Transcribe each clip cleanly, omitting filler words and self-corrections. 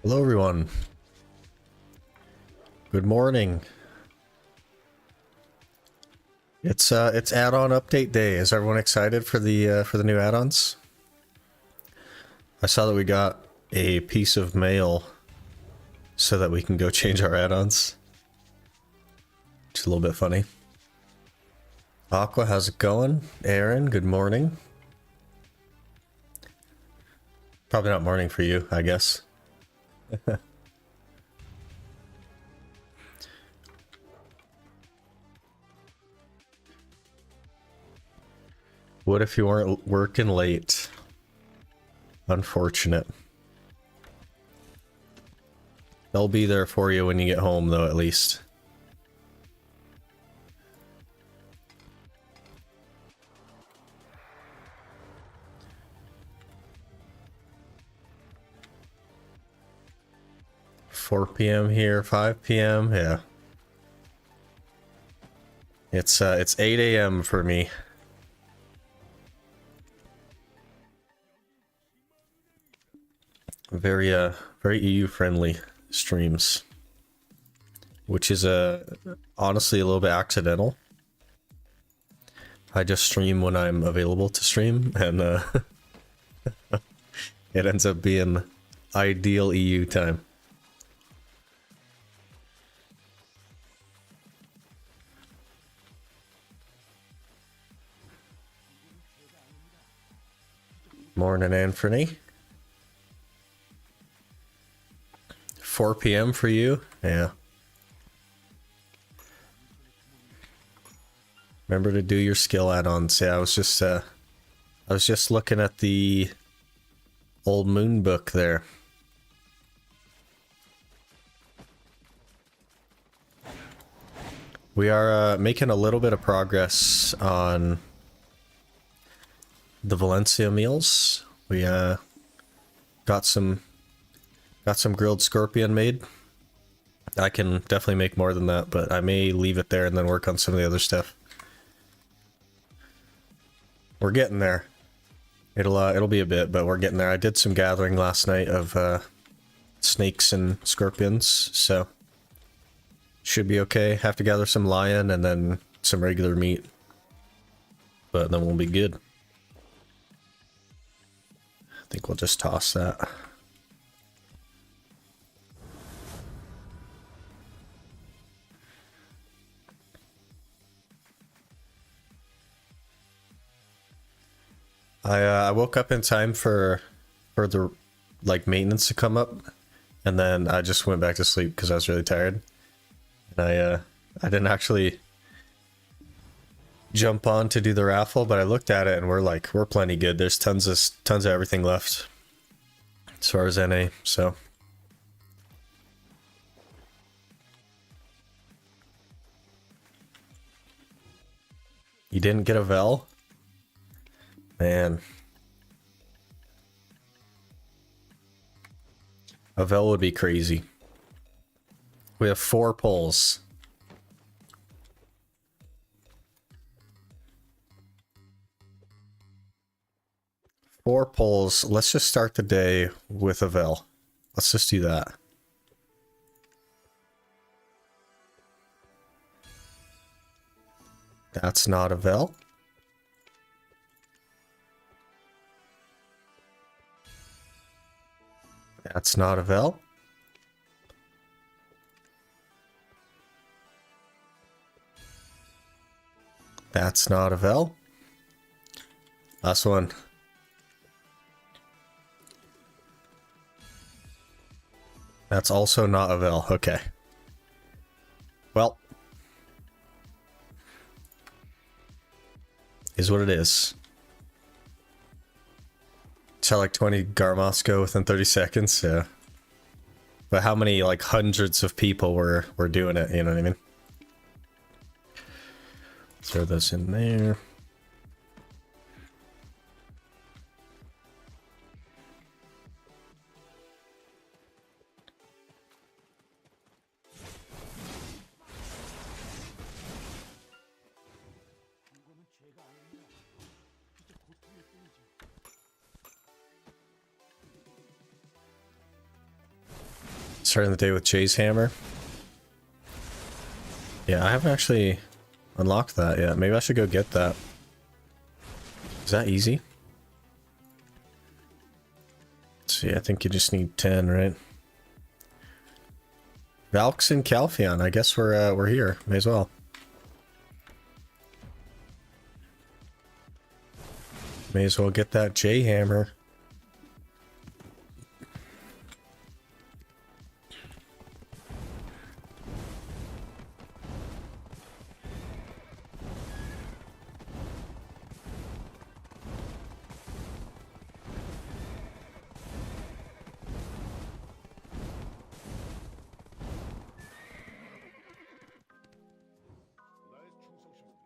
Hello everyone. Good morning. It's add-on update day. Is everyone excited for the new add-ons? I saw that we got a piece of mail so that we can go change our add-ons. Which is a little bit funny. Aqua, how's it going? Aaron, good morning. Probably not morning for you, I guess. What if you weren't working late? Unfortunate. They'll be there for you when you get home, though, at least. $4 p.m. here, 5 p.m. Yeah. It's 8 a.m. for me. Very very EU friendly streams, which is honestly a little bit accidental. I just stream when I'm available to stream, and it ends up being ideal EU time. Morning, Anthony. 4 p.m. for you? Yeah. Remember to do your skill add-ons. Yeah, I was just looking at the old moon book there. We are making a little bit of progress on the Valencia meals. We got some grilled scorpion made. I can definitely make more than that, but I may leave it there and then work on some of the other stuff. We're getting there. It'll be a bit, but we're getting there. I did some gathering last night of snakes and scorpions, so should be okay. Have to gather some lion and then some regular meat, but then we'll be good. I think we'll just toss that. I woke up in time for the maintenance to come up, and then I just went back to sleep because I was really tired. And I didn't actually jump on to do the raffle, but I looked at it and we're plenty good. There's tons of everything left as far as NA, so. You didn't get a Vel? Man. A Vel would be crazy. We have 4 pulls. Four pulls. Let's just start the day with a Vel. Let's just do that. That's not a Vel. That's not a Vel. That's not a Vel. Last one. That's also not a Vel. Okay. Well. Is what it is. Shall like 20 Garmos go within 30 seconds? Yeah. But how many, like, hundreds of people were doing it, you know what I mean? Throw this in there. Starting the day with Jay's hammer. Yeah, I haven't actually unlocked that yet. Maybe I should go get that. Is that easy? Let's see, I think you just need 10, right? Valks and Calpheon. I guess we're here. May as well. May as well get that J hammer.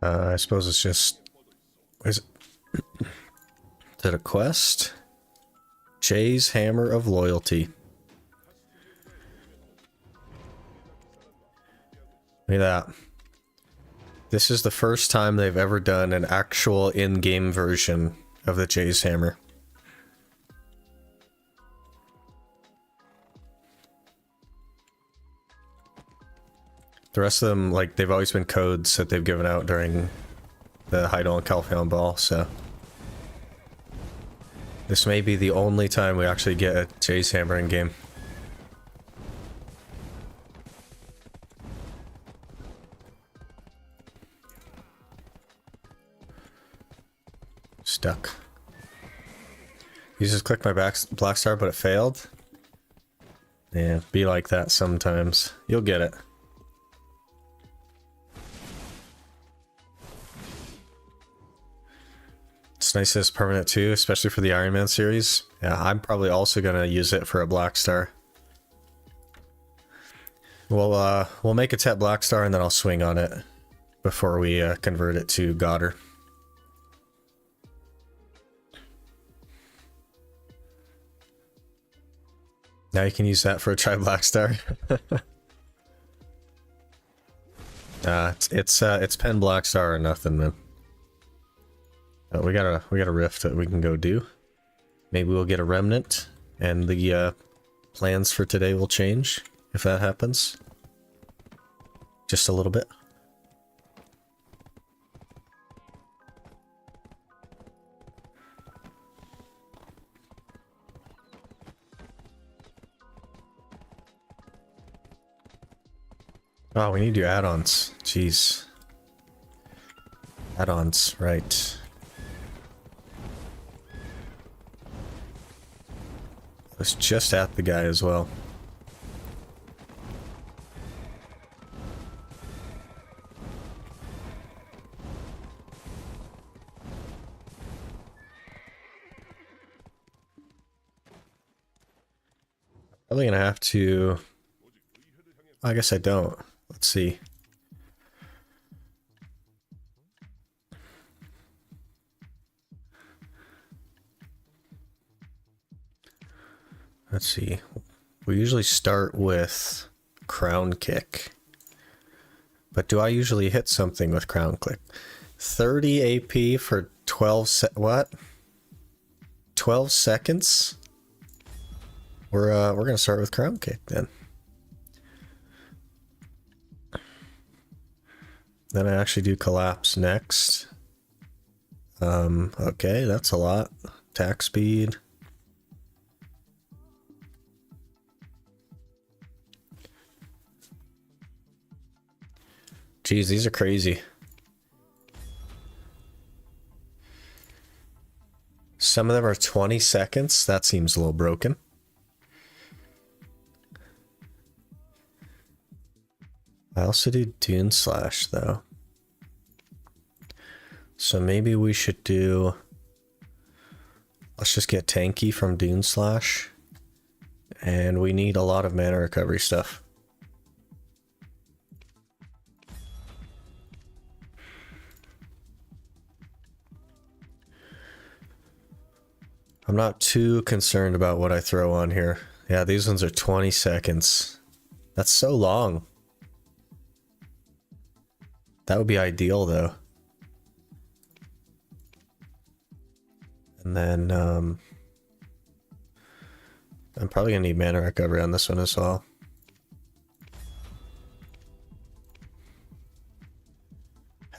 I suppose it's just... Is it a quest? Jay's Hammer of Loyalty. Look at that. This is the first time they've ever done an actual in-game version of the Jay's Hammer. The rest of them, like, they've always been codes that they've given out during the Heidel and Calpheon Ball, so... This may be the only time we actually get a Jay's Hammer in game. Stuck. You just clicked my black star, but it failed? Yeah, be like that sometimes. You'll get it. It's nice that it's permanent too, especially for the Iron Man series. Yeah, I'm probably also gonna use it for a black star. We'll make a Tet black star and then I'll swing on it before we convert it to Godder. Now you can use that for a Tri Black Star. It's Pen Black Star or nothing, man. We got a rift that we can go do. Maybe we'll get a remnant, and the plans for today will change if that happens. Just a little bit. Oh, we need to do add-ons. Jeez. Add-ons, right. I was just at the guy as well. Probably gonna have to... I guess I don't. Let's see. Let's see. We usually start with Crown Kick. But do I usually hit something with Crown Kick? 30 AP for 12 what? 12 seconds? We're gonna start with Crown Kick then. Then I actually do Collapse next. Okay, that's a lot. Attack speed. Jeez, these are crazy. Some of them are 20 seconds. That seems a little broken. I also do Dune Slash, though. So maybe we should do... Let's just get tanky from Dune Slash. And we need a lot of mana recovery stuff. I'm not too concerned about what I throw on here. Yeah, these ones are 20 seconds. That's so long. That would be ideal, though. And then, I'm probably gonna need mana recovery on this one as well.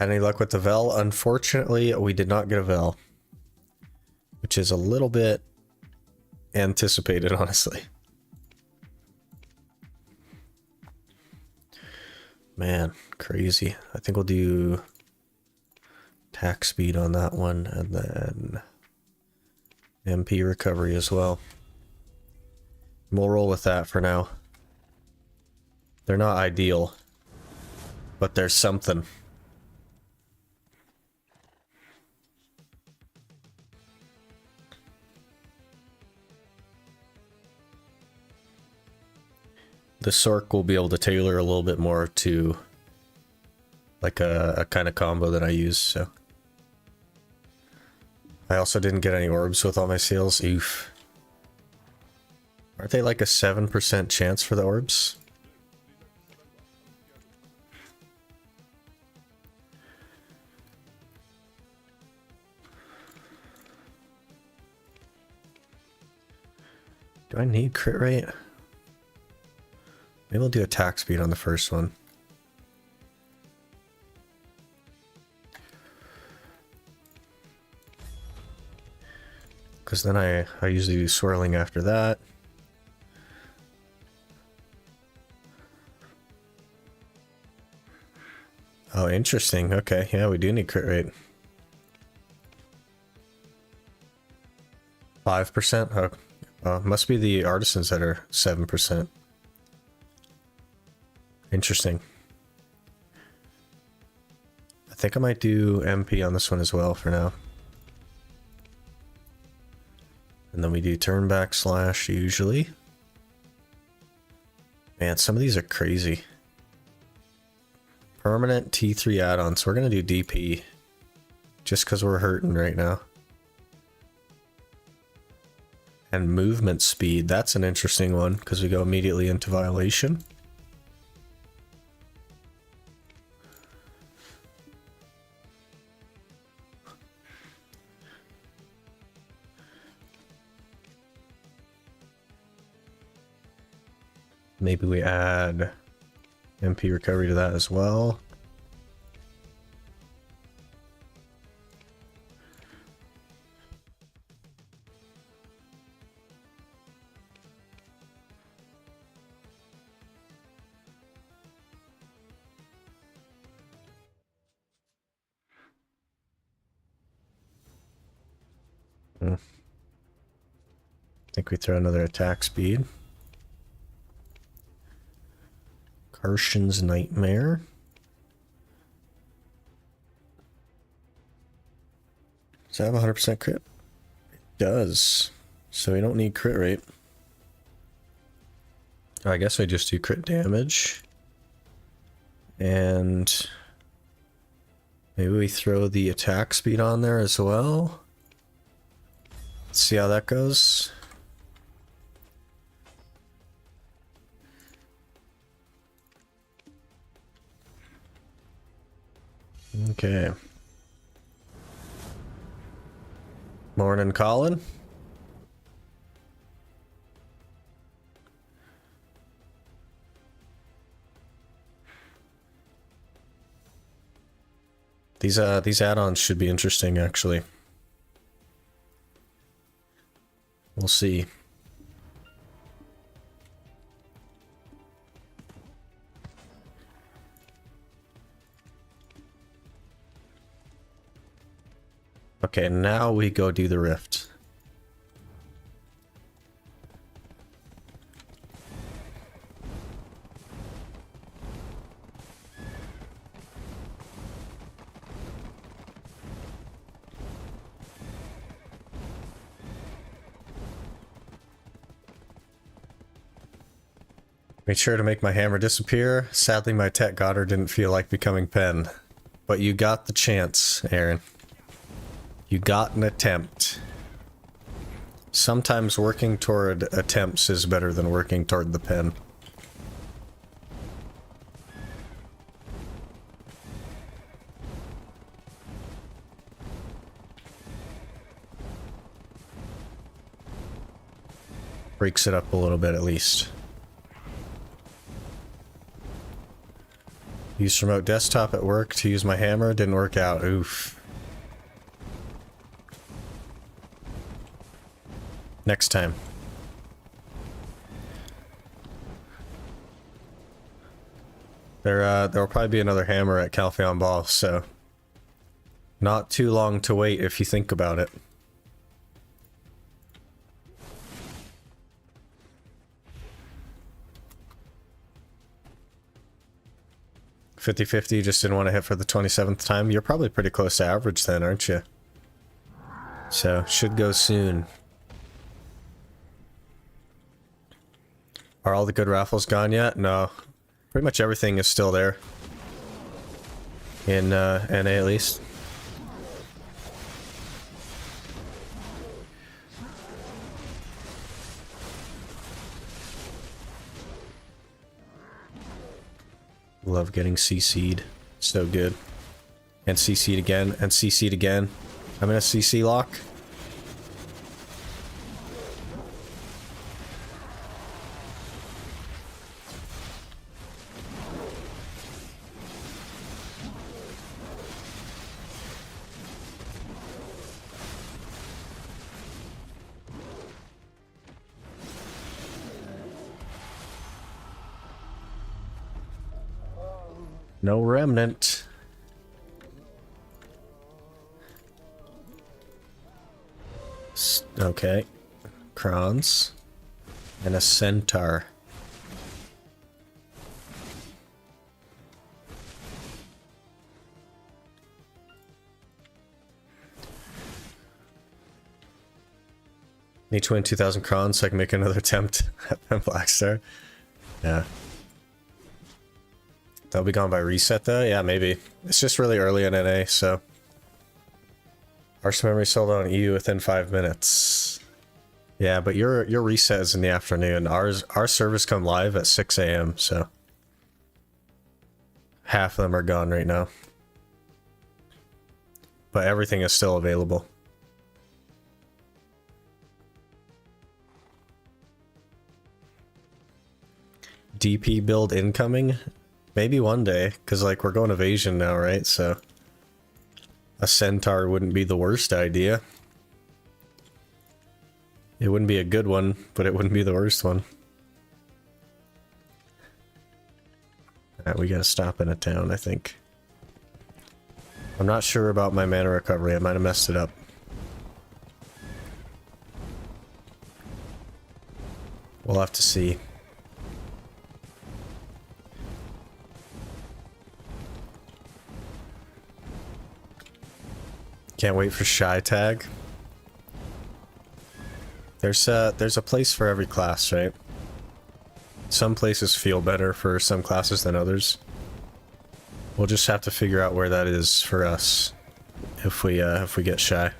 Had any luck with the Vel? Unfortunately, we did not get a Vel. Which is a little bit anticipated, honestly. Man, crazy. I think we'll do attack speed on that one, and then MP recovery as well. We'll roll with that for now. They're not ideal, but there's something. The Sork will be able to tailor a little bit more to like a kind of combo that I use, so. I also didn't get any orbs with all my sales. Oof. Aren't they like a 7% chance for the orbs? Do I need crit rate? Maybe we'll do attack speed on the first one. Because then I usually do swirling after that. Oh, interesting. Okay, yeah, we do need crit rate. 5%? Oh, must be the artisans that are 7%. Interesting. I think I might do MP on this one as well for now. And then we do turn back slash usually. Man, some of these are crazy. Permanent T3 add-ons. We're going to do DP. Just because we're hurting right now. And movement speed. That's an interesting one because we go immediately into violation. Maybe we add MP recovery to that as well. I think we throw another attack speed. Karshan's Nightmare. Does that have 100% crit? It does. So we don't need crit rate. I guess I just do crit damage. And maybe we throw the attack speed on there as well. Let's see how that goes. Okay. Morning, Colin. These add-ons should be interesting, actually. We'll see. Okay, now we go do the rift. Made sure to make my hammer disappear. Sadly, my tech godder didn't feel like becoming pen. But you got the chance, Aaron. You got an attempt. Sometimes working toward attempts is better than working toward the pen. Breaks it up a little bit at least. Used remote desktop at work to use my hammer. Didn't work out. Oof. Next time. There'll probably be another hammer at Calpheon Ball, so not too long to wait if you think about it. $50-50, just didn't want to hit for the 27th time. You're probably pretty close to average then, aren't you? So, should go soon. Are all the good raffles gone yet? No. Pretty much everything is still there. In NA at least. Love getting CC'd. So good. And CC'd again, and CC'd again. I'm in a CC lock. No remnant. Okay. Crons. And a centaur. Need to win 2,000 crons so I can make another attempt at Blackstar. Yeah. They'll be gone by reset though? Yeah, maybe. It's just really early in NA, so... Arch memory sold on EU within 5 minutes. Yeah, but your reset is in the afternoon. Our servers come live at 6 AM, so... Half of them are gone right now. But everything is still available. DP build incoming? Maybe one day, because like we're going evasion now, right? So a centaur wouldn't be the worst idea. It wouldn't be a good one, but it wouldn't be the worst one. Alright, we gotta stop in a town, I think. I'm not sure about my mana recovery, I might have messed it up. We'll have to see. Can't wait for Shy Tag. There's a place for every class, right? Some places feel better for some classes than others. We'll just have to figure out where that is for us if we get Shy.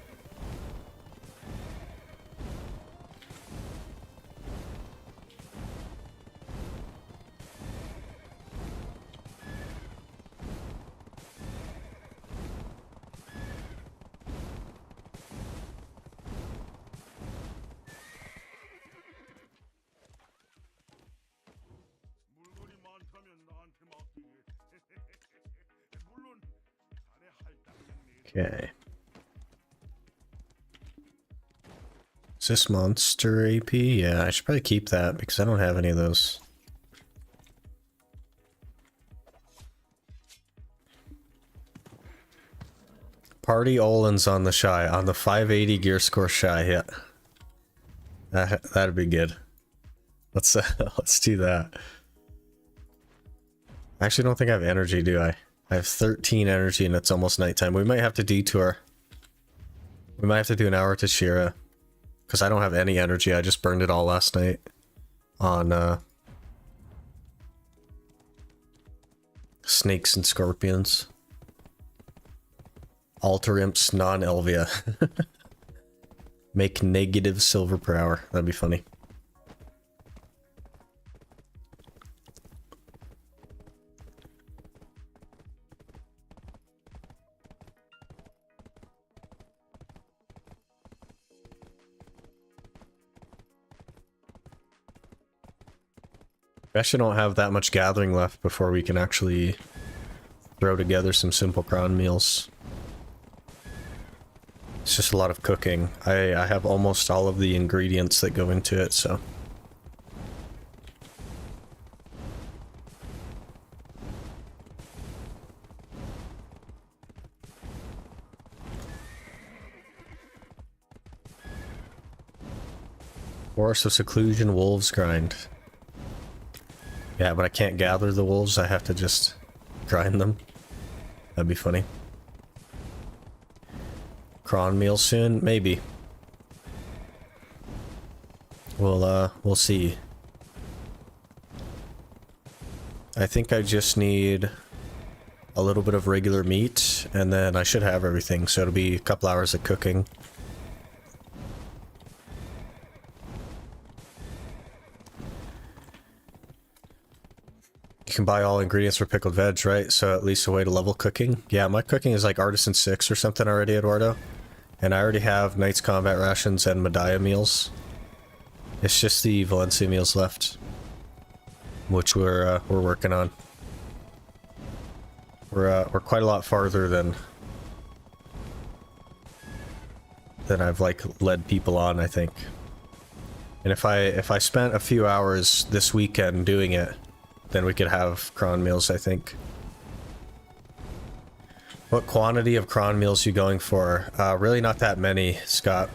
Okay. Is this monster AP? Yeah, I should probably keep that because I don't have any of those. Party Olin's on the Shy, on the 580 gear score Shy, yeah. That'd be good. Let's let's do that. I actually don't think I have energy, do I? I have 13 energy and it's almost nighttime. We might have to detour. We might have to do an hour to Shira. Because I don't have any energy, I just burned it all last night. On, snakes and scorpions. Alter Imps, non-Elvia. Make negative silver per hour. That'd be funny. We actually don't have that much gathering left before we can actually throw together some simple cron meals. It's just a lot of cooking. I have almost all of the ingredients that go into it, so... Forest of Seclusion, Wolves Grind. Yeah, but I can't gather the wolves, I have to just grind them. That'd be funny. Cron meal soon? Maybe. We'll see. I think I just need a little bit of regular meat, and then I should have everything, so it'll be a couple hours of cooking. You can buy all ingredients for pickled veg, right? So at least a way to level cooking. Yeah, my cooking is like Artisan 6 or something already, Eduardo. And I already have Knight's Combat rations and Medaya meals. It's just the Valencia meals left, which we're working on. We're quite a lot farther than I've like led people on, I think. And if I spent a few hours this weekend doing it, then we could have cron meals, I think. What quantity of cron meals you going for? Really not that many, Scott.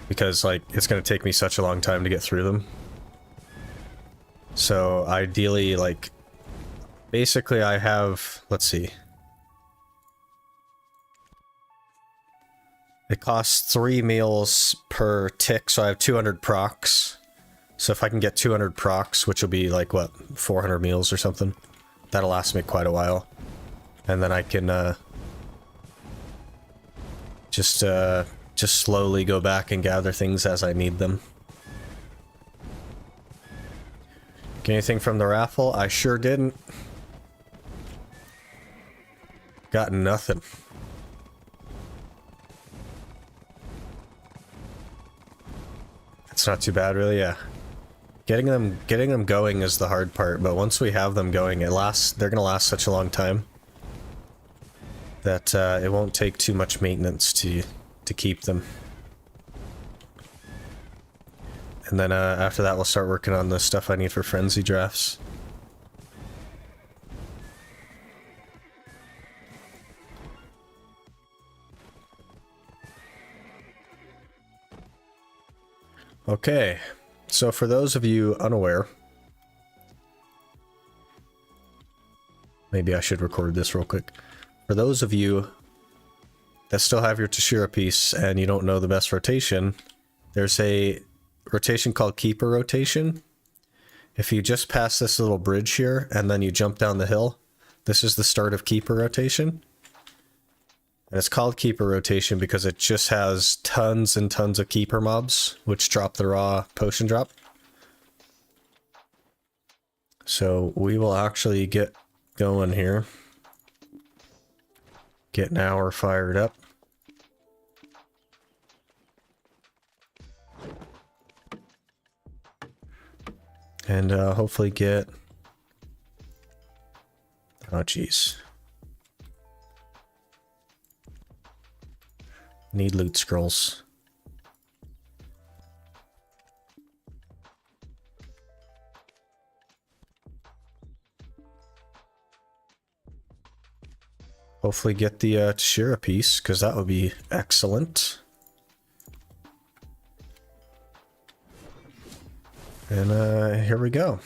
Because, like, it's going to take me such a long time to get through them. So, ideally, like... Basically, I have... Let's see. It costs 3 meals per tick, so I have 200 procs. So if I can get 200 procs, which will be like, what, 400 meals or something, that'll last me quite a while. And then I can just slowly go back and gather things as I need them. Get anything from the raffle? I sure didn't. Got nothing. It's not too bad, really, yeah. Getting them going is the hard part, but once we have them going, they're gonna last such a long time that it won't take too much maintenance to keep them. And then after that, we'll start working on the stuff I need for frenzy drafts. Okay. So for those of you unaware, maybe I should record this real quick. For those of you that still have your Tashira piece and you don't know the best rotation, there's a rotation called Keeper Rotation. If you just pass this little bridge here and then you jump down the hill, this is the start of Keeper Rotation. And it's called Keeper Rotation because it just has tons and tons of Keeper mobs, which drop the raw potion drop. So we will actually get going here. Get an hour fired up. And hopefully get... Oh, jeez. Need loot scrolls. Hopefully get the Tashira piece, because that would be excellent. And here we go.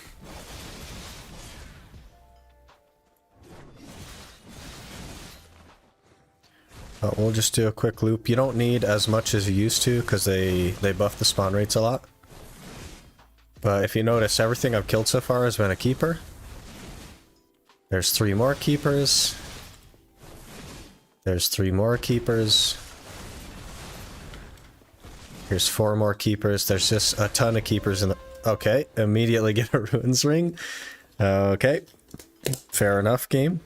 We'll just do a quick loop. You don't need as much as you used to because they buff the spawn rates a lot. But if you notice, everything I've killed so far has been a keeper. There's 3 more keepers. There's 3 more keepers. Here's 4 more keepers. There's just a ton of keepers in the... Okay, immediately get a ruins ring. Okay, fair enough, game.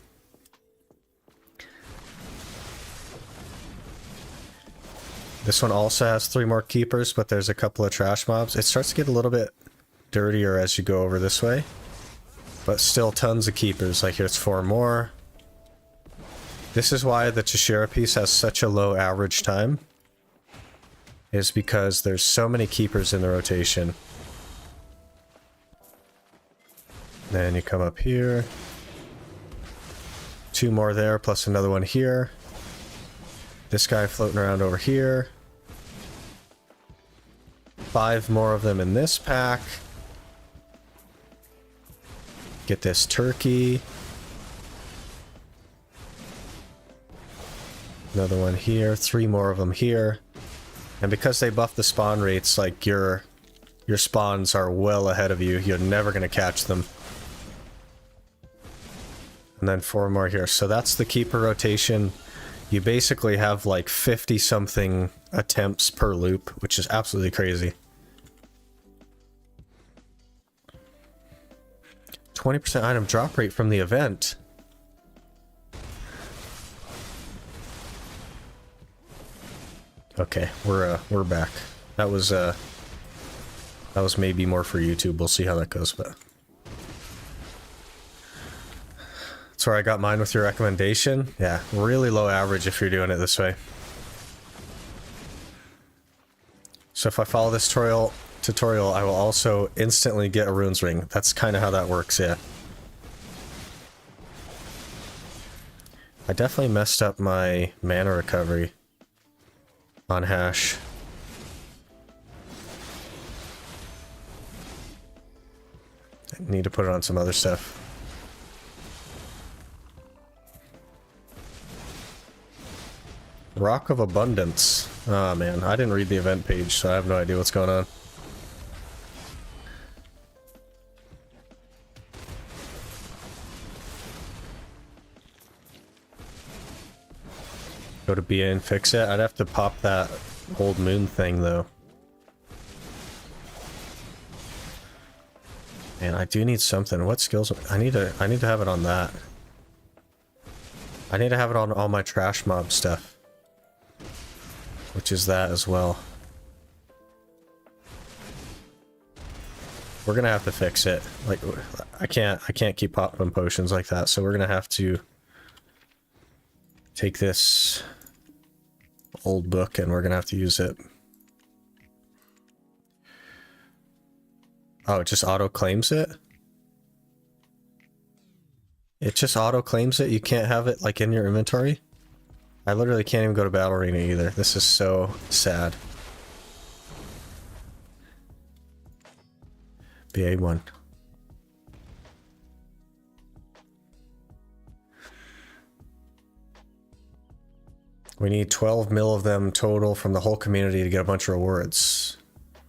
This one also has 3 more keepers, but there's a couple of trash mobs. It starts to get a little bit dirtier as you go over this way. But still tons of keepers. Like here's 4 more. This is why the Cheshire piece has such a low average time. Is because there's so many keepers in the rotation. Then you come up here. 2 more there, plus another one here. This guy floating around over here. 5 more of them in this pack. Get this turkey. Another one here. 3 more of them here. And because they buff the spawn rates, like your spawns are well ahead of you. You're never going to catch them. And then 4 more here. So that's the keeper rotation. You basically have like 50 something attempts per loop, which is absolutely crazy. 20% item drop rate from the event. Okay, we're back. That was maybe more for YouTube. We'll see how that goes, but that's where I got mine with your recommendation. Yeah, really low average if you're doing it this way. So if I follow this tutorial, I will also instantly get a runes ring. That's kind of how that works, yeah. I definitely messed up my mana recovery on hash. I need to put it on some other stuff. Rock of Abundance. Oh man, I didn't read the event page, so I have no idea what's going on. Go to BA and fix it. I'd have to pop that old moon thing though. And I do need something. What skills? I need to have it on that. I need to have it on all my trash mob stuff, which is that as well. We're gonna have to fix it. Like I can't keep popping potions like that. So we're gonna have to take this old book and we're gonna have to use it. Oh, it just auto claims it? It just auto claims it? You can't have it like in your inventory? I literally can't even go to Battle Arena either. This is so sad. BA1. We need 12 mil of them total from the whole community to get a bunch of rewards.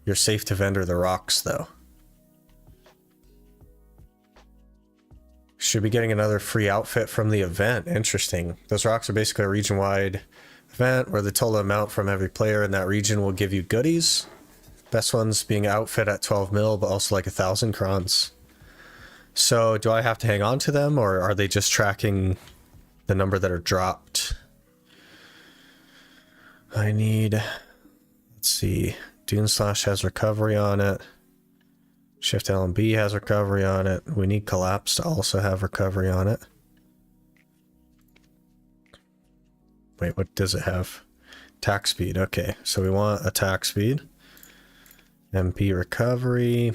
You're safe to vendor the rocks, though. Should be getting another free outfit from the event. Interesting. Those rocks are basically a region-wide event where the total amount from every player in that region will give you goodies. Best ones being outfit at 12 mil, but also like 1,000 crons. So do I have to hang on to them, or are they just tracking the number that are dropped? I need, let's see, Dune Slash has recovery on it. Shift LMB has recovery on it. We need Collapse to also have recovery on it. Wait, what does it have? Attack speed. Okay, so we want attack speed. MP recovery.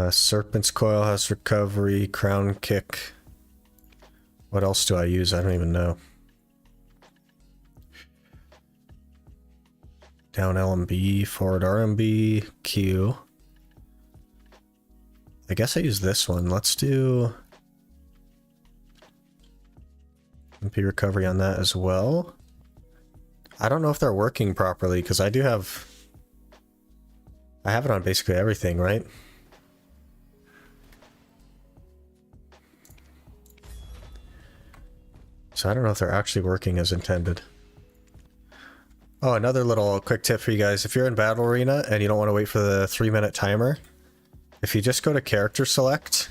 Serpent's Coil has recovery. Crown Kick. What else do I use? I don't even know. Down LMB, forward RMB, Q. I guess I use this one. Let's do MP recovery on that as well. I don't know if they're working properly because I have it on basically everything, right? So I don't know if they're actually working as intended. Oh, another little quick tip for you guys. If you're in Battle Arena and you don't want to wait for the 3-minute timer, if you just go to character select,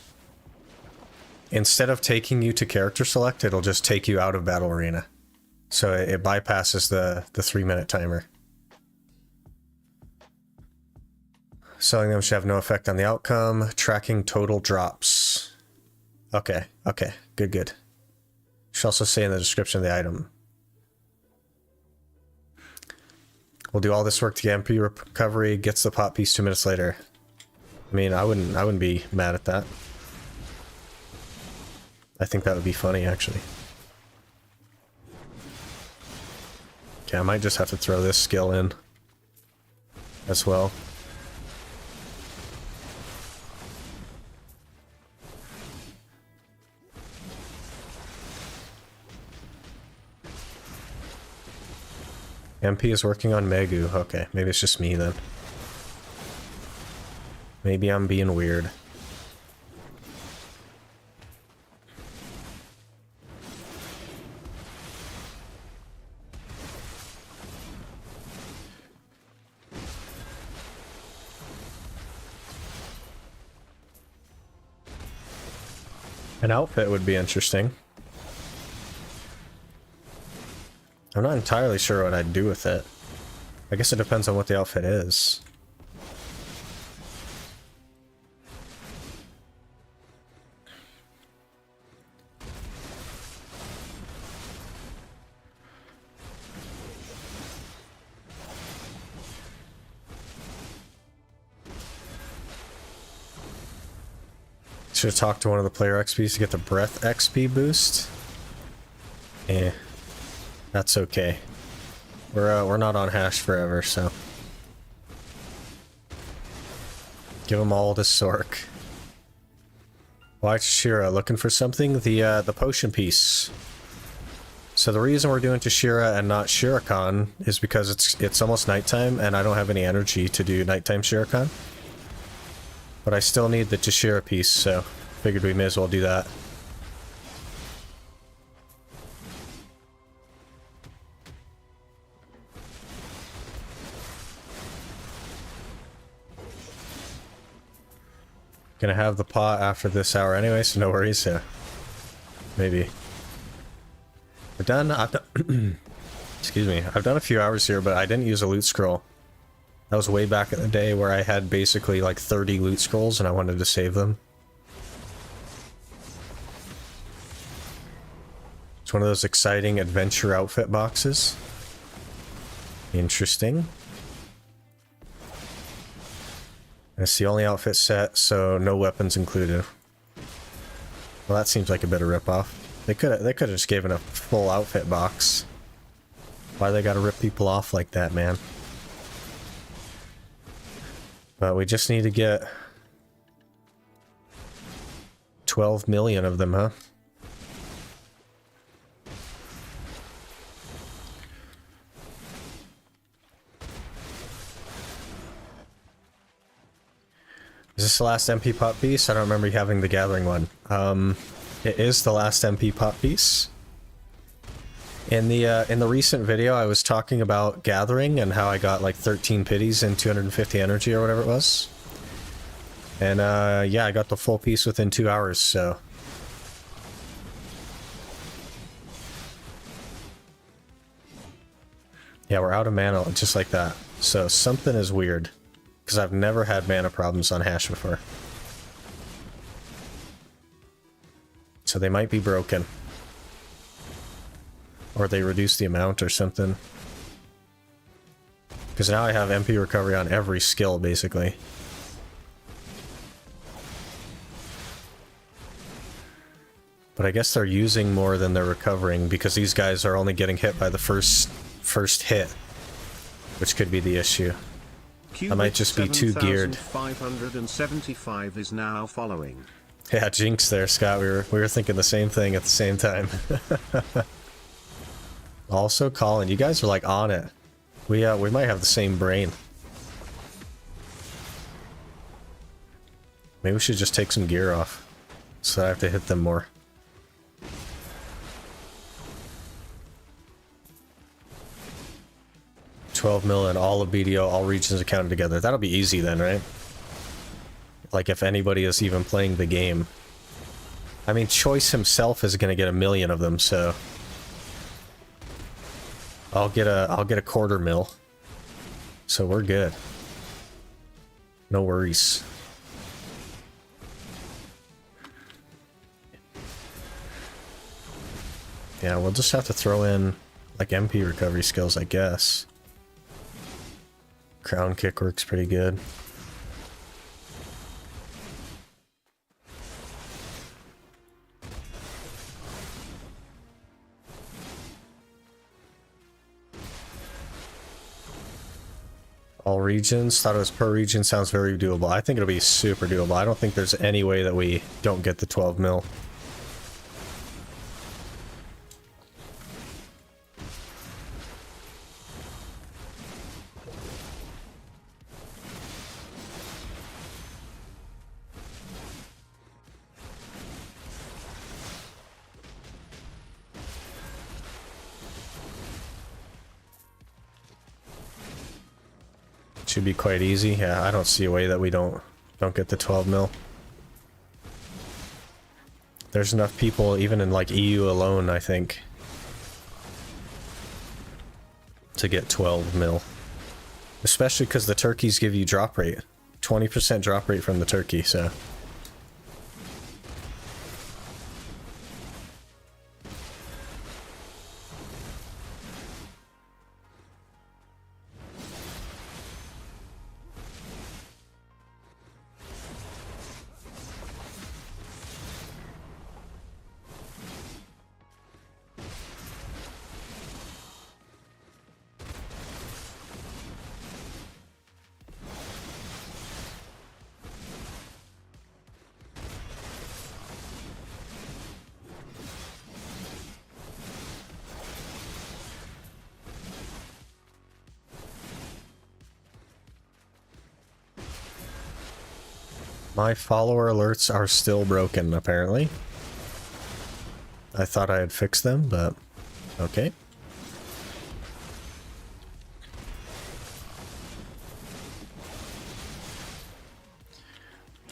instead of taking you to character select, it'll just take you out of Battle Arena. So it bypasses the 3-minute timer. Selling them should have no effect on the outcome. Tracking total drops. Okay, okay, good. Should also say in the description of the item. We'll do all this work to get MP recovery, gets the pot piece 2 minutes later. I mean, I wouldn't be mad at that. I think that would be funny, actually. Okay, I might just have to throw this skill in as well. MP is working on Megu. Okay, maybe it's just me then. Maybe I'm being weird. An outfit would be interesting. I'm not entirely sure what I'd do with it. I guess it depends on what the outfit is. Should have talked to one of the player XPs to get the breath XP boost. Eh. That's okay. We're not on hash forever, so give them all to Sork. Why Tashira? Looking for something? The potion piece. So the reason we're doing Tashira and not Sherekhan is because it's almost nighttime and I don't have any energy to do nighttime Sherekhan. But I still need the Tashira piece, so figured we may as well do that. Gonna have the pot after this hour anyway, so no worries. Yeah, maybe we're done. I've done excuse me. I've done a few hours here, but I didn't use a loot scroll. That was way back in the day where I had basically like 30 loot scrolls and I wanted to save them. It's one of those exciting adventure outfit boxes. Interesting. And it's the only outfit set, so no weapons included. Well, that seems like a bit of ripoff. They could have just given a full outfit box. Why they gotta rip people off like that, man? But we just need to get 12 million of them, huh? Is this the last MP pot piece? I don't remember you having the gathering one. It is the last MP pot piece. In the recent video, I was talking about gathering and how I got like 13 pities and 250 energy or whatever it was. And yeah, I got the full piece within 2 hours, so. Yeah, we're out of mana just like that. So something is weird. Because I've never had mana problems on hash before. So they might be broken. Or they reduce the amount or something. Because now I have MP recovery on every skill, basically. But I guess they're using more than they're recovering, because these guys are only getting hit by the first hit. Which could be the issue. I might just be too geared. 575 is now following. Yeah, jinx there, Scott. We were thinking the same thing at the same time. Also, Colin, you guys are like on it. We might have the same brain. Maybe we should just take some gear off, so I have to hit them more. $12 million, all of BDO, all regions accounted together. That'll be easy then, right? Like if anybody is even playing the game. I mean, Choice himself is gonna get 1 million of them, so I'll get a $250,000. So we're good. No worries. Yeah, we'll just have to throw in like MP recovery skills, I guess. Crown kick works pretty good. All regions, thought it was per region, sounds very doable. I think it'll be super doable. I don't think there's any way that we don't get the 12 mil. Should be quite easy. Yeah, I don't see a way that we don't get the 12 mil. There's enough people, even in like EU alone, I think, to get 12 mil. Especially because the turkeys give you drop rate. 20% drop rate from the turkey, so... My follower alerts are still broken, apparently. I thought I had fixed them, but okay.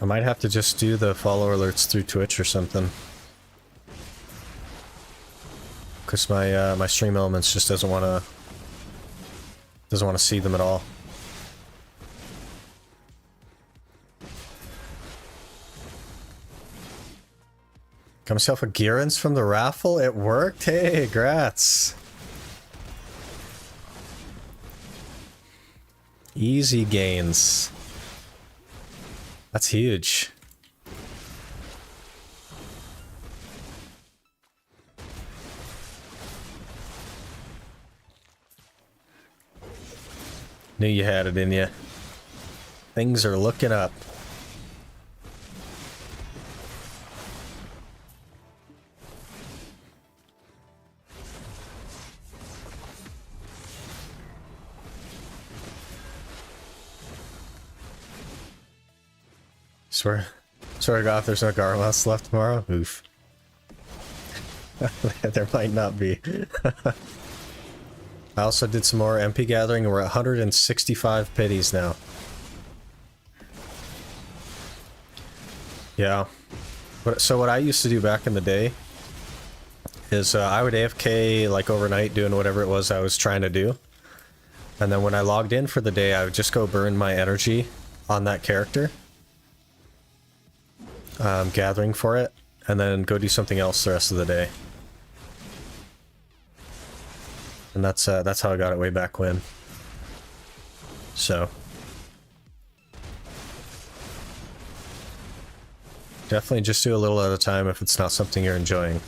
I might have to just do the follower alerts through Twitch or something. Because my my Stream Elements just doesn't want to see them at all. Got myself a Gearans from the raffle. It worked. Hey, grats. Easy gains. That's huge. Knew you had it in you. Things are looking up. Swear to God, if there's no Garmas left tomorrow, oof. There might not be. I also did some more MP gathering, and we're at 165 pities now. Yeah. So what I used to do back in the day is I would AFK like overnight doing whatever it was I was trying to do. And then when I logged in for the day, I would just go burn my energy on that character. Gathering for it, and then go do something else the rest of the day. And that's how I got it way back when. So definitely just do a little at a time if it's not something you're enjoying.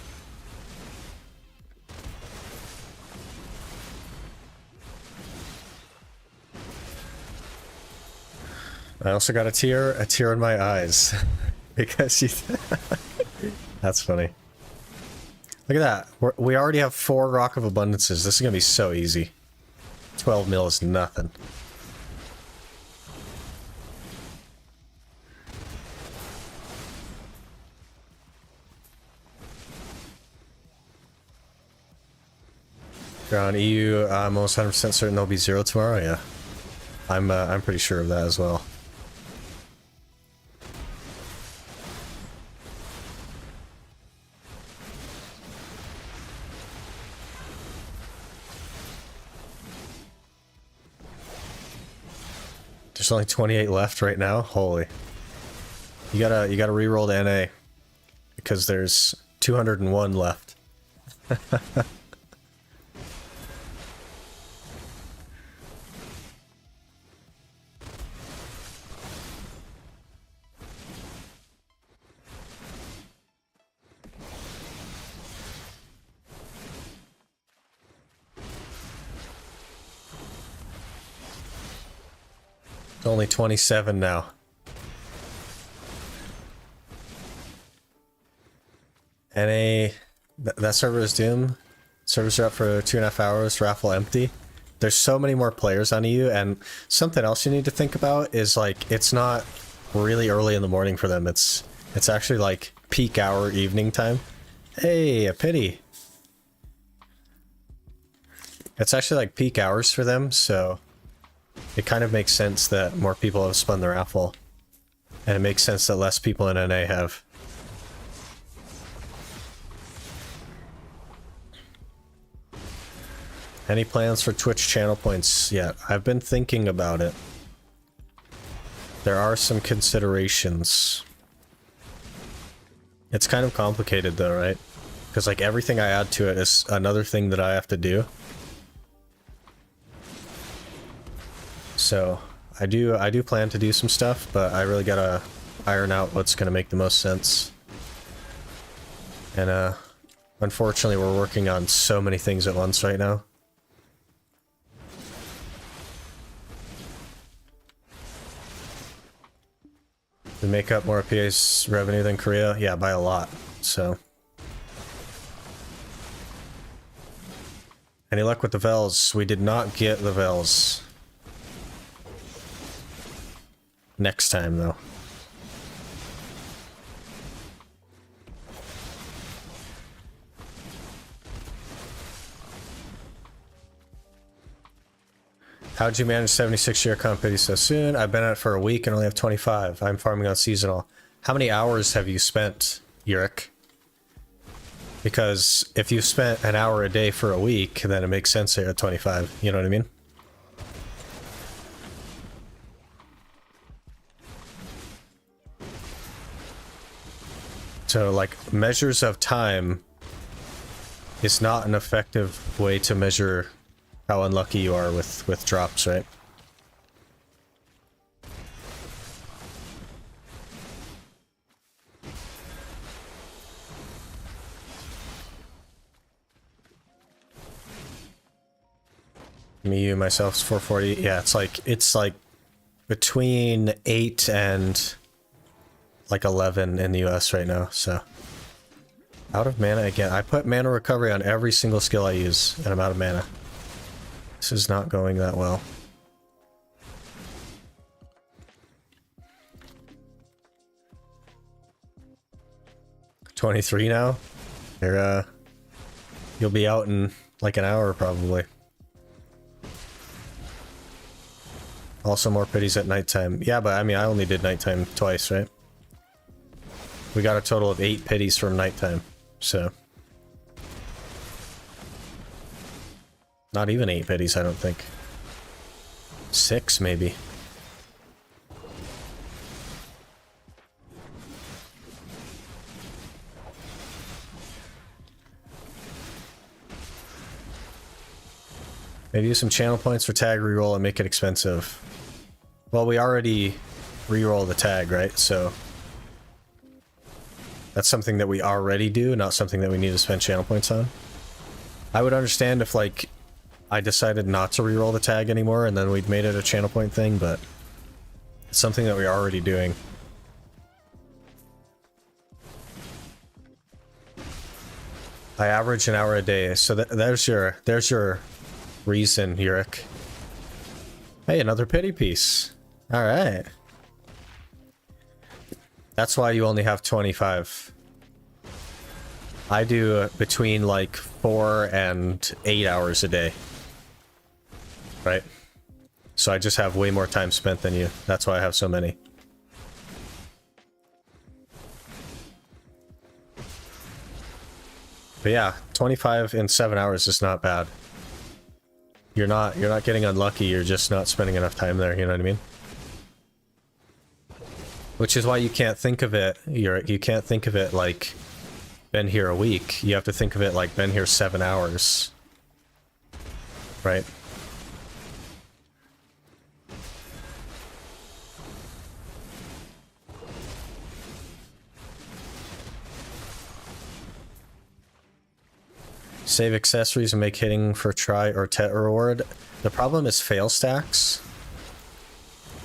I also got a tear in my eyes. Because you... That's funny. Look at that. We already have 4 Rock of Abundances. This is going to be so easy. 12 mil is nothing. You're on EU, I'm almost 100% certain there'll be 0 tomorrow, yeah. I'm pretty sure of that as well. There's only 28 left right now. Holy. You gotta re-roll the NA because there's 201 left. It's only 27 now. NA, that server is doomed. Servers are up for 2.5 hours, raffle empty. There's so many more players on EU, and something else you need to think about is like, it's not really early in the morning for them. It's actually like peak hour evening time. Hey, a pity. It's actually like peak hours for them, so it kind of makes sense that more people have spun the raffle. And it makes sense that less people in NA have. Any plans for Twitch channel points yet? I've been thinking about it. There are some considerations. It's kind of complicated though, right? Because like everything I add to it is another thing that I have to do. So I do plan to do some stuff, but I really gotta iron out what's gonna make the most sense. And unfortunately we're working on so many things at once right now. We make up more PA's revenue than Korea? Yeah, by a lot, so. Any luck with the Vels? We did not get the Vels. Next time, though. How'd you manage 76 Sherekhan pity so soon? I've been at it for a week and only have 25. I'm farming on seasonal. How many hours have you spent, Yurik? Because if you spent an hour a day for a week, then it makes sense here at 25. You know what I mean? So, like, measures of time is not an effective way to measure how unlucky you are with drops, right? Me, you, myself is 440. Yeah, it's like between 8 and like 11 in the US right now, so. Out of mana again. I put mana recovery on every single skill I use, and I'm out of mana. This is not going that well. 23 now? You'll be out in like an hour probably. Also more pities at nighttime. Yeah, but I mean, I only did nighttime twice, right? We got a total of 8 pities from nighttime, so. Not even 8 pities, I don't think. 6, maybe. Maybe use some channel points for tag reroll and make it expensive. Well, we already reroll the tag, right? So that's something that we already do, not something that we need to spend channel points on. I would understand if, like, I decided not to reroll the tag anymore and then we'd made it a channel point thing, but it's something that we're already doing. I average an hour a day, so there's your reason, Yurik. Hey, another pity piece. Alright. That's why you only have 25. I do between like 4 and 8 hours a day. Right? So I just have way more time spent than you. That's why I have so many. But yeah, 25 in 7 hours is not bad. You're not getting unlucky, you're just not spending enough time there, you know what I mean? Which is why you can't think of it, you can't think of it like been here a week. You have to think of it like been here 7 hours. Right? Save accessories and make hitting for try or tet reward. The problem is fail stacks.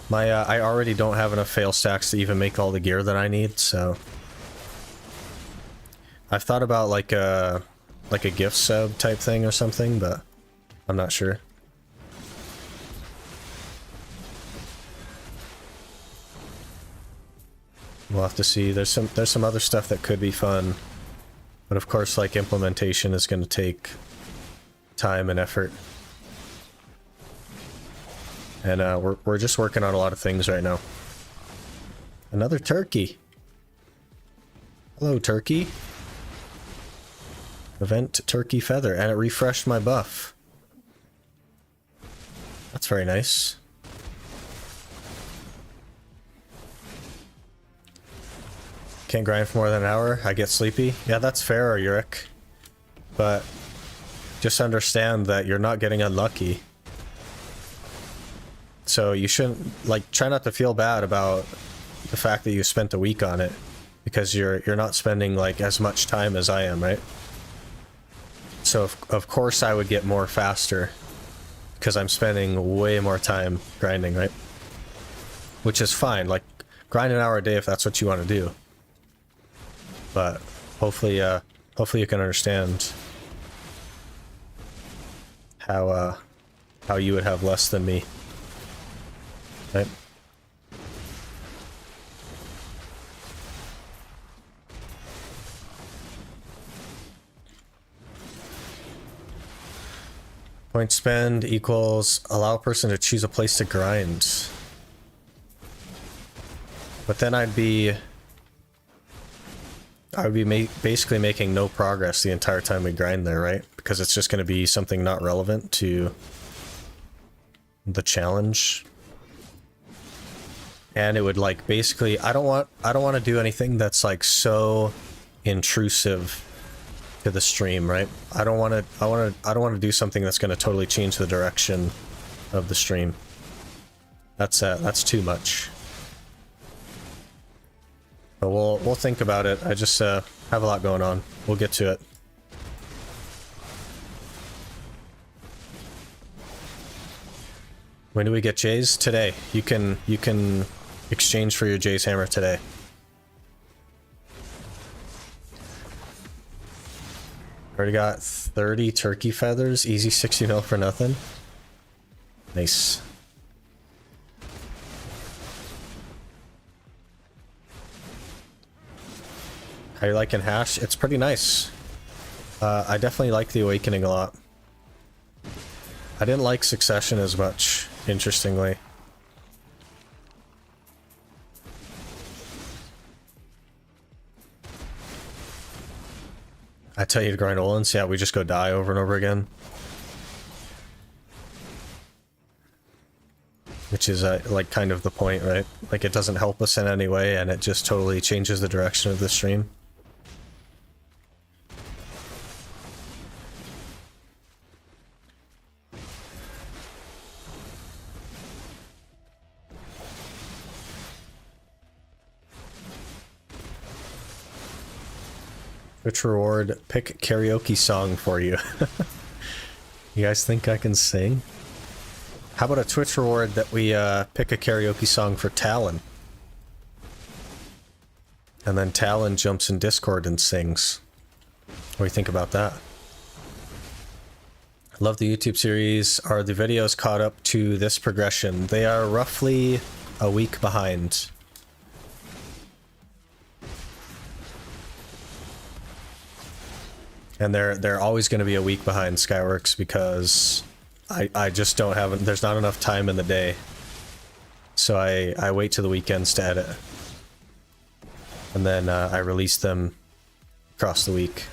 I already don't have enough fail stacks to even make all the gear that I need, so I've thought about like a gift sub type thing or something, but I'm not sure. We'll have to see. There's some other stuff that could be fun, but of course, like, implementation is going to take time and effort. And we're just working on a lot of things right now. Another turkey. Hello, turkey. Event turkey feather, and it refreshed my buff. That's very nice. Can't grind for more than an hour. I get sleepy. Yeah, that's fair, Yurik. But just understand that you're not getting unlucky. So you shouldn't, like, try not to feel bad about the fact that you spent a week on it, because you're not spending like as much time as I am, right? So of course I would get more faster because I'm spending way more time grinding, right? Which is fine. Like, grind an hour a day if that's what you want to do. But hopefully you can understand how you would have less than me. Right? Point spend equals allow a person to choose a place to grind. But then I'd be basically making no progress the entire time we grind there, right? Because it's just going to be something not relevant to the challenge. And it would, like, basically, I don't want to do anything that's like so intrusive to the stream, right? I don't want to do something that's going to totally change the direction of the stream. That's too much. But we'll think about it. I just have a lot going on. We'll get to it. When do we get Jay's? Today. You can exchange for your Jay's hammer today. Already got 30 turkey feathers. Easy 60 mil for nothing. Nice. How you liking Hash? It's pretty nice. I definitely like the Awakening a lot. I didn't like Succession as much, interestingly. I tell you to grind Olins, yeah, we just go die over and over again. Which is, like, kind of the point, right? Like, it doesn't help us in any way, and it just totally changes the direction of the stream. Twitch reward, pick karaoke song for you. You guys think I can sing? How about a Twitch reward that we pick a karaoke song for Talon? And then Talon jumps in Discord and sings. What do you think about that? Love the YouTube series. Are the videos caught up to this progression? They are roughly a week behind. And they're always going to be a week behind, Skyworks, because I just don't have, there's not enough time in the day. So I wait till the weekends to edit. And then I release them across the week.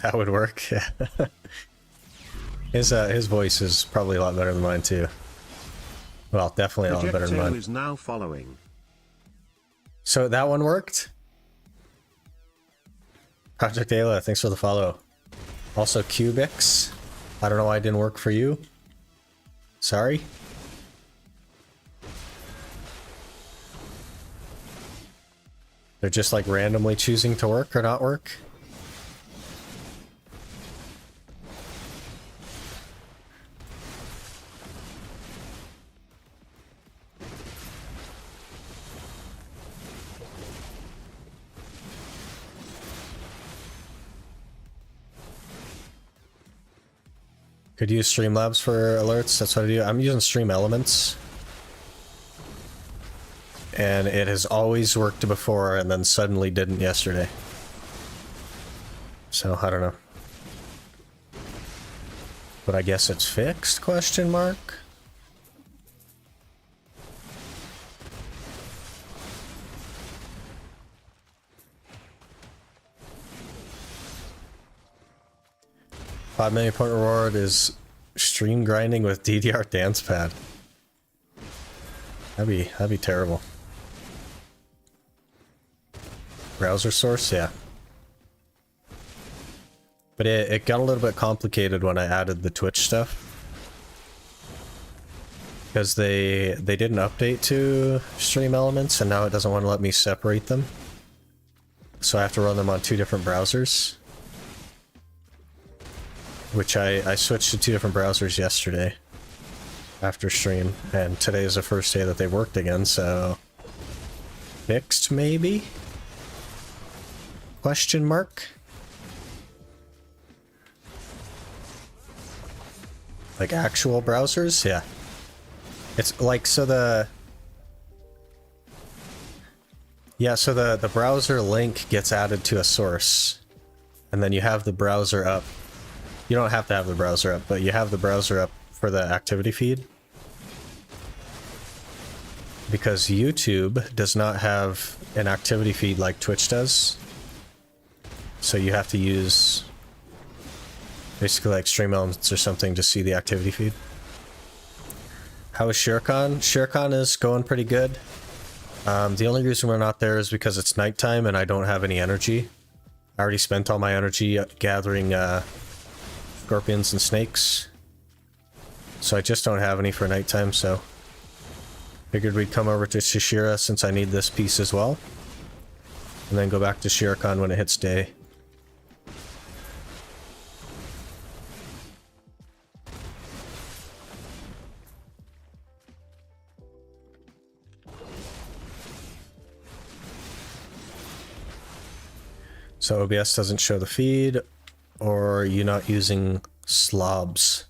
That would work. His voice is probably a lot better than mine too. Well, definitely a lot better than mine. is now following. So that one worked? Project Ayla, thanks for the follow. Also Cubix. I don't know why it didn't work for you. Sorry. They're just like randomly choosing to work or not work. Could use Streamlabs for alerts, that's what I do. I'm using Stream Elements. And it has always worked before and then suddenly didn't yesterday. So, I don't know. But I guess it's fixed, question mark? $5 million point reward is stream grinding with DDR dance pad. That'd be terrible. Browser source, yeah. But it got a little bit complicated when I added the Twitch stuff. Because they didn't update to Stream Elements and now it doesn't want to let me separate them. So I have to run them on two different browsers. Which I switched to two different browsers yesterday after stream, and today is the first day that they worked again, so fixed maybe? Question mark? Like actual browsers? Yeah. It's like, so the... Yeah, so the browser link gets added to a source, and then you have the browser up. You don't have to have the browser up, but you have the browser up for the activity feed. Because YouTube does not have an activity feed like Twitch does. So you have to use basically like Stream Elements or something to see the activity feed. How is Sherekhan? Sherekhan is going pretty good. The only reason we're not there is because it's nighttime and I don't have any energy. I already spent all my energy gathering scorpions and snakes. So I just don't have any for nighttime, so figured we'd come over to Shishira since I need this piece as well. And then go back to Sherekhan when it hits day. So OBS doesn't show the feed, or you're not using slobs.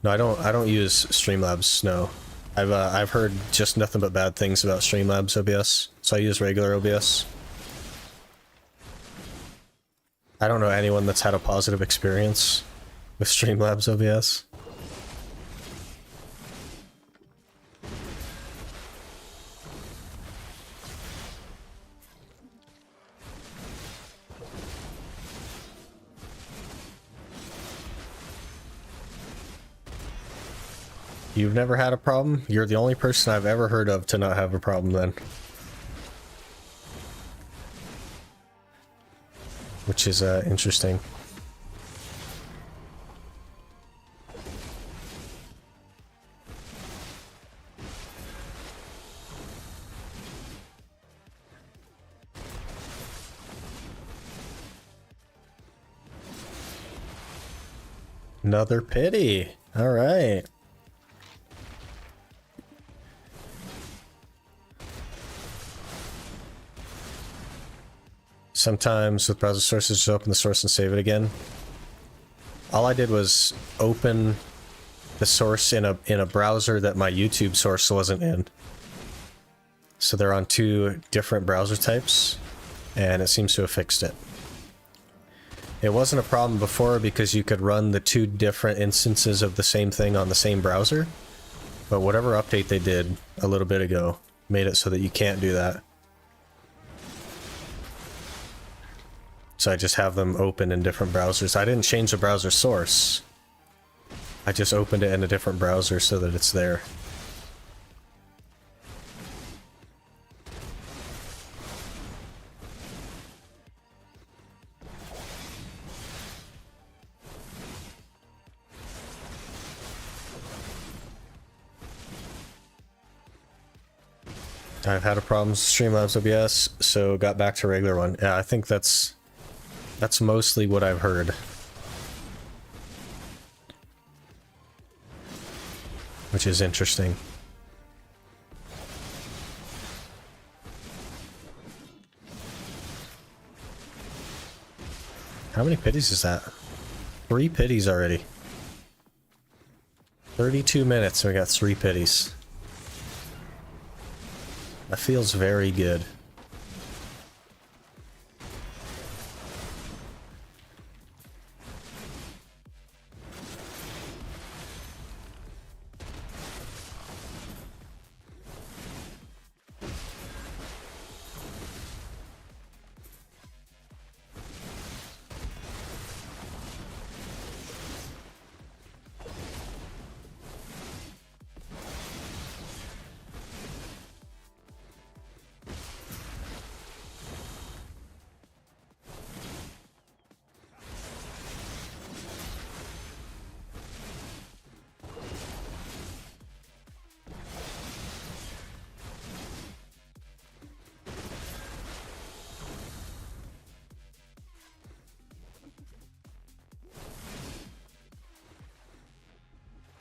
No, I don't use Streamlabs, no. I've heard just nothing but bad things about Streamlabs OBS, so I use regular OBS. I don't know anyone that's had a positive experience with Streamlabs OBS. You've never had a problem? You're the only person I've ever heard of to not have a problem then. Which is interesting. Another pity. All right. Sometimes with browser sources, just open the source and save it again. All I did was open the source in a browser that my YouTube source wasn't in. So they're on two different browser types, and it seems to have fixed it. It wasn't a problem before because you could run the two different instances of the same thing on the same browser, but whatever update they did a little bit ago made it so that you can't do that. So I just have them open in different browsers. I didn't change the browser source. I just opened it in a different browser so that it's there. I've had a problem with Streamlabs OBS, so got back to regular one. Yeah, I think that's mostly what I've heard. Which is interesting. How many pities is that? 3 pities already. 32 minutes and we got 3 pities. That feels very good.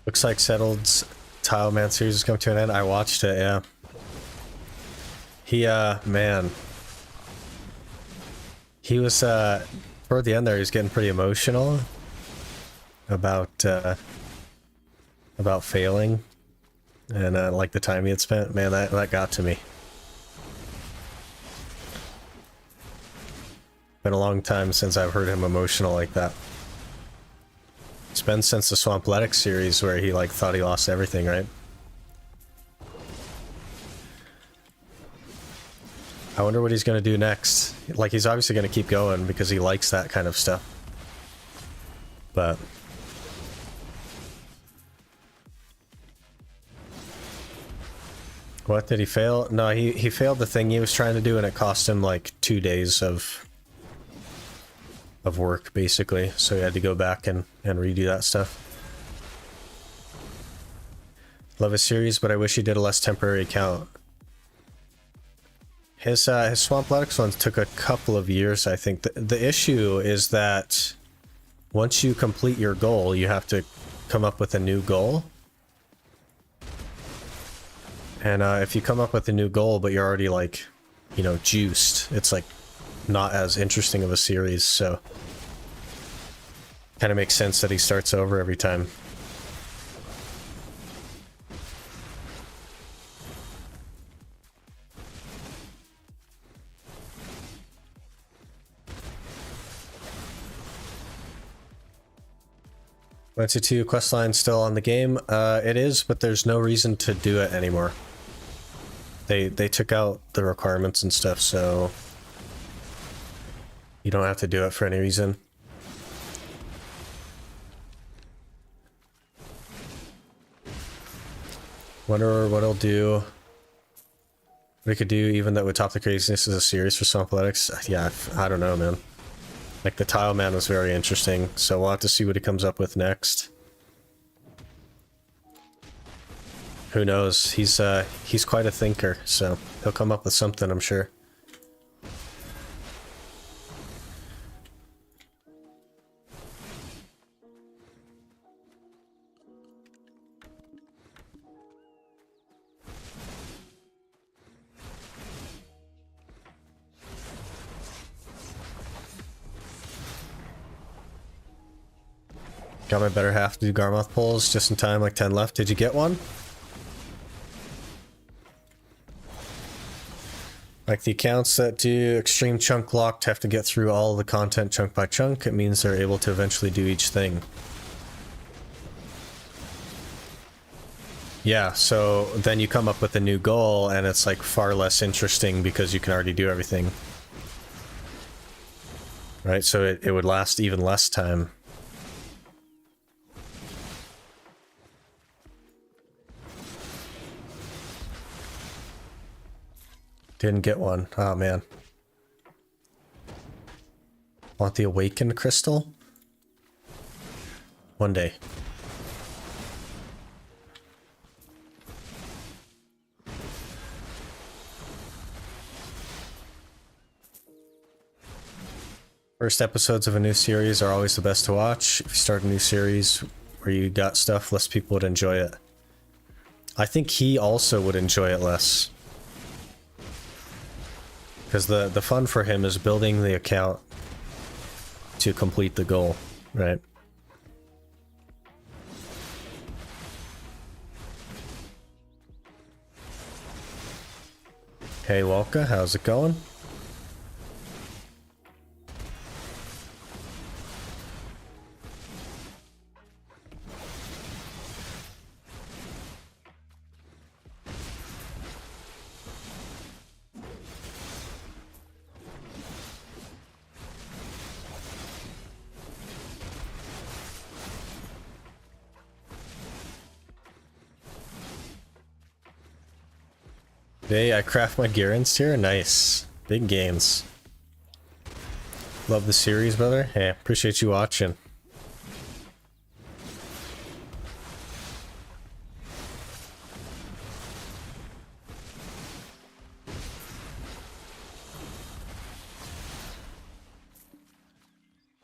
Looks like Settled's Tile Man series is coming to an end. I watched it, yeah. He, man. He was, toward the end there, he was getting pretty emotional about failing and, like the time he had spent. Man, that got to me. Been a long time since I've heard him emotional like that. It's been since the Swampletics series where he like thought he lost everything, right? I wonder what he's gonna do next. Like, he's obviously gonna keep going because he likes that kind of stuff. But what, did he fail? No, he failed the thing he was trying to do and it cost him like 2 days of work, basically, so he had to go back and redo that stuff. Love his series, but I wish he did a less temporary account. His Swampletics ones took a couple of years, I think. The issue is that once you complete your goal, you have to come up with a new goal. And if you come up with a new goal, but you're already like, you know, juiced, it's like not as interesting of a series, so kind of makes sense that he starts over every time. Legacy 2 questline still on the game. It is, but there's no reason to do it anymore. They took out the requirements and stuff, so you don't have to do it for any reason. Wonder what it'll do. What it could do, even that would top the craziness as a series for Swampletics. Yeah, I don't know, man. Like, the Tile Man was very interesting, so we'll have to see what he comes up with next. Who knows? He's quite a thinker, so he'll come up with something, I'm sure. Got my better half to do Garmoth pulls just in time, like 10 left. Did you get one? Like, the accounts that do Extreme Chunk Locked have to get through all the content chunk by chunk. It means they're able to eventually do each thing. Yeah, so then you come up with a new goal and it's like far less interesting because you can already do everything. right? So it would last even less time. Didn't get one. Oh, man. Want the Awakened Crystal? One day. First episodes of a new series are always the best to watch. If you start a new series where you got stuff, less people would enjoy it. I think he also would enjoy it less. Because the fun for him is building the account to complete the goal, right? Hey Walka, how's it going? Today I craft my Garens here. Nice. Big gains. Love the series, brother. Hey, appreciate you watching.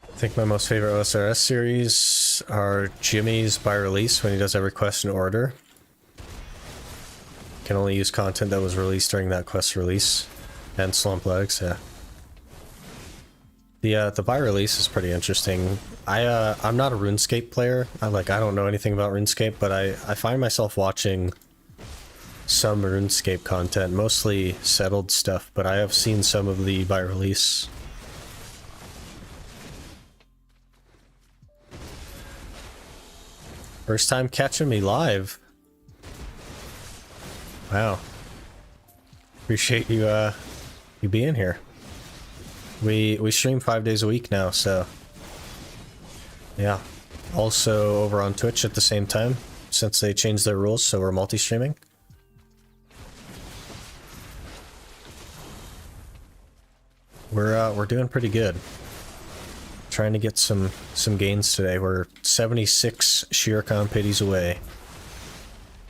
I think my most favorite OSRS series are Jimmy's by release when he does every quest in order. Can only use content that was released during that quest release. And Slumplegs, yeah. The by release is pretty interesting. I'm not a RuneScape player. I don't know anything about RuneScape, but I find myself watching some RuneScape content, mostly settled stuff, but I have seen some of the by release. First time catching me live. Wow. Appreciate you you being here. We stream 5 days a week now, so yeah. Also over on Twitch at the same time, since they changed their rules, so we're multi-streaming. We're doing pretty good. Trying to get some gains today. We're 76 Sherekhan pities away.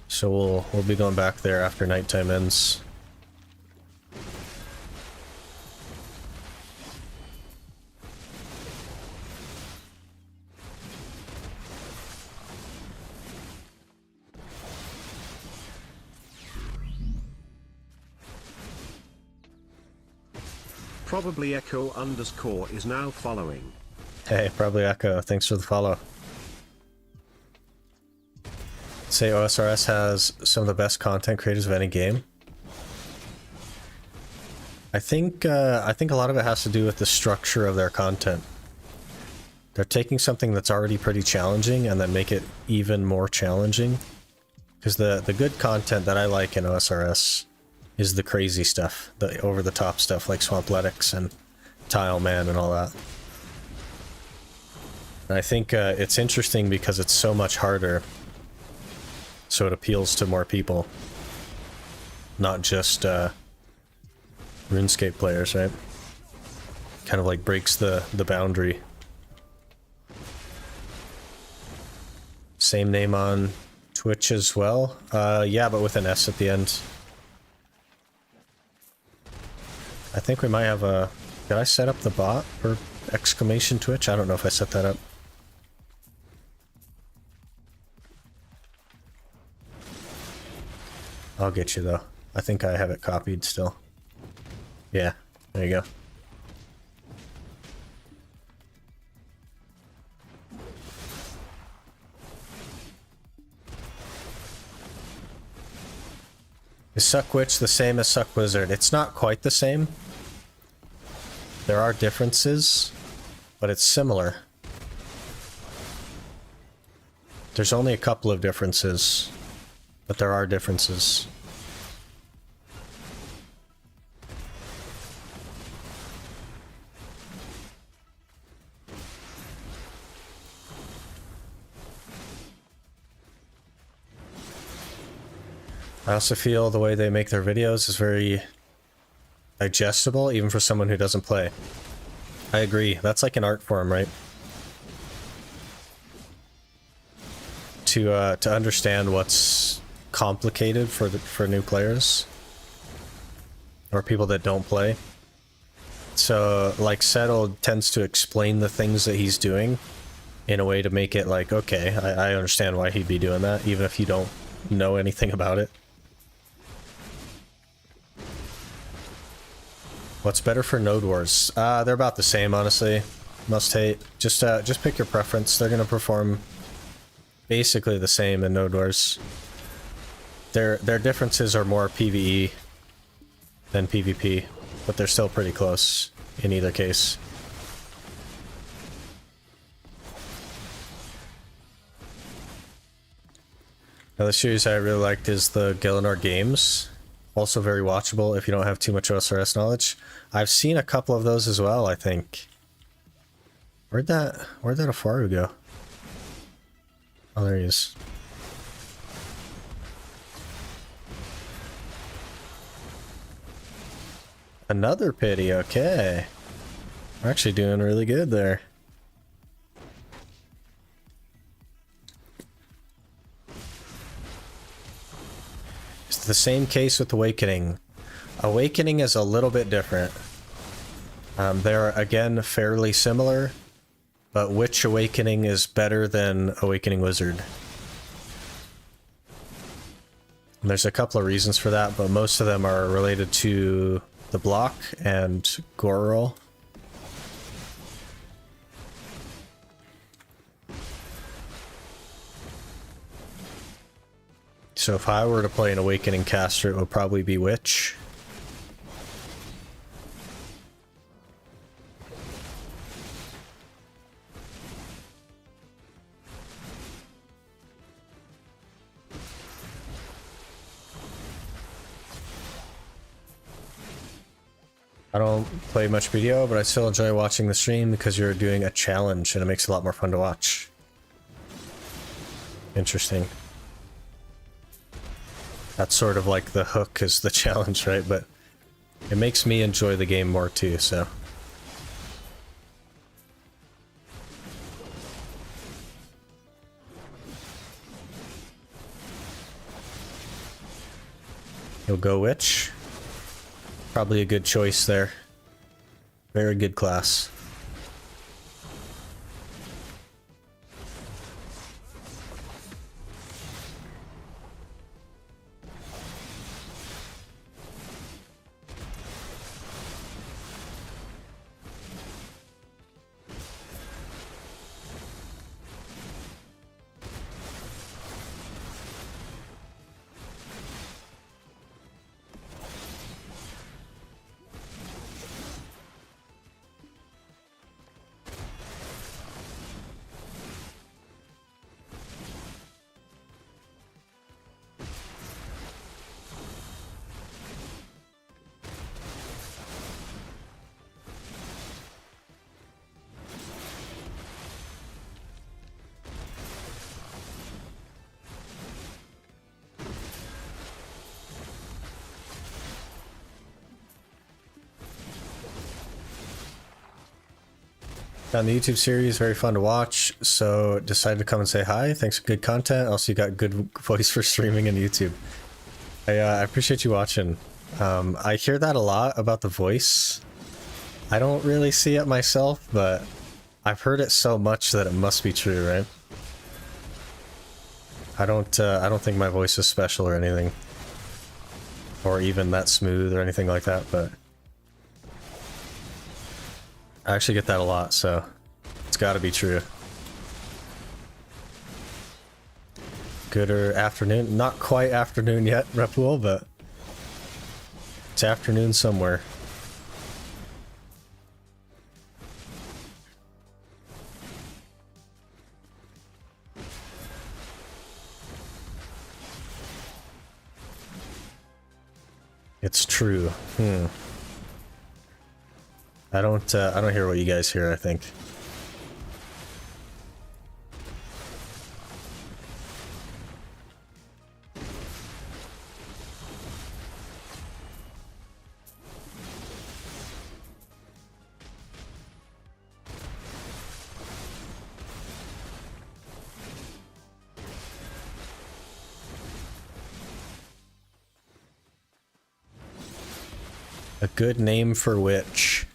So we'll be going back there after nighttime ends. Probably Echo _ is now following. Hey, probably Echo. Thanks for the follow. Say OSRS has some of the best content creators of any game. I think a lot of it has to do with the structure of their content. They're taking something that's already pretty challenging and then make it even more challenging. Because the good content that I like in OSRS is the crazy stuff, the over-the-top stuff like Swampletics and Tile Man and all that. And I think it's interesting because it's so much harder. So it appeals to more people, not just RuneScape players, right? Kind of like breaks the boundary. Same name on Twitch as well. Yeah, but with an S at the end. I think we might have a... Did I set up the bot for exclamation Twitch? I don't know if I set that up. I'll get you though. I think I have it copied still. Yeah, there you go. Is Suck Witch the same as Suck Wizard? It's not quite the same. There are differences, but it's similar. There's only a couple of differences. But there are differences. I also feel the way they make their videos is very digestible, even for someone who doesn't play. I agree. That's like an art form, right? To understand what's complicated for new players or people that don't play. So, like, Settle tends to explain the things that he's doing in a way to make it like, okay, I understand why he'd be doing that, even if you don't know anything about it. What's better for Node Wars? They're about the same, honestly. Must hate. Just pick your preference. They're gonna perform basically the same in Node Wars. Their differences are more PvE than PvP, but they're still pretty close in either case. Now, the series I really liked is the Gielinor games. Also very watchable if you don't have too much OSRS knowledge. I've seen a couple of those as well, I think. Where'd that Afaru go? Oh, there he is. Another pity, okay. We're actually doing really good there. It's the same case with Awakening. Awakening is a little bit different. They're, again, fairly similar, but which Awakening is better than Awakening Wizard? And there's a couple of reasons for that, but most of them are related to the block and Gorol. So if I were to play an Awakening caster, it would probably be Witch. I don't play much BDO, but I still enjoy watching the stream because you're doing a challenge and it makes it a lot more fun to watch. Interesting. That's sort of like the hook is the challenge, right? But it makes me enjoy the game more too, so. You'll go Witch. Probably a good choice there. Very good class. Found the YouTube series very fun to watch, so decided to come and say hi. Thanks for good content. Also, you got good voice for streaming and YouTube. I appreciate you watching. I hear that a lot about the voice. I don't really see it myself, but I've heard it so much that it must be true, right? I don't think my voice is special or anything, or even that smooth or anything like that, but I actually get that a lot, so it's gotta be true. Good afternoon. Not quite afternoon yet, Repul, but it's afternoon somewhere. It's true. I don't hear what you guys hear, I think. A good name for witch.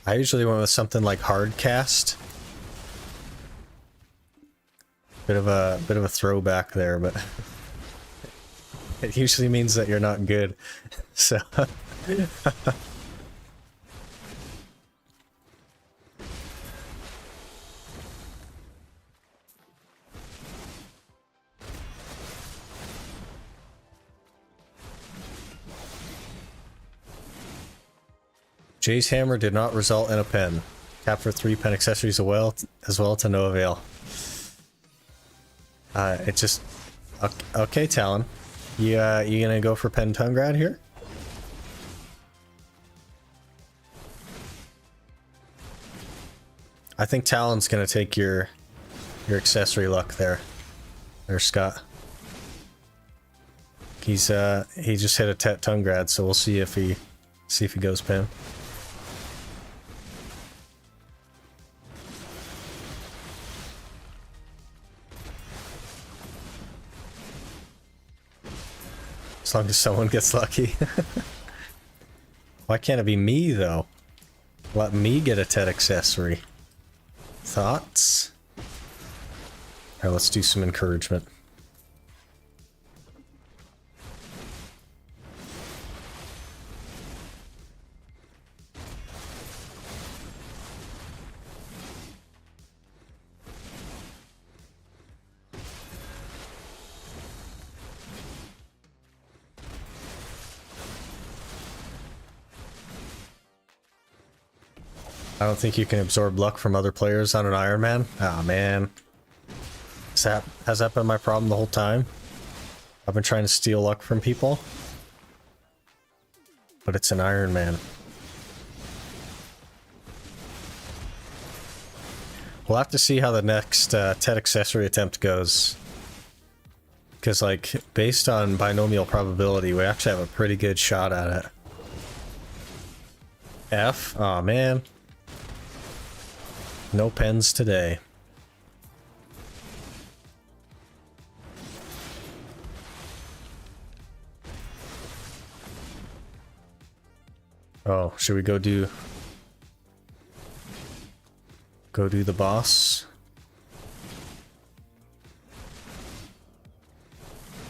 I usually went with something like hardcast. Bit of a throwback there, but it usually means that you're not good. So Jay's hammer did not result in a pen. Cap for 3 pen accessories as well to no avail. It just... Okay, Talon. You gonna go for pen tongue grad here? I think Talon's gonna take your accessory luck there. There's Scott. He just hit a tet tongue grad, so we'll see if he goes pen. As long as someone gets lucky. Why can't it be me, though? Let me get a TED accessory. Thoughts? Alright, let's do some encouragement. I don't think you can absorb luck from other players on an Iron Man. Ah, man. Has that been my problem the whole time? I've been trying to steal luck from people. But it's an Iron Man. We'll have to see how the next TED accessory attempt goes. Because, like, based on binomial probability, we actually have a pretty good shot at it. F? Aw, man. No pens today. Oh, should we go do the boss?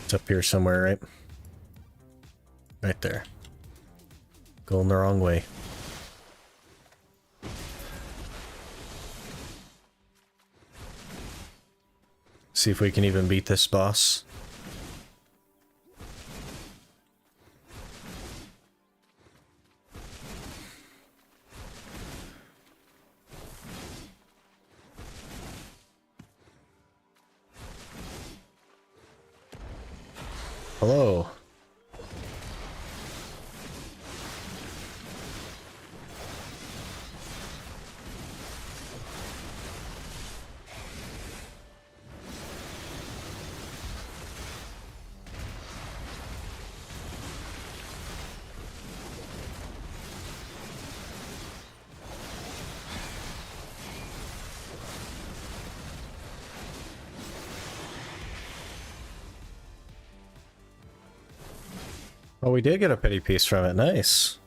It's up here somewhere, right? Right there. Going the wrong way. See if we can even beat this boss. Hello. Oh, we did get a pity piece from it. Nice.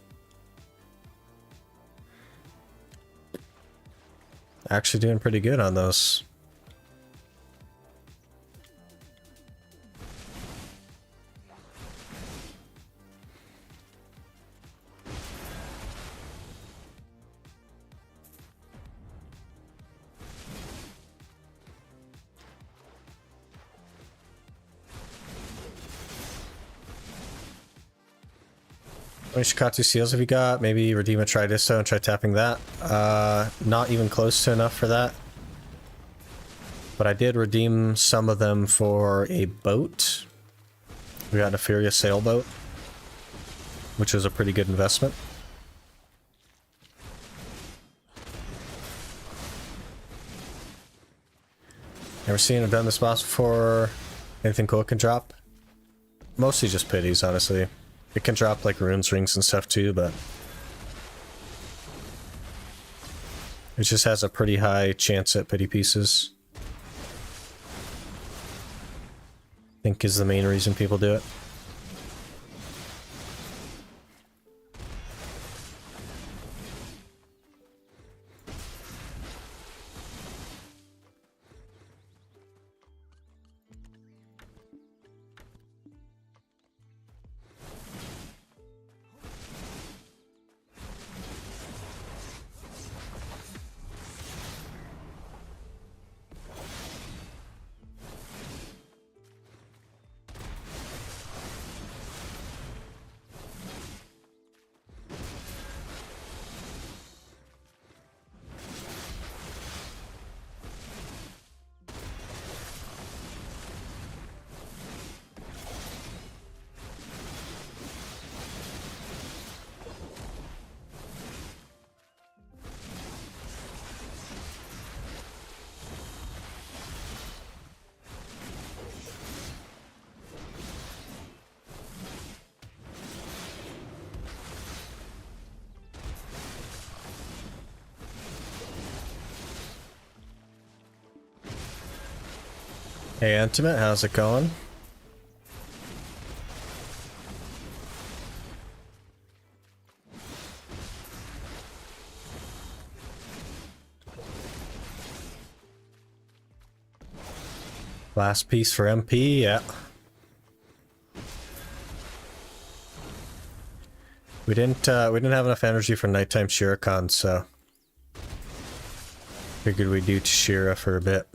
Actually doing pretty good on those. How many Shikatsu seals have you got? Maybe redeem a Tridisto and try tapping that. Not even close to enough for that. But I did redeem some of them for a boat. We got a Furia sailboat, which was a pretty good investment. Never seen or done this boss before. Anything cool it can drop? Mostly just pities, honestly. It can drop like runes rings and stuff too, but it just has a pretty high chance at pity pieces. I think is the main reason people do it. Hey Intimate, how's it going? Last piece for MP, yeah. We didn't have enough energy for nighttime Sherekhan, so figured we'd do Shira for a bit.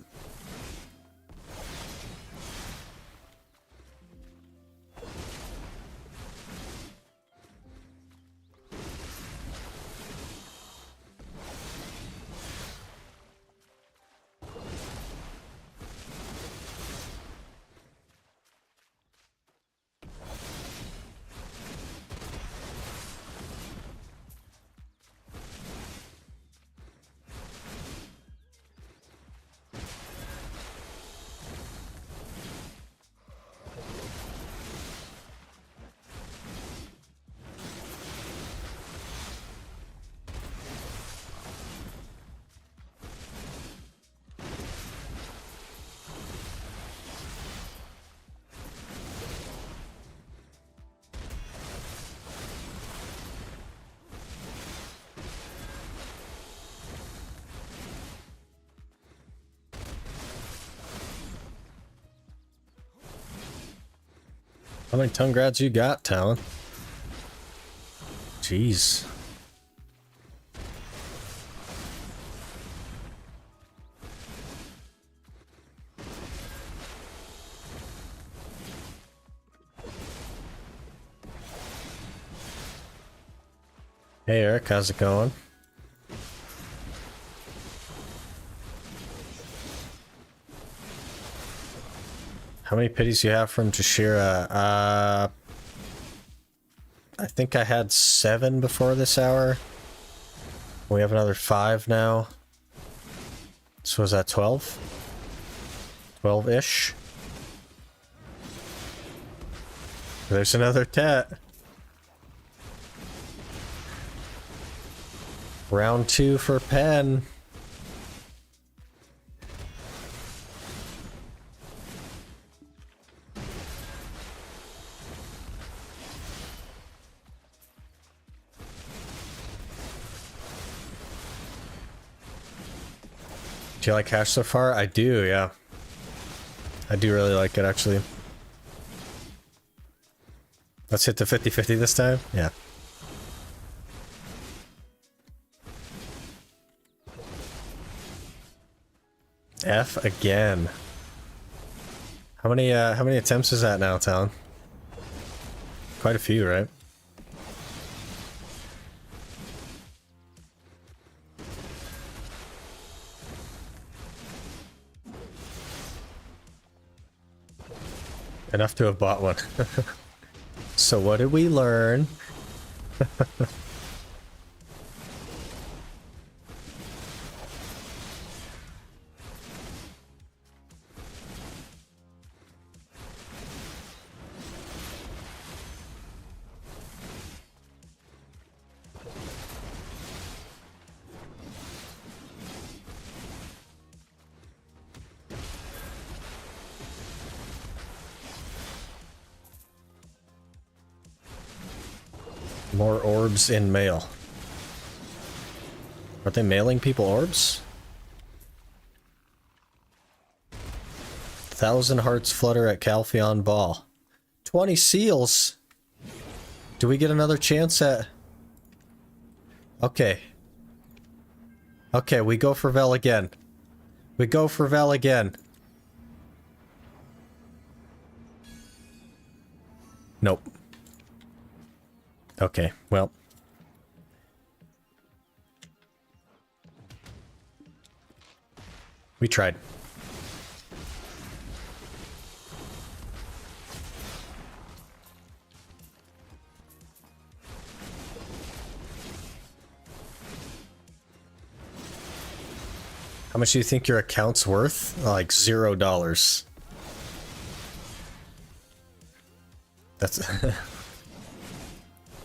How many tongue grads you got, Talon? Jeez. Hey Eric, how's it going? How many pities you have from Jashira? I think I had 7 before this hour. We have another 5 now. So was that 12? 12-ish? There's another tet. Round 2 for Pen. Do you like Hash so far? I do, yeah. I do really like it, actually. Let's hit the 50-50 this time? Yeah. F again. How many attempts is that now, Talon? Quite a few, right? Enough to have bought one. So what did we learn? More orbs in mail. Are they mailing people orbs? 1,000 hearts flutter at Calpheon Ball. 20 seals! Do we get another chance at... Okay. Okay, we go for Vel again. We go for Vel again. Nope. Okay, well. We tried. How much do you think your account's worth? Like $0. That's...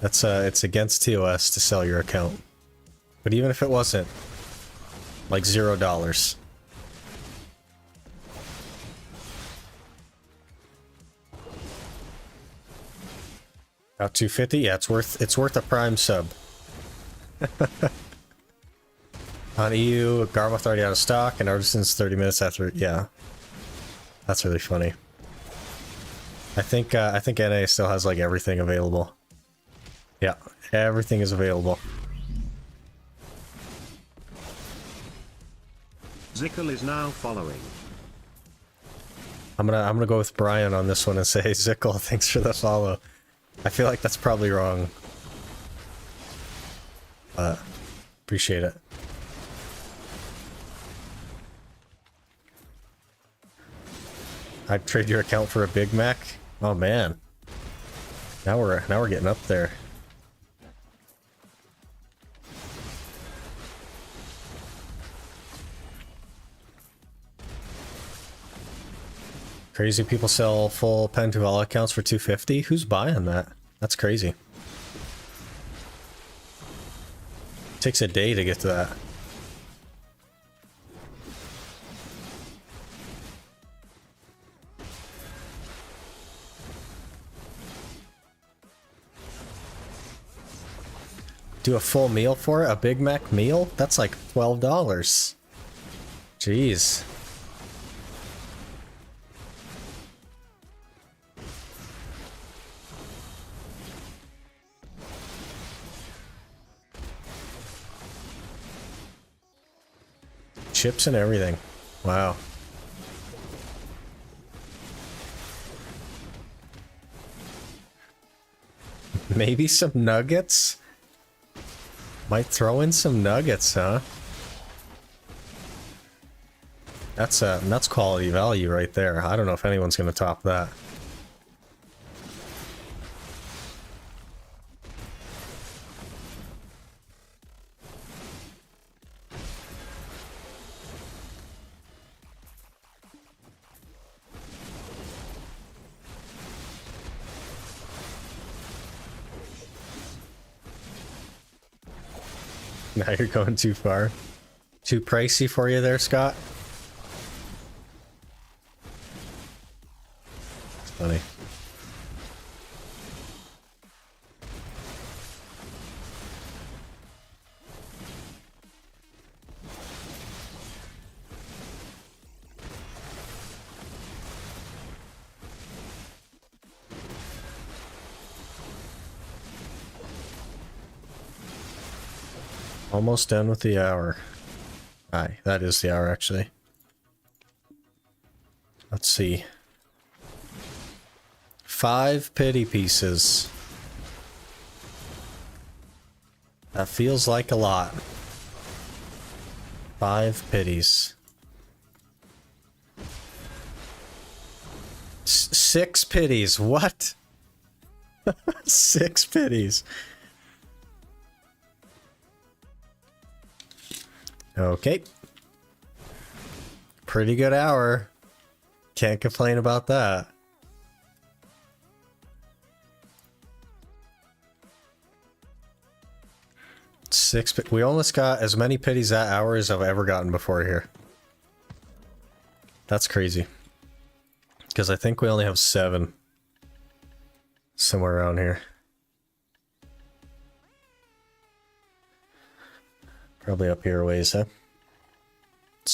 That's it's against TOS to sell your account. But even if it wasn't, like $0. About 250? Yeah, it's worth a Prime sub. On EU, Garmoth already out of stock, and Artisan's 30 minutes after. Yeah, that's really funny. I think NA still has like everything available. Yeah, everything is available. Zickle is now following. I'm gonna go with Brian on this one and say, Zickle, thanks for the follow. I feel like that's probably wrong. Appreciate it. I'd trade your account for a Big Mac. Oh man. Now we're getting up there. Crazy people sell full pen to all accounts for 250. Who's buying that? That's crazy. Takes a day to get to that. Do a full meal for it? A Big Mac meal? That's like $12. Jeez. Chips and everything. Wow. Maybe some nuggets? Might throw in some nuggets, huh? That's quality value right there. I don't know if anyone's gonna top that. Now you're going too far. Too pricey for you there, Scott? It's funny. Almost done with the hour. Aye, that is the hour, actually. Let's see. 5 pity pieces. That feels like a lot. 5 pities. 6 pities, what? 6 pities. Okay. Pretty good hour. Can't complain about that. We almost got as many pities that hour as I've ever gotten before here. That's crazy. Because I think we only have 7. Somewhere around here. Probably up here a ways, huh?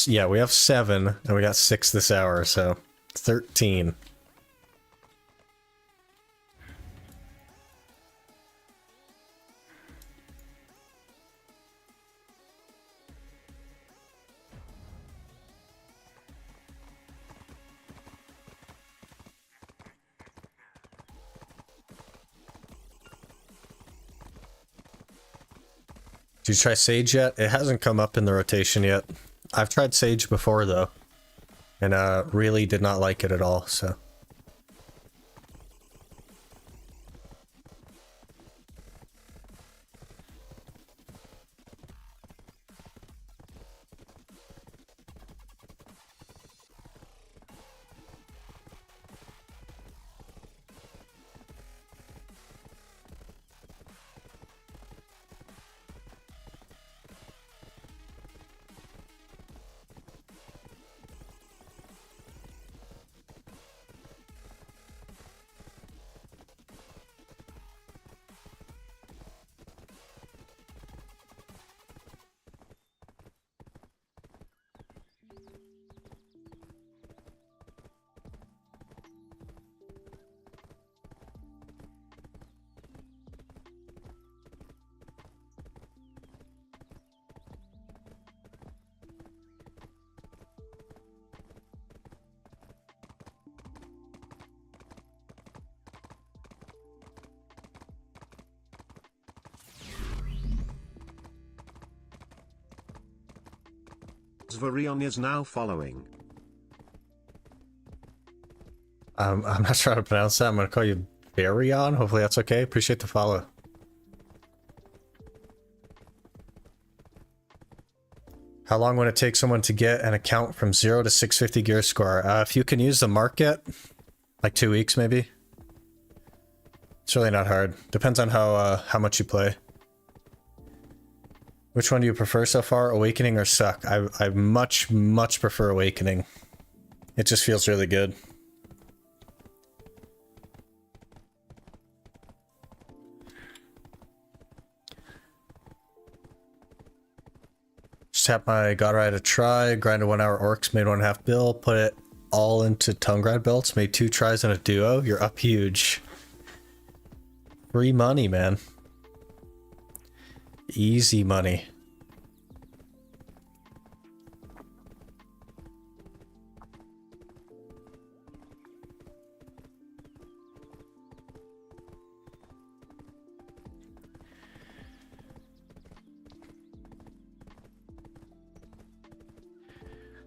Yeah, we have 7, and we got 6 this hour, so 13. Did you try Sage yet? It hasn't come up in the rotation yet. I've tried Sage before, though. And really did not like it at all, so... Varion is now following. I'm not sure how to pronounce that. I'm going to call you Baryon. Hopefully that's okay. Appreciate the follow. How long would it take someone to get an account from 0 to 650 gear score? If you can use the market, like 2 weeks maybe. It's really not hard. Depends on how much you play. Which one do you prefer so far, Awakening or Suck? I much prefer Awakening. It just feels really good. Just had my God Ride a try, grinded 1 hour orcs, made 1.5 bill, put it all into tongue grind belts, made 2 tries in a duo. You're up huge. Free money, man. Easy money.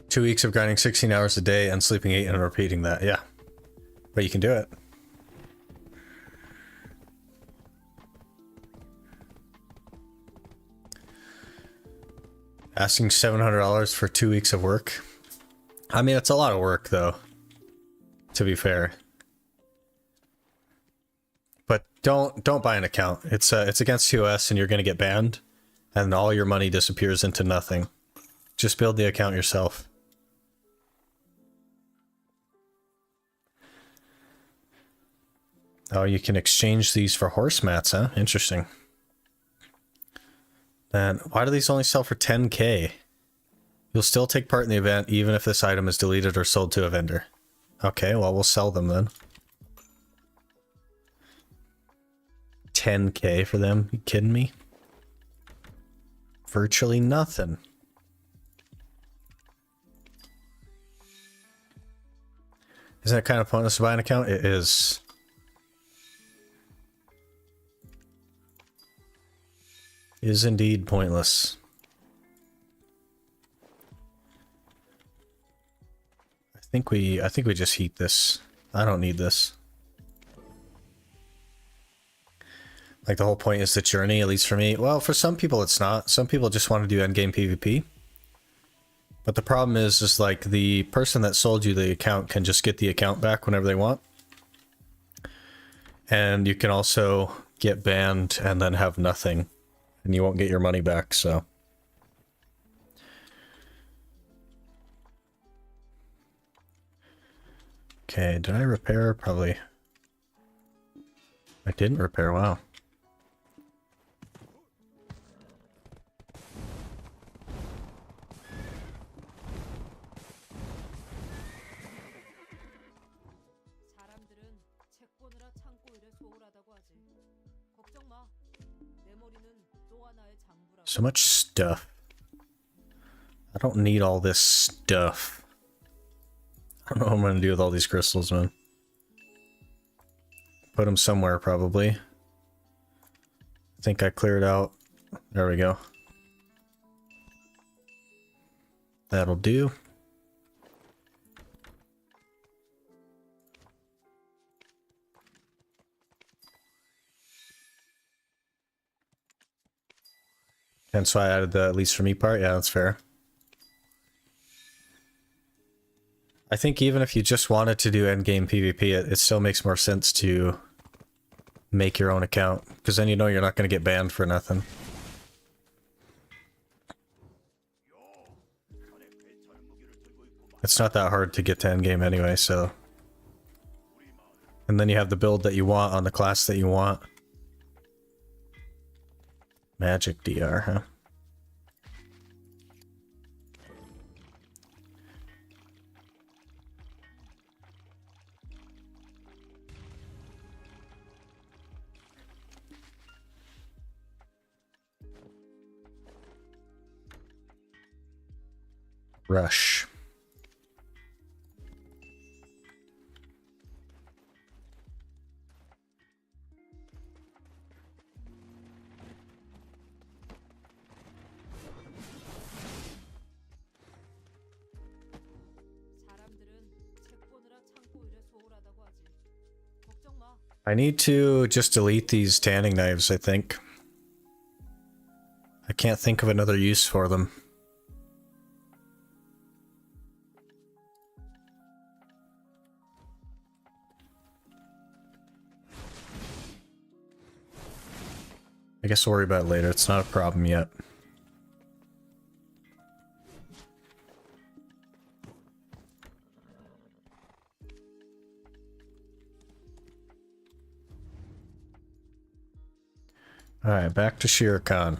Two weeks of grinding 16 hours a day and sleeping 8 and repeating that. Yeah. But you can do it. Asking $700 for 2 weeks of work. I mean, it's a lot of work, though. To be fair. But don't buy an account. It's against TOS and you're going to get banned. And all your money disappears into nothing. Just build the account yourself. Oh, you can exchange these for horse mats, huh? Interesting. And why do these only sell for 10k? You'll still take part in the event even if this item is deleted or sold to a vendor. Okay, well, we'll sell them then. 10k for them? You kidding me? Virtually nothing. Isn't it kind of pointless to buy an account? It is. Is indeed pointless. I think we just heat this. I don't need this. Like the whole point is the journey, at least for me. Well, for some people it's not. Some people just want to do endgame PvP. But the problem is like the person that sold you the account can just get the account back whenever they want. And you can also get banned and then have nothing. And you won't get your money back, so. Okay, did I repair? Probably. I didn't repair, wow. So much stuff. I don't need all this stuff. I don't know what I'm gonna do with all these crystals, man. Put them somewhere, probably. I think I cleared out. There we go. That'll do. And so I added the at least for me part. Yeah, that's fair. I think even if you just wanted to do endgame PvP, it still makes more sense to make your own account. Because then you know you're not going to get banned for nothing. It's not that hard to get to endgame anyway, so... And then you have the build that you want on the class that you want. Magic DR, huh? Rush. I need to just delete these tanning knives, I think. I can't think of another use for them. I guess we'll worry about it later. It's not a problem yet. Alright, back to Sherekhan.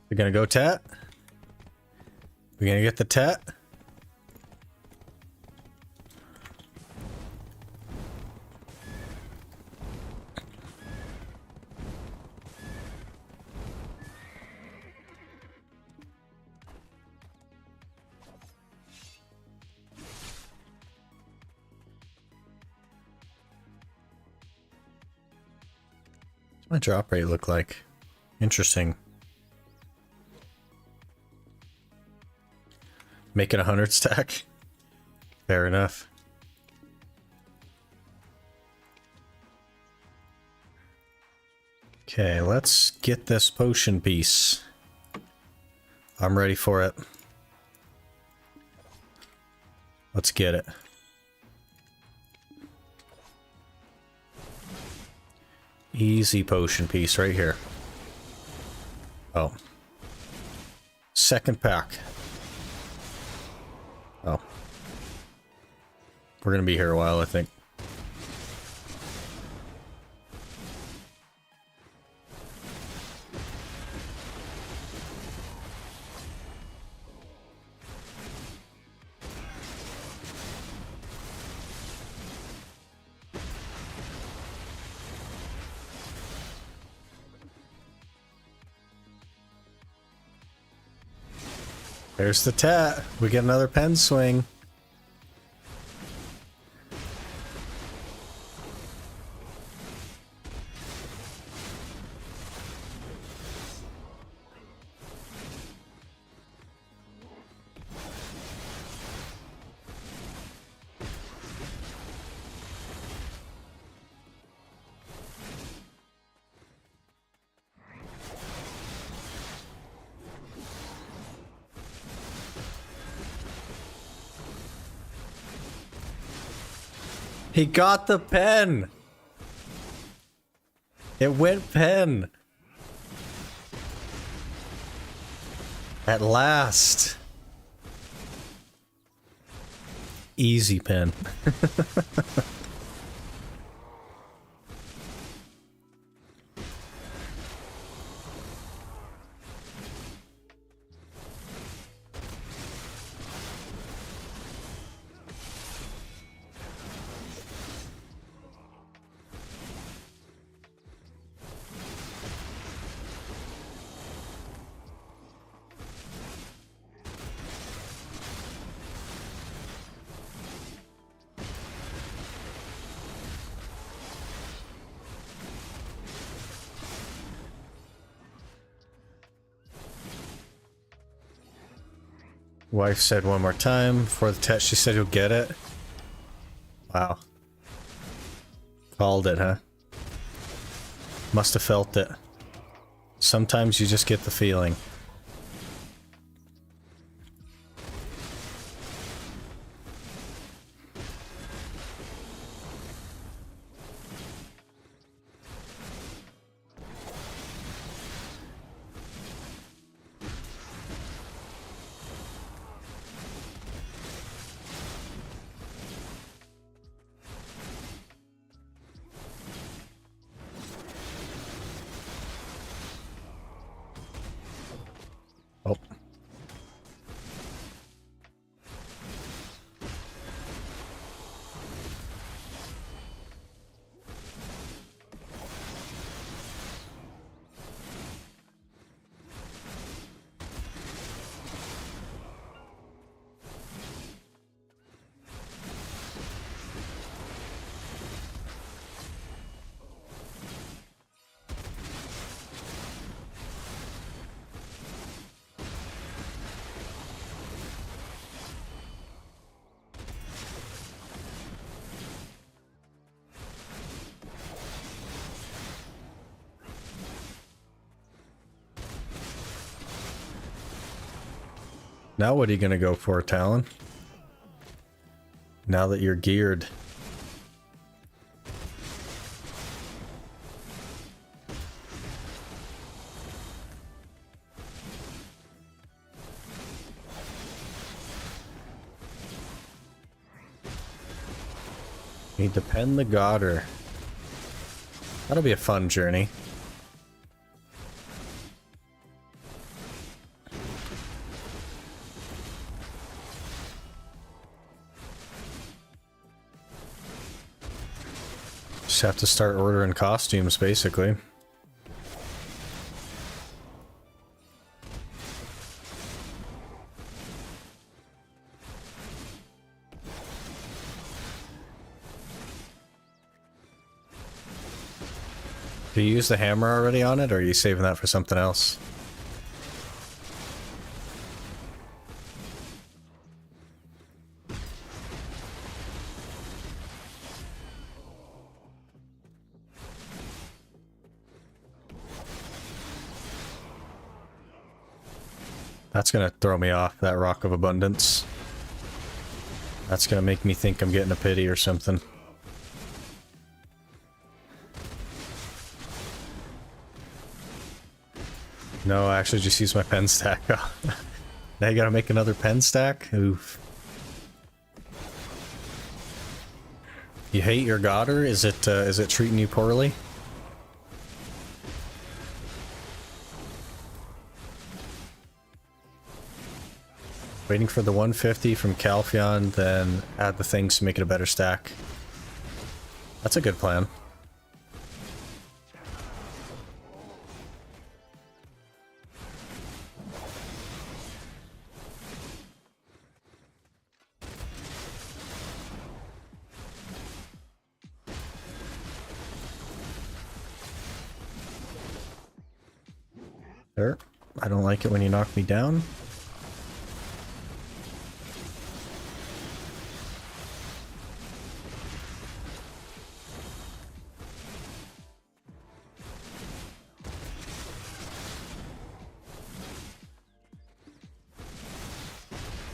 We're gonna go tat? We're gonna get the tat? What's my drop rate look like? Interesting. Make it 100 stack. Fair enough. Okay, let's get this potion piece. I'm ready for it. Let's get it. Easy potion piece right here. Oh. Second pack. Oh. We're gonna be here a while, I think. There's the tat. We get another pen swing. He got the pen! It went pen! At last! Easy pen. Wife said one more time before the test. She said you'll get it. Wow. Called it, huh? Must have felt it. Sometimes you just get the feeling. Now what are you gonna go for, Talon? Now that you're geared. Need to pen the Godder. That'll be a fun journey. Just have to start ordering costumes, basically. Do you use the hammer already on it, or are you saving that for something else? That's gonna throw me off, that Rock of Abundance. That's gonna make me think I'm getting a pity or something. No, I actually just used my pen stack. Now you gotta make another pen stack? Oof. You hate your Godder? Is it treating you poorly? Waiting for the 150 from Calpheon, then add the things to make it a better stack. That's a good plan. There. I don't like it when you knock me down.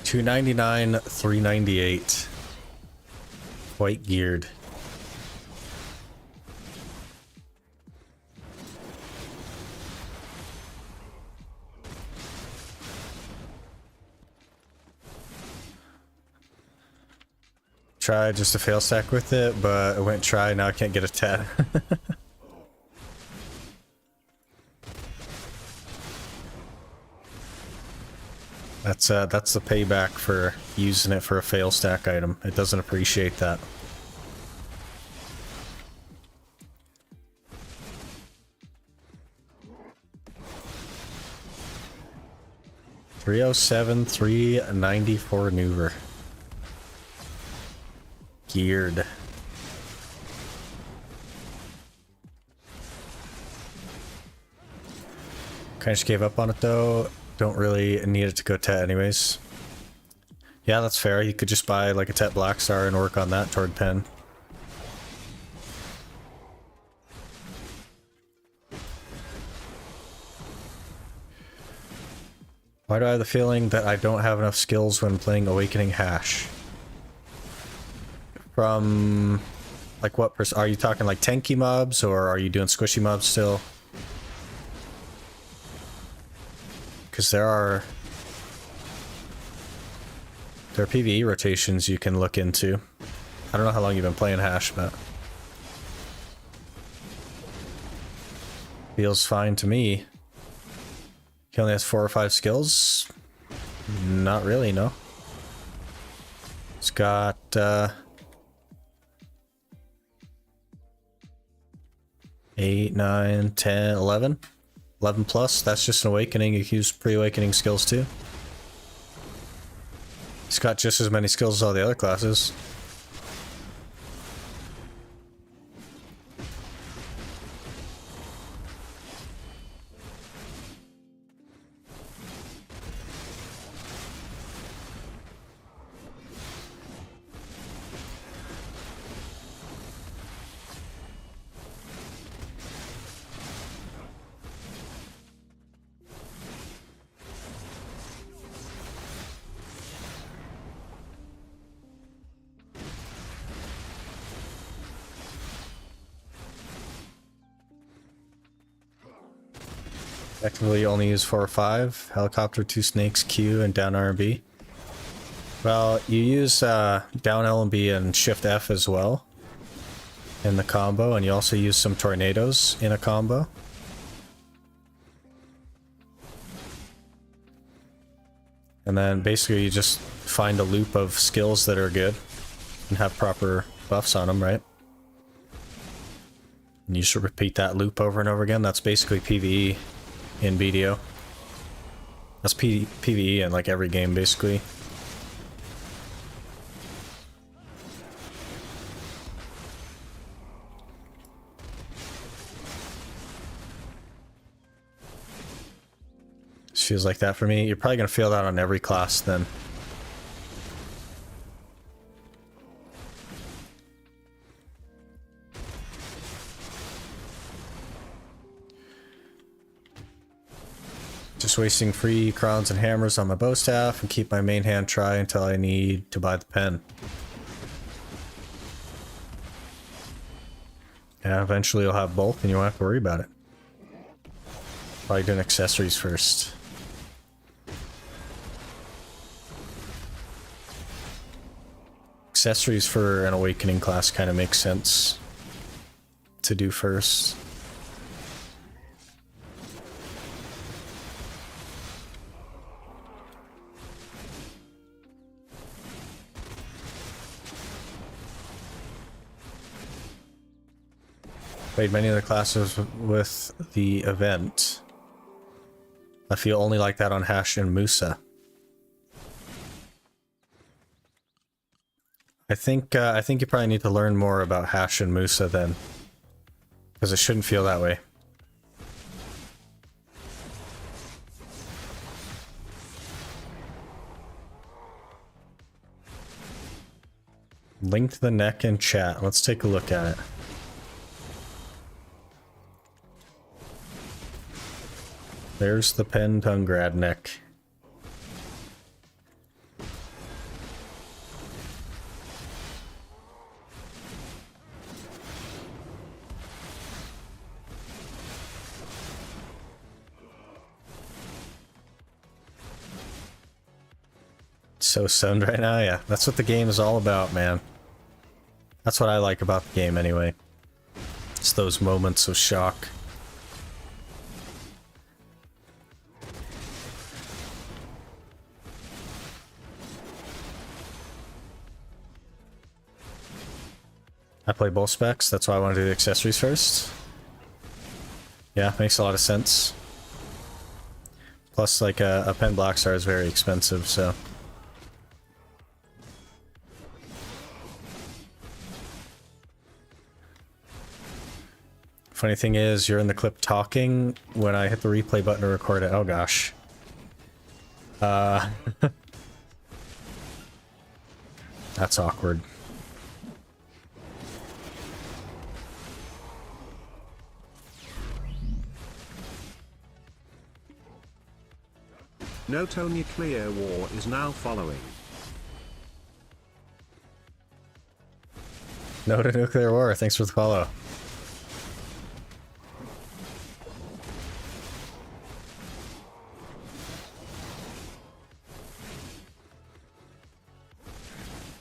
$299, $398. Quite geared. Tried just to fail stack with it, but I went try, now I can't get a 10. That's the payback for using it for a fail stack item. It doesn't appreciate that. $307, $390 for maneuver. Geared. Kind of just gave up on it though. Don't really need it to go Tet anyways. Yeah, that's fair. You could just buy like a Tet Black Star and work on that toward pen. Why do I have the feeling that I don't have enough skills when playing Awakening Hash? From like what are you talking, like tanky mobs, or are you doing squishy mobs still? Because there are PvE rotations you can look into. I don't know how long you've been playing Hash, but feels fine to me. He only has 4 or 5 skills? Not really, no. It's got eight, 9, 10, 11. 11 plus, that's just an awakening. You can use pre-awakening skills too. It's got just as many skills as all the other classes. Effectively only use 4 or 5. Helicopter, 2 snakes, Q, and down R and B. Well, you use down L and B and shift F as well in the combo, and you also use some tornadoes in a combo. And then basically you just find a loop of skills that are good and have proper buffs on them, right? And you should repeat that loop over and over again. That's basically PvE in BDO. That's PvE in like every game, basically. This feels like that for me. You're probably going to feel that on every class then. Just wasting free crowns and hammers on my bow staff and keep my main hand try until I need to buy the pen. Yeah, eventually you'll have both and you won't have to worry about it. Probably doing accessories first. Accessories for an awakening class kind of makes sense to do first. Played many other classes with the event. I feel only like that on Hash and Musa. I think you probably need to learn more about Hash and Musa then, because it shouldn't feel that way. Link to the neck in chat. Let's take a look at it. There's the Pentungrad neck. So stoned right now? Yeah, that's what the game is all about, man. That's what I like about the game anyway. It's those moments of shock. I play both specs, that's why I want to do the accessories first. Yeah, makes a lot of sense. Plus, like, a pen black star is very expensive, so... Funny thing is, you're in the clip talking when I hit the replay button to record it. Oh gosh. That's awkward. No nuclear war is now following. No to nuclear war. Thanks for the follow.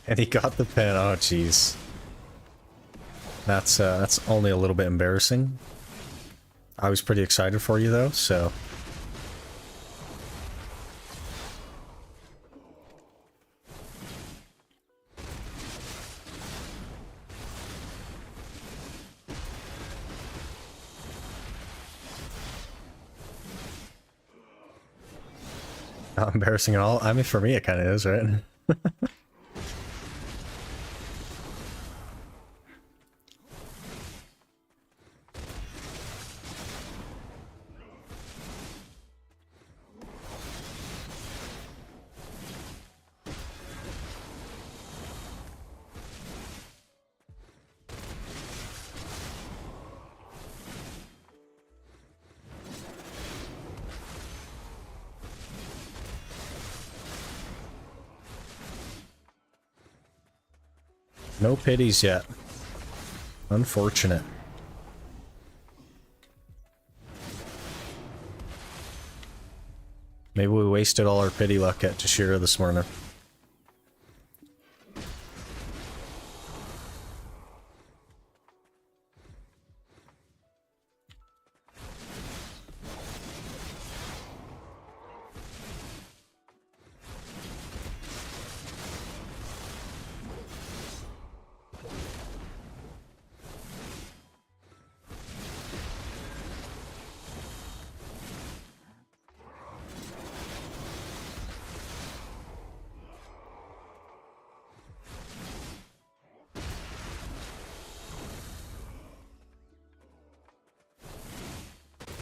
And he got the pen. Oh, jeez. That's only a little bit embarrassing. I was pretty excited for you, though, so... Not embarrassing at all. I mean, for me, it kind of is, right? No pities yet. Unfortunate. Maybe we wasted all our pity luck at Tashira this morning.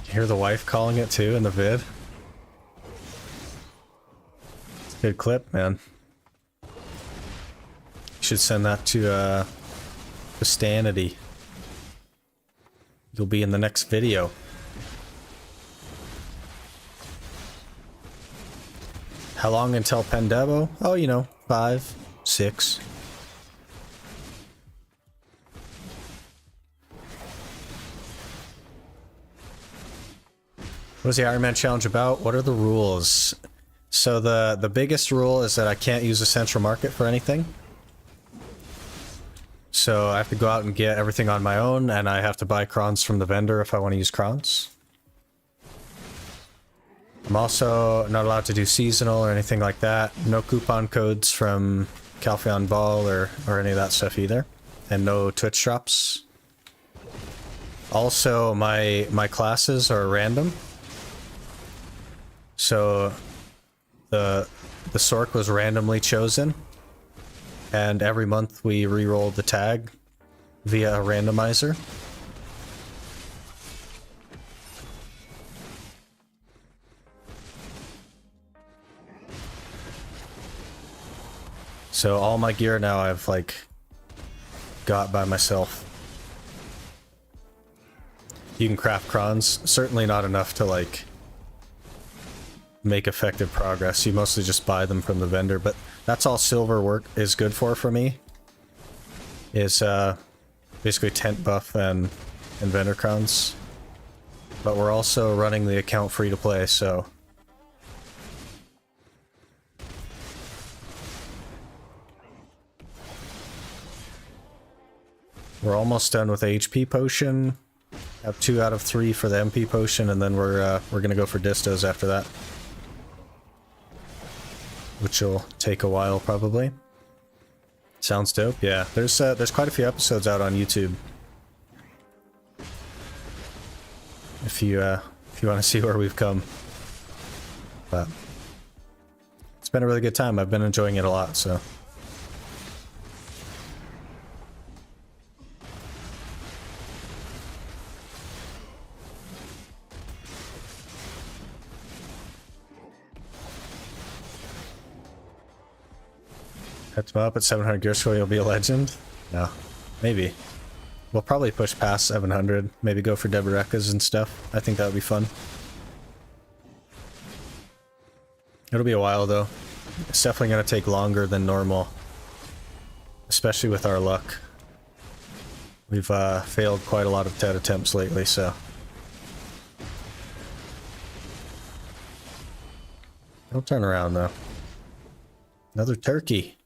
You hear the wife calling it too in the vid? It's a good clip, man. You should send that to Stanity. You'll be in the next video. How long until Pandebo? Oh, you know, 5, 6. What is the Iron Man challenge about? What are the rules? So the biggest rule is that I can't use the central market for anything. So I have to go out and get everything on my own, and I have to buy crons from the vendor if I want to use crons. I'm also not allowed to do seasonal or anything like that. No coupon codes from Calpheon Ball or any of that stuff either. And no Twitch drops. Also, my classes are random. So the Sork was randomly chosen, and every month we re-roll the tag via a randomizer. So all my gear now I've like got by myself. You can craft crons, certainly not enough to like make effective progress. You mostly just buy them from the vendor, but that's all silver work is good for me. Is basically tent buff and vendor crowns. But we're also running the account free to play, so we're almost done with the HP potion. Have 2 out of 3 for the MP potion, and then we're gonna go for distos after that, which will take a while probably. Sounds dope. Yeah, there's quite a few episodes out on YouTube. If you want to see where we've come. But it's been a really good time. I've been enjoying it a lot, so. Catch him up at 700 gear score, you'll be a legend? No. Maybe. We'll probably push past 700. Maybe go for Deberekas and stuff. I think that would be fun. It'll be a while though. It's definitely going to take longer than normal. Especially with our luck. We've failed quite a lot of TED attempts lately, so. Don't turn around though. Another turkey.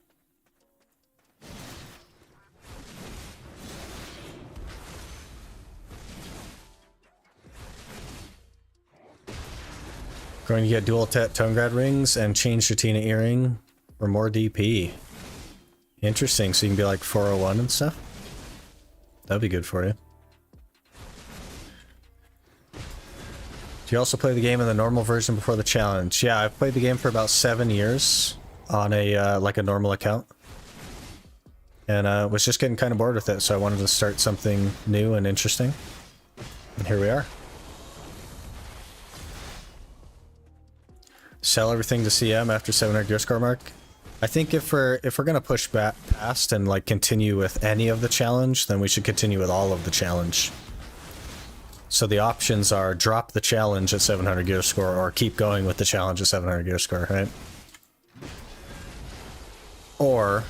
Going to get dual Tonegrad rings and change Shatina earring for more DP. Interesting, so you can be like 401 and stuff? That'd be good for you. Do you also play the game in the normal version before the challenge? Yeah, I've played the game for about 7 years on a like a normal account. And was just getting kind of bored with it, so I wanted to start something new and interesting. And here we are. Sell everything to CM after 700 gear score mark. I think if we're gonna push back past and like continue with any of the challenge, then we should continue with all of the challenge. So the options are drop the challenge at 700 gear score or keep going with the challenge at 700 gear score, right? Or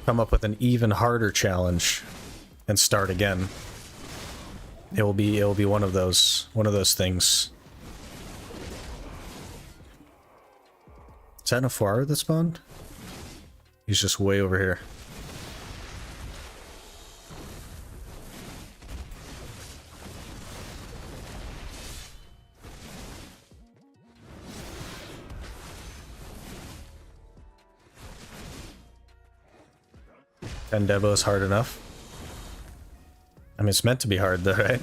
come up with an even harder challenge and start again. It will be one of those things. that Nafaru that spawned? He's just way over here. And Debo is hard enough. I mean, it's meant to be hard though, right?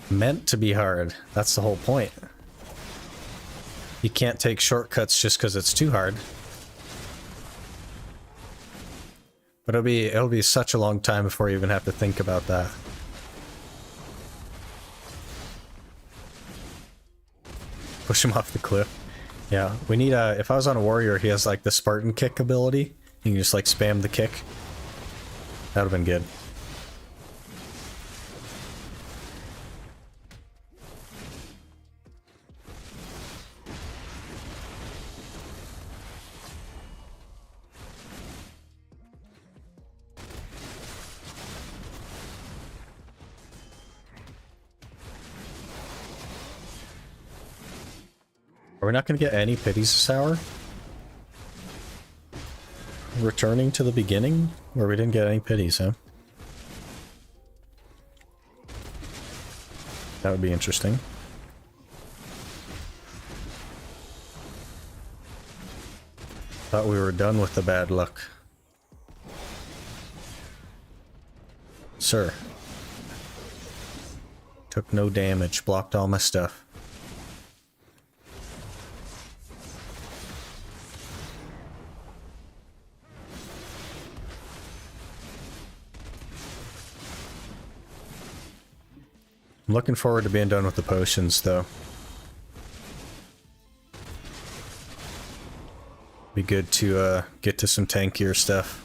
Meant to be hard. That's the whole point. You can't take shortcuts just because it's too hard. But it'll be such a long time before you even have to think about that. Push him off the cliff. Yeah, we need a... If I was on a warrior, he has like the Spartan kick ability. You can just like spam the kick. That would have been good. Are we not going to get any pities this hour? Returning to the beginning? Where we didn't get any pities, huh? That would be interesting. Thought we were done with the bad luck. Sir. Took no damage, blocked all my stuff. I'm looking forward to being done with the potions, though. Be good to get to some tankier stuff.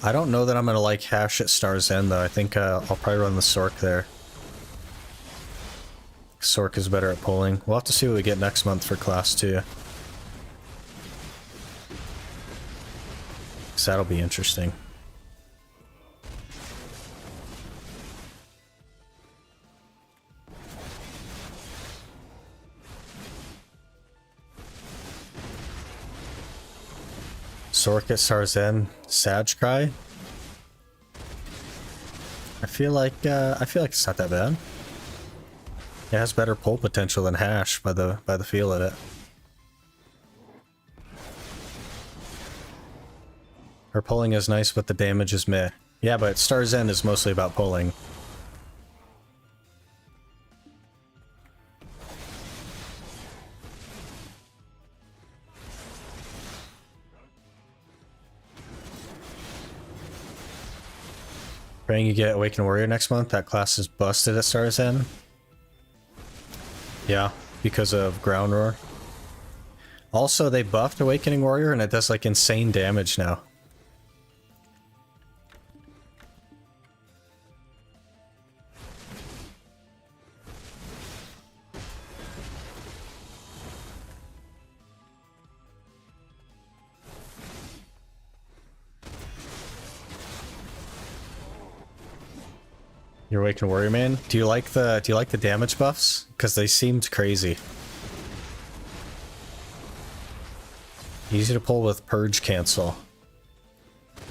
I don't know that I'm gonna like Hash at Star's End, though. I think I'll probably run the Sork there. Sork is better at pulling. We'll have to see what we get next month for Class 2. So that'll be interesting. Sork at Starzen, Sag Cry. I feel like it's not that bad. It has better pull potential than Hash by the feel of it. Her pulling is nice, but the damage is meh. Yeah, but Star's End is mostly about pulling. Praying you get Awakened Warrior next month. That class is busted at Star's End. Yeah, because of Ground Roar. Also, they buffed Awakening Warrior and it does like insane damage now. Your Awakened Warrior man. Do you like the damage buffs? Because they seemed crazy. Easy to pull with Purge Cancel.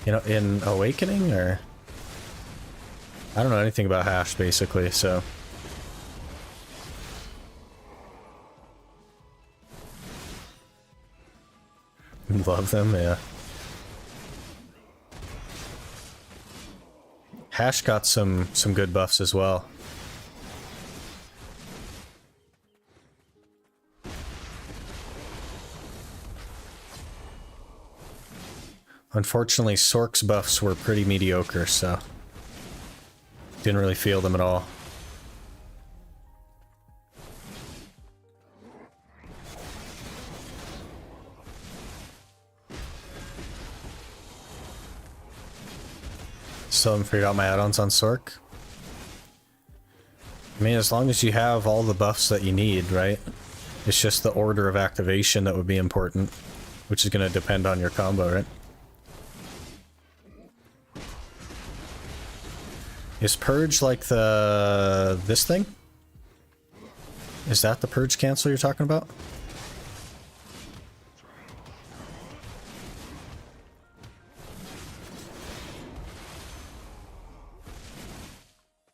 You know, in Awakening, or I don't know anything about Hash basically, so love them, yeah. Hash got some good buffs as well. Unfortunately, Sork's buffs were pretty mediocre, so didn't really feel them at all. Still haven't figured out my add-ons on Sork. I mean, as long as you have all the buffs that you need, right? It's just the order of activation that would be important, which is going to depend on your combo, right? Is Purge like this thing? Is that the purge cancel you're talking about?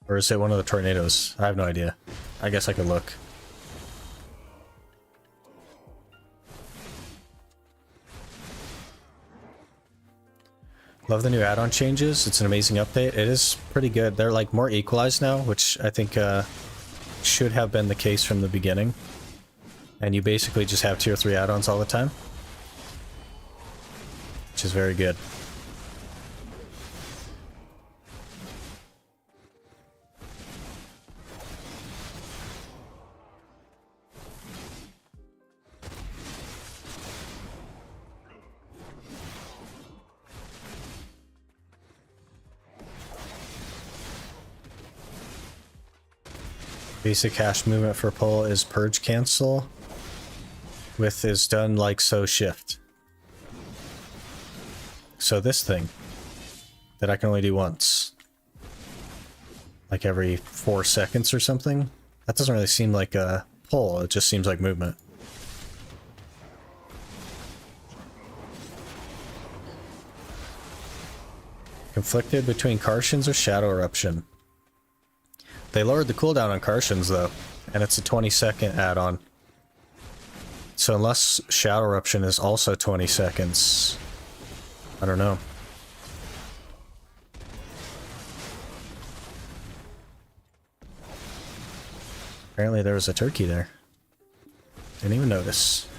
Or is it one of the tornadoes? I have no idea. I guess I could look. Love the new add-on changes. It's an amazing update. It is pretty good. They're like more equalized now, which I think should have been the case from the beginning. And you basically just have tier 3 add-ons all the time, which is very good. Basic hash movement for pull is purge cancel with is done like so shift. So this thing that I can only do once, like every 4 seconds or something, that doesn't really seem like a pull, it just seems like movement. Conflicted between Karshans or Shadow Eruption. They lowered the cooldown on Karshans though, and it's a 20-second add-on. So unless Shadow Eruption is also 20 seconds, I don't know. Apparently there was a turkey there. Didn't even notice.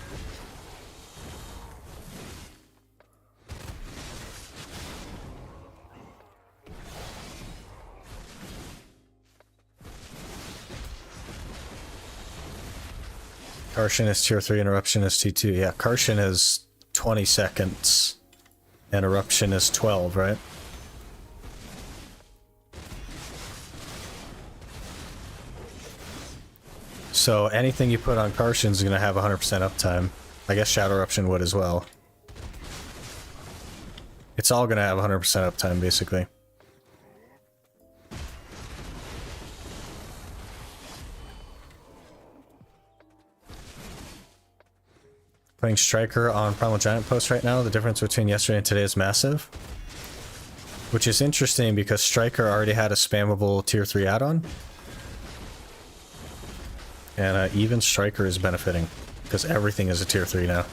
Karshan is tier 3 and Eruption is T2. Yeah, Karshan is 20 seconds and Eruption is 12, right? So anything you put on Karshan is going to have 100% uptime. I guess Shadow Eruption would as well. It's all going to have 100% uptime, basically. Playing Striker on Primal Giant Post right now. The difference between yesterday and today is massive. Which is interesting because Striker already had a spammable tier 3 add-on. And even Striker is benefiting because everything is a tier 3 now.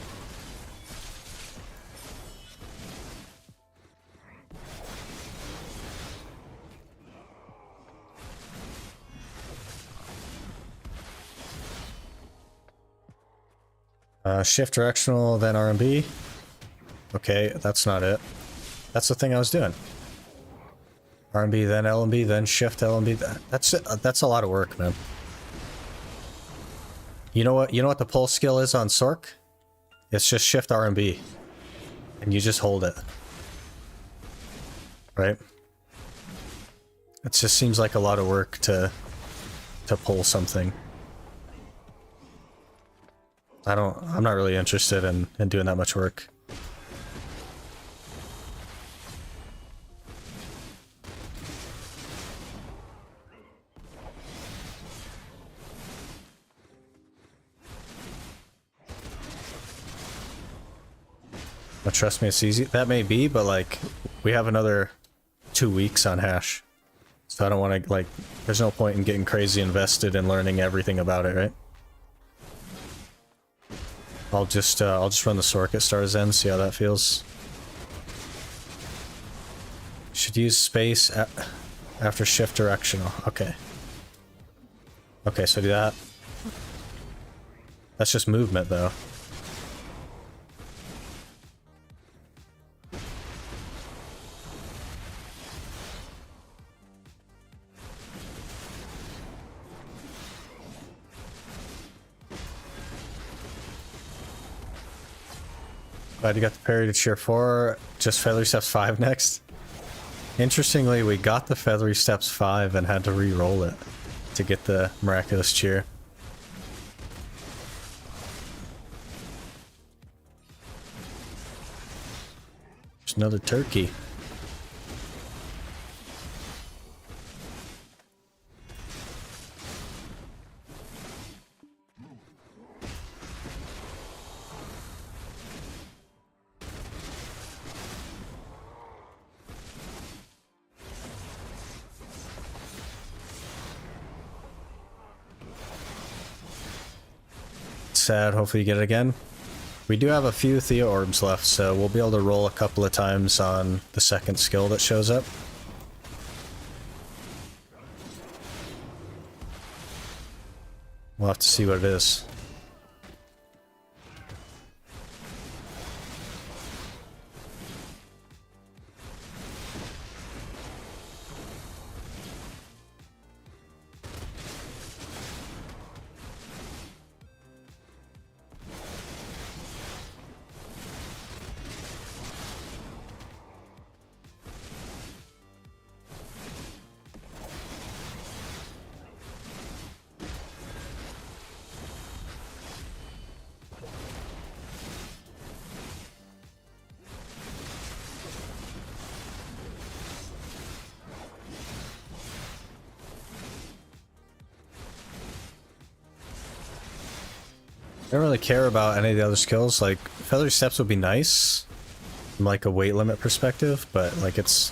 Shift directional, then RMB. Okay, that's not it. That's the thing I was doing. RMB, then LMB, then shift LMB. That's a lot of work, man. You know what? You know what the pull skill is on Sork? It's just shift RMB, and you just hold it. Right? It just seems like a lot of work to pull something. I'm not really interested in doing that much work. But trust me, it's easy. That may be, but like, we have another 2 weeks on hash. So I don't want to, like, there's no point in getting crazy invested in learning everything about it, right? I'll just run the Sork at Star's End, see how that feels. Should use space after shift directional. Okay. Okay, so do that. That's just movement, though. Glad you got the parry to cheer 4. Just Feathery Steps 5 next. Interestingly, we got the Feathery Steps 5 and had to re-roll it to get the Miraculous Cheer. There's another turkey. sad. Hopefully you get it again. We do have a few Theo Orbs left, so we'll be able to roll a couple of times on the second skill that shows up. We'll have to see what it is. I don't really care about any of the other skills. Like, Feathery Steps would be nice from like a weight limit perspective, but like it's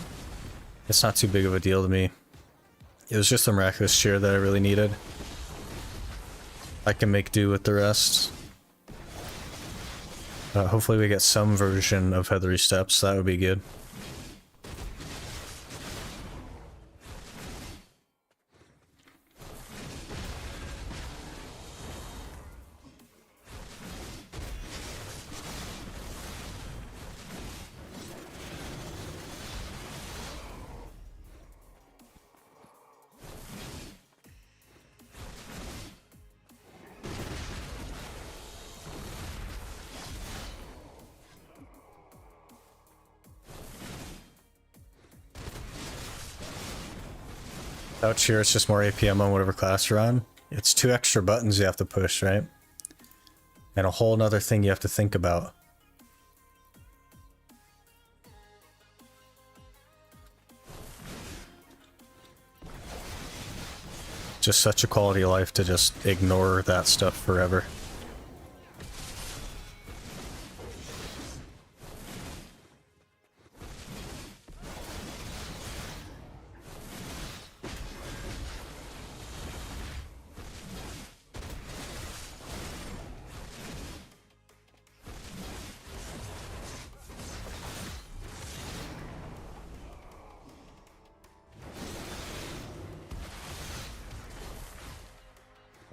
not too big of a deal to me. It was just a Miraculous Cheer that I really needed. I can make do with the rest. Hopefully we get some version of Feathery Steps, that would be good. Without Cheer, it's just more APM on whatever class you're on. It's 2 extra buttons you have to push, right? And a whole nother thing you have to think about. Just such a quality of life to just ignore that stuff forever.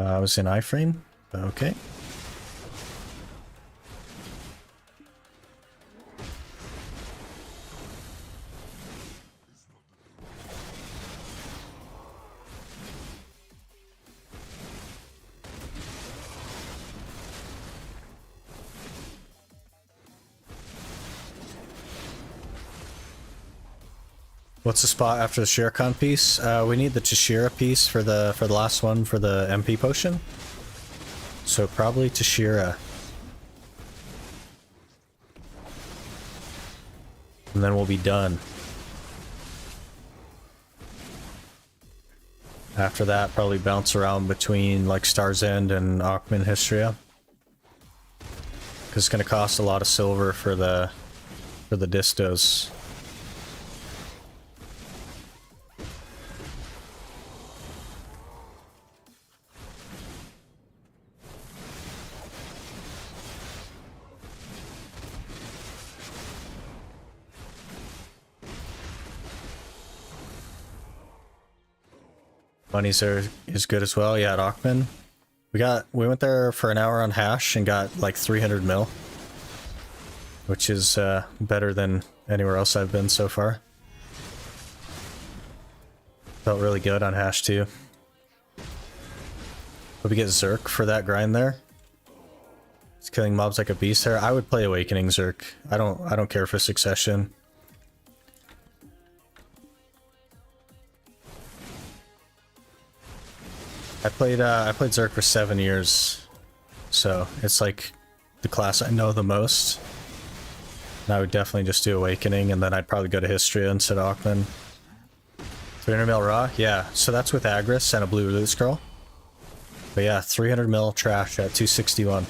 I was in iframe. Okay. What's the spot after the Sherekhan piece? We need the Tashira piece for the last one for the MP potion. So probably Tashira. And then we'll be done. After that, probably bounce around between like Star's End and Akhman Hystria. Because it's going to cost a lot of silver for the distos. Bunnies is good as well. Yeah, at Akhman. We went there for an hour on hash and got like 300 mil. Which is better than anywhere else I've been so far. Felt really good on hash too. Hope we get Zerk for that grind there. It's killing mobs like a beast there. I would play Awakening Zerk. I don't care for Succession. I played Zerk for 7 years, so it's like the class I know the most. And I would definitely just do Awakening, and then I'd probably go to Hystria instead of Akhman. 300 mil raw? Yeah, so that's with Agris and a blue loot scroll. But yeah, 300 mil trash at 261.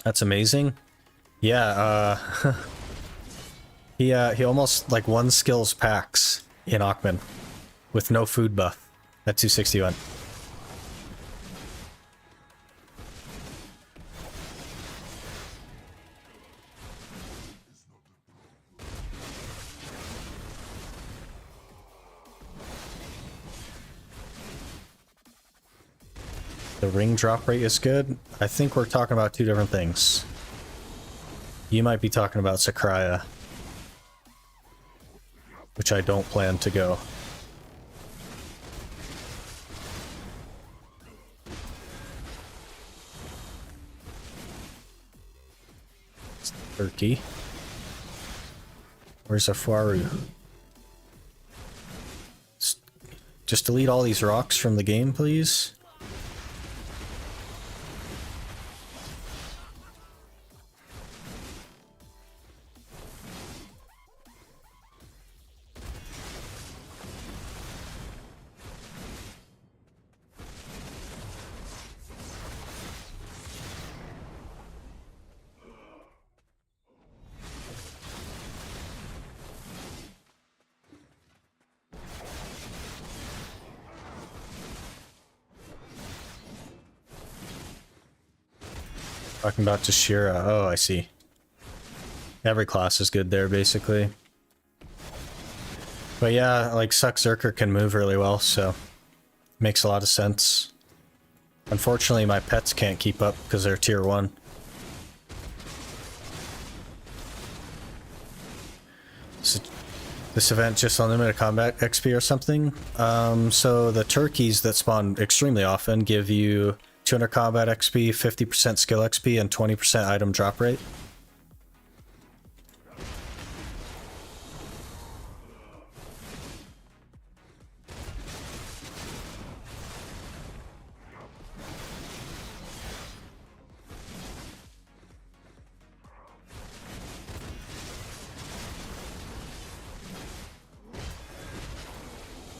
That's amazing. Yeah, He almost like one skills packs in Aukman with no food buff at 261. The ring drop rate is good. I think we're talking about two different things. You might be talking about Sakraya, which I don't plan to go. Turkey. Where's Afaru? Just delete all these rocks from the game, please. Talking about Tashira. Oh, I see. Every class is good there, basically. But yeah, like Suck Zerker can move really well, so makes a lot of sense. Unfortunately, my pets can't keep up because they're tier 1. So this event just unlimited combat XP or something. So the turkeys that spawn extremely often give you 200 combat XP, 50% skill XP, and 20% item drop rate.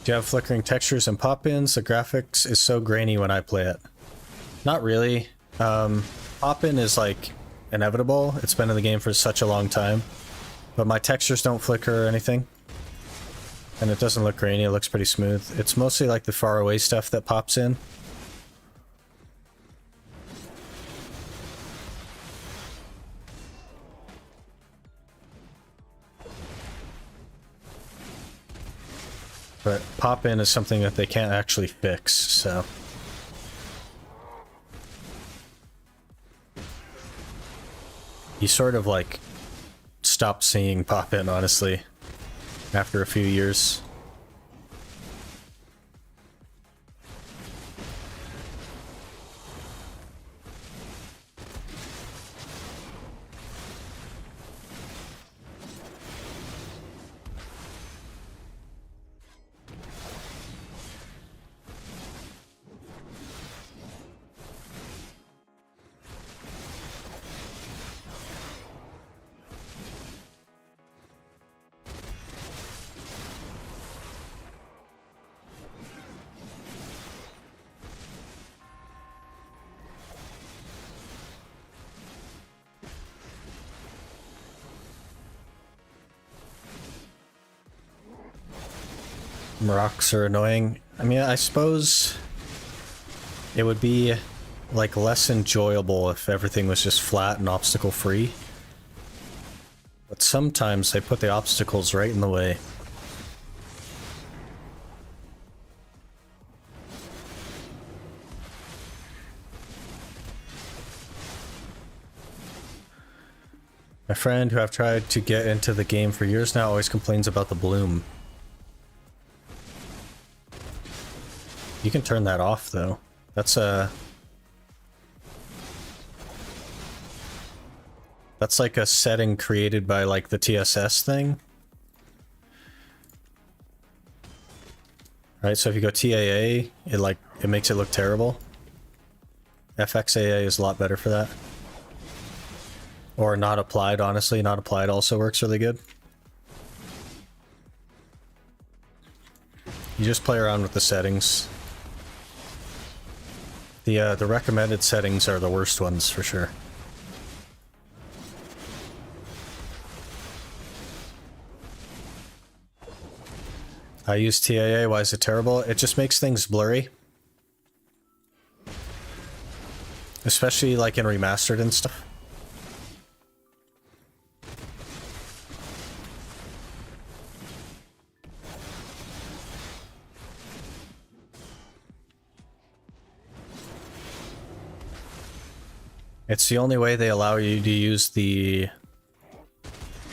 Do you have flickering textures and pop-ins? The graphics is so grainy when I play it. Not really. Pop-in is like inevitable. It's been in the game for such a long time. But my textures don't flicker or anything. And it doesn't look grainy, it looks pretty smooth. It's mostly like the far away stuff that pops in. But pop-in is something that they can't actually fix, so... You sort of like stop seeing pop-in, honestly, after a few years. Rocks are annoying. I mean, I suppose it would be like less enjoyable if everything was just flat and obstacle free. But sometimes they put the obstacles right in the way. My friend who I've tried to get into the game for years now always complains about the bloom. You can turn that off, though. That's like a setting created by, like, the TSS thing. Right, so if you go TAA, it makes it look terrible. FXAA is a lot better for that. Or not applied, honestly. Not applied also works really good. You just play around with the settings. The recommended settings are the worst ones, for sure. I use TAA. Why is it terrible? It just makes things blurry. Especially like in remastered and stuff. It's the only way they allow you to use the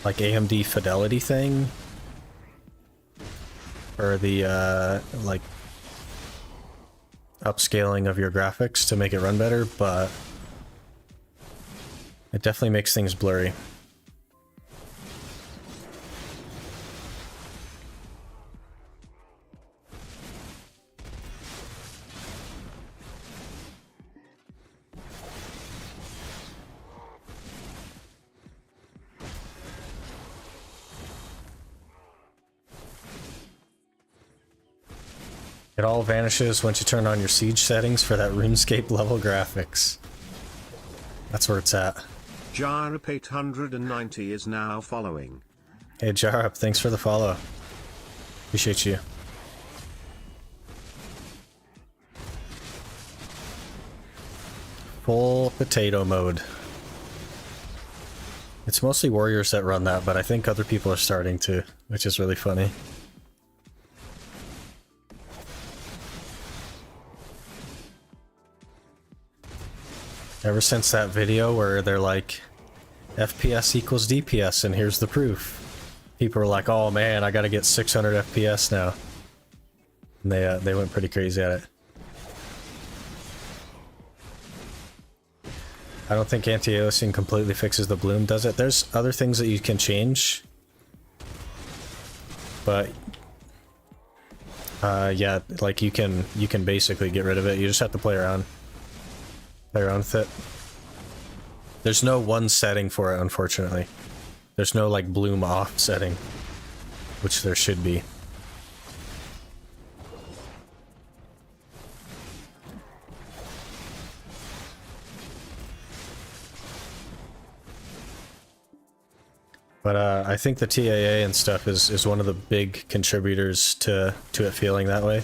like AMD fidelity thing or the like upscaling of your graphics to make it run better, but it definitely makes things blurry. It all vanishes once you turn on your siege settings for that RuneScape level graphics. That's where it's at. Jarap 890 is now following. Hey Jarap, thanks for the follow. Appreciate you. Full potato mode. It's mostly warriors that run that, but I think other people are starting to, which is really funny. Ever since that video where they're like, FPS equals DPS and here's the proof. People are like, oh man, I gotta get 600 FPS now. And they went pretty crazy at it. I don't think anti-aliasing completely fixes the bloom, does it? There's other things that you can change. But yeah, like you can basically get rid of it. You just have to play around. Play around with it. There's no one setting for it, unfortunately. There's no like bloom off setting, which there should be. But I think the TAA and stuff is one of the big contributors to it feeling that way.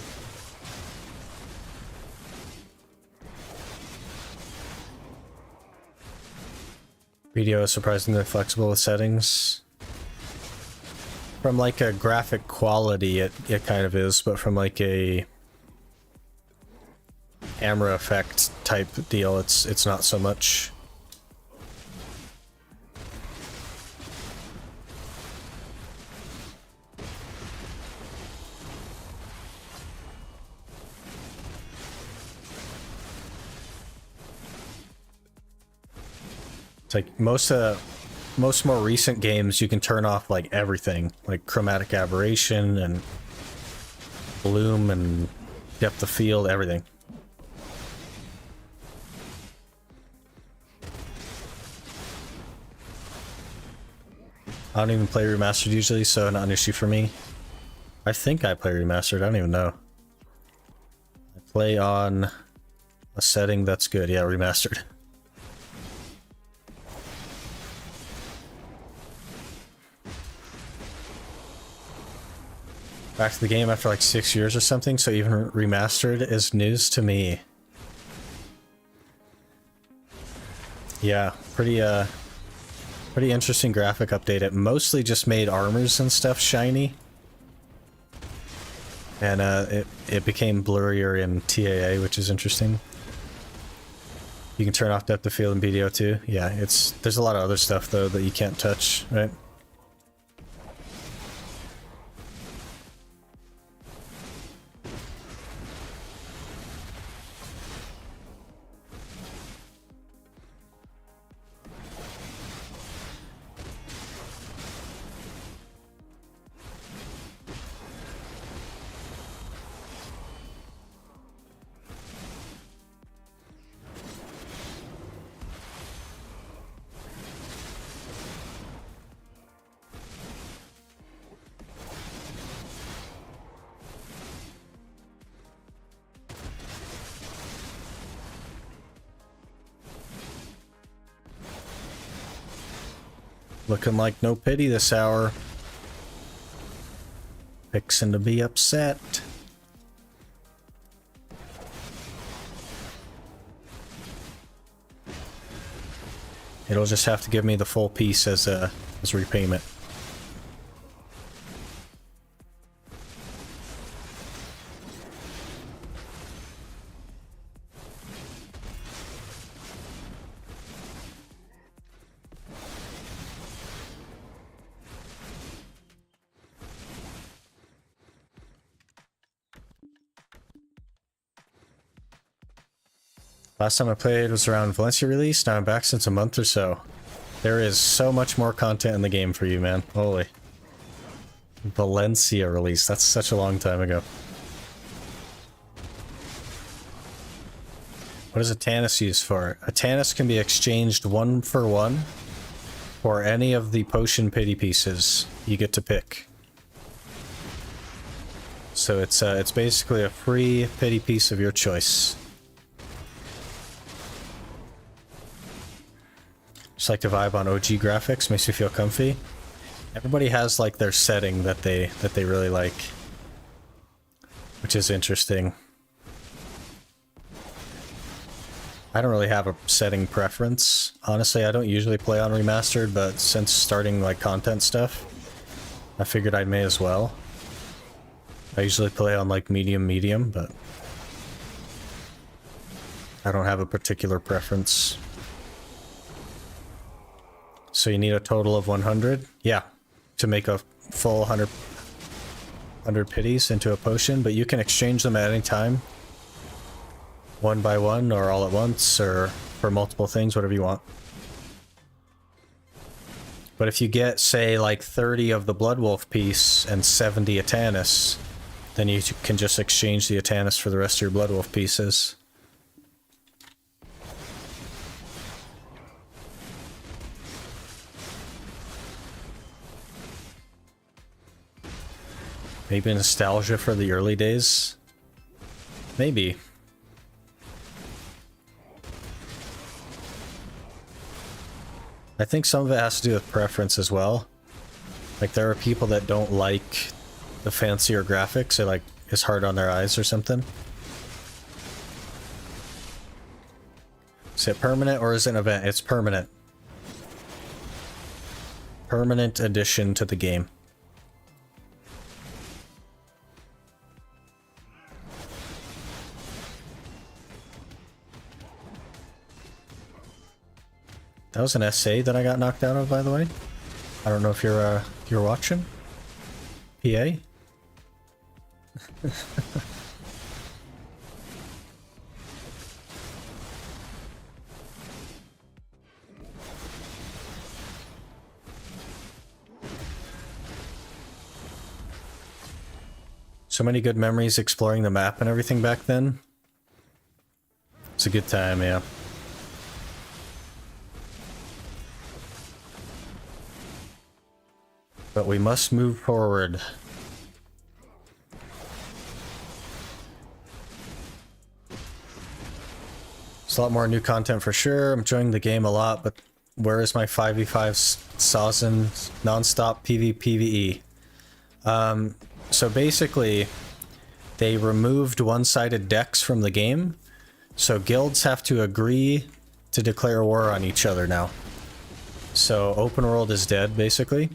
Video is surprisingly flexible with settings. From like a graphic quality, it kind of is, but from like a camera effect type deal, it's not so much. It's like most more recent games you can turn off like everything, like chromatic aberration and bloom and depth of field, everything. I don't even play remastered usually, so not an issue for me. I think I play remastered, I don't even know. I play on a setting that's good, yeah, remastered. Back to the game after like 6 years or something, so even remastered is news to me. Yeah, pretty interesting graphic update. It mostly just made armors and stuff shiny. And it became blurrier in TAA, which is interesting. You can turn off depth of field in BDO too. Yeah, there's a lot of other stuff though that you can't touch, right? Looking like no pity this hour. Fixing to be upset. It'll just have to give me the full piece as repayment. Last time I played was around Valencia release. Now I'm back since a month or so. There is so much more content in the game for you, man. Holy. Valencia release. That's such a long time ago. What is a Tannis used for? A Tannis can be exchanged 1-for-1 for any of the potion pity pieces you get to pick. So it's basically a free pity piece of your choice. Just like to vibe on OG graphics, makes me feel comfy. Everybody has like their setting that they really like, which is interesting. I don't really have a setting preference. Honestly, I don't usually play on remastered, but since starting like content stuff, I figured I may as well. I usually play on like medium, but I don't have a particular preference. So you need a total of 100? Yeah, to make a full 100 pities into a potion, but you can exchange them at any time. One by one, or all at once, or for multiple things, whatever you want. But if you get, say, like 30 of the Bloodwolf piece and 70 Atanus, then you can just exchange the Atanus for the rest of your Bloodwolf pieces. Maybe nostalgia for the early days? Maybe. I think some of it has to do with preference as well. Like, there are people that don't like the fancier graphics. It, like, is hard on their eyes or something. Is it permanent or is it an event? It's permanent. Permanent addition to the game. That was an SA that I got knocked out of, by the way. I don't know if you're watching. PA? So many good memories exploring the map and everything back then. It's a good time, yeah. But we must move forward. There's a lot more new content for sure. I'm enjoying the game a lot, but where is my 5v5 Sazin non-stop PvPvE? So basically, they removed one-sided decks from the game, so guilds have to agree to declare war on each other now. So open world is dead, basically.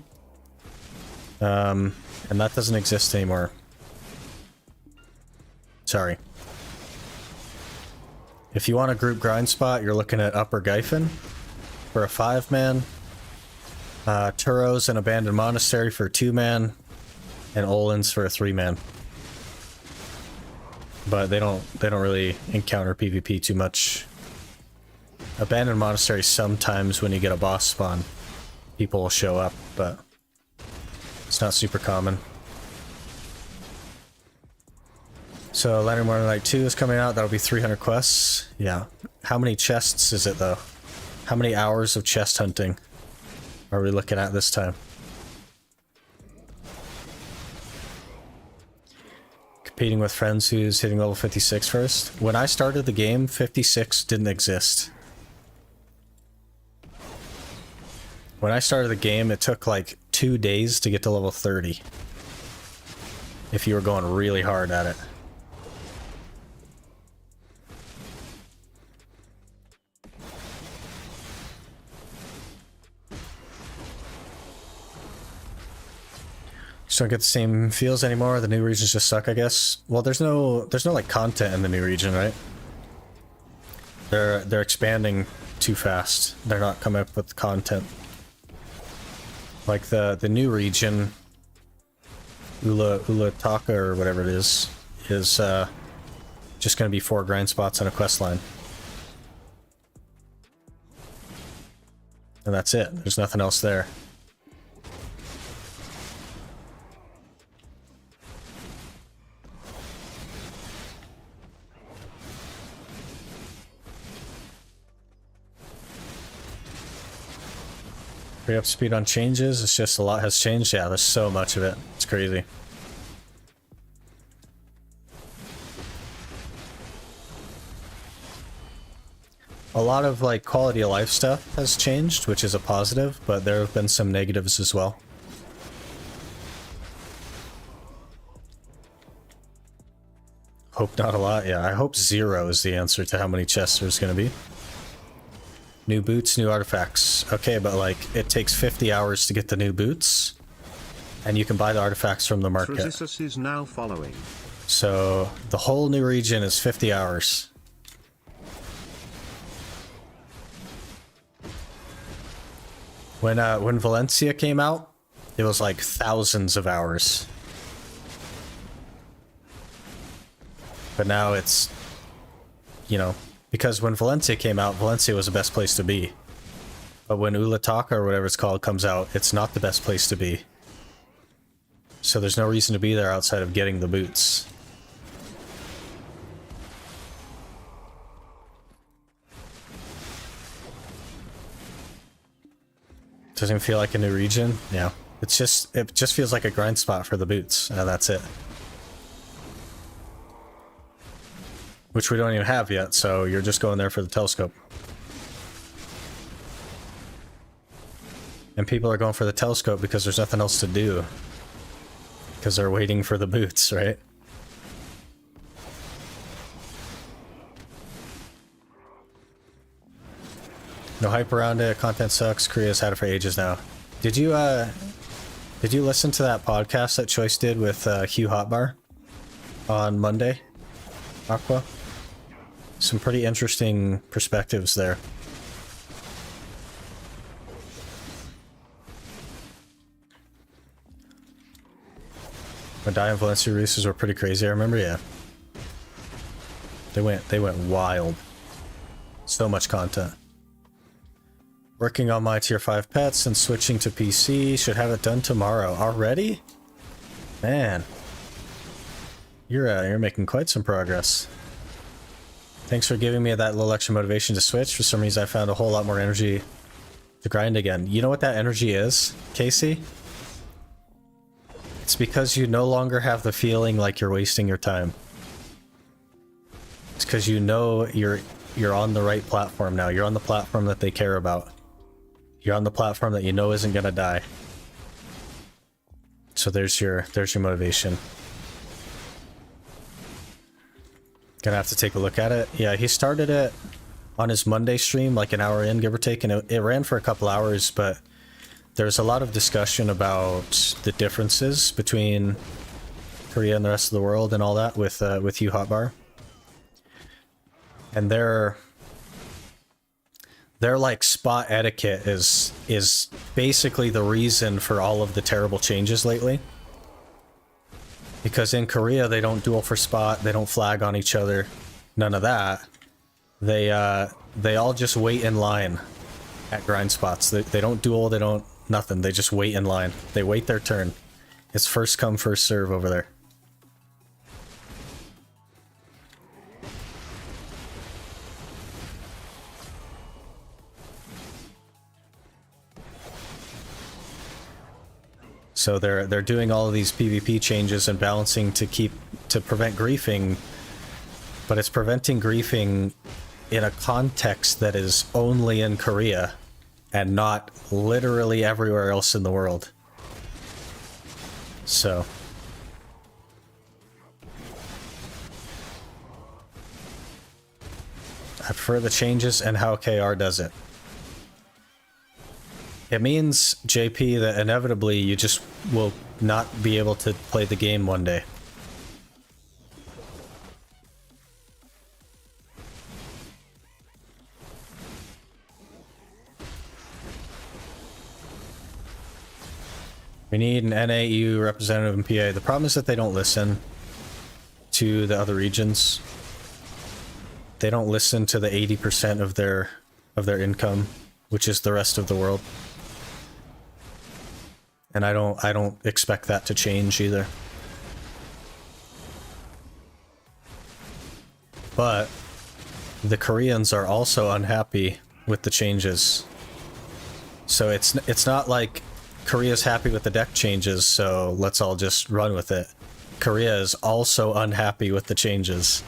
And that doesn't exist anymore. Sorry. If you want a group grind spot, you're looking at Upper Gyfin for a 5-man, Turos and Abandoned Monastery for a 2-man, and Olins for a 3-man. But they don't really encounter PvP too much. Abandoned Monastery sometimes when you get a boss spawn, people will show up, but it's not super common. So Lantern Morning Light 2 is coming out. That'll be 300 quests. Yeah. How many chests is it though? How many hours of chest hunting are we looking at this time? Competing with friends who's hitting level 56 first. When I started the game, 56 didn't exist. When I started the game, it took like 2 days to get to level 30. if you were going really hard at it. Just don't get the same feels anymore. The new regions just suck, I guess. Well, there's no like content in the new region, right? They're expanding too fast. They're not coming up with content. Like the new region, Ulataka or whatever it is just going to be 4 grind spots on a quest line. And that's it. There's nothing else there. Pretty up to speed on changes. It's just a lot has changed. Yeah, there's so much of it. It's crazy. A lot of like quality of life stuff has changed, which is a positive, but there have been some negatives as well. Hope not a lot. Yeah, I hope 0 is the answer to how many chests there's going to be. New boots, new artifacts. Okay, but like, it takes 50 hours to get the new boots, and you can buy the artifacts from the market. Tresisus is now following. So, the whole new region is 50 hours. When Valencia came out, it was like thousands of hours. But now it's, you know, because when Valencia came out, Valencia was the best place to be. But when Ulataka or whatever it's called comes out, it's not the best place to be. So there's no reason to be there outside of getting the boots. Doesn't even feel like a new region. Yeah. It just feels like a grind spot for the boots, and that's it. Which we don't even have yet, so you're just going there for the telescope. And people are going for the telescope because there's nothing else to do. Because they're waiting for the boots, right? No hype around it, content sucks, Korea's had it for ages now. Did you listen to that podcast that Choice did with Hugh Hotbar on Monday? Aqua? Some pretty interesting perspectives there. Medalla and Valencia releases were pretty crazy, I remember, yeah. They went wild. So much content. Working on my tier 5 pets and switching to PC. Should have it done tomorrow. Already? Man. You're making quite some progress. Thanks for giving me that little extra motivation to switch. For some reason I found a whole lot more energy to grind again. You know what that energy is, Casey? It's because you no longer have the feeling like you're wasting your time. It's because you know you're on the right platform now. You're on the platform that they care about. You're on the platform that you know isn't gonna die. So there's your motivation. Gonna have to take a look at it. Yeah, he started it on his Monday stream, like an hour in, give or take, and it ran for a couple hours, but there's a lot of discussion about the differences between Korea and the rest of the world and all that with Hugh Hotbar. And their like spot etiquette is basically the reason for all of the terrible changes lately. Because in Korea they don't duel for spot, they don't flag on each other, none of that. They all just wait in line at grind spots. They don't duel, they don't nothing. They just wait in line. They wait their turn. It's first come, first serve over there. So they're doing all of these PvP changes and balancing to prevent griefing, but it's preventing griefing in a context that is only in Korea and not literally everywhere else in the world. So I prefer the changes and how KR does it. It means, JP, that inevitably you just will not be able to play the game one day. We need an NAEU representative in PA. The problem is that they don't listen to the other regions. They don't listen to the 80% of their income, which is the rest of the world. And I don't expect that to change either. But the Koreans are also unhappy with the changes. So it's not like Korea's happy with the deck changes, so let's all just run with it. Korea is also unhappy with the changes.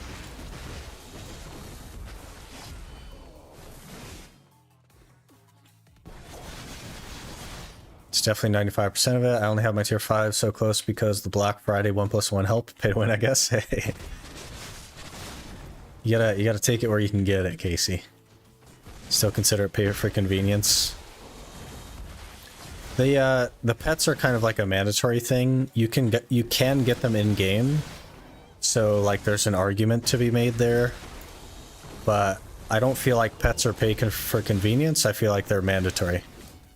It's definitely 95% of it. I only have my tier 5 so close because the Black Friday 1+1 helped pay to win, I guess. Hey. You gotta take it where you can get it, Casey. Still consider it pay for convenience. The pets are kind of like a mandatory thing. You can get them in game, so like there's an argument to be made there. But I don't feel like pets are paid for convenience. I feel like they're mandatory.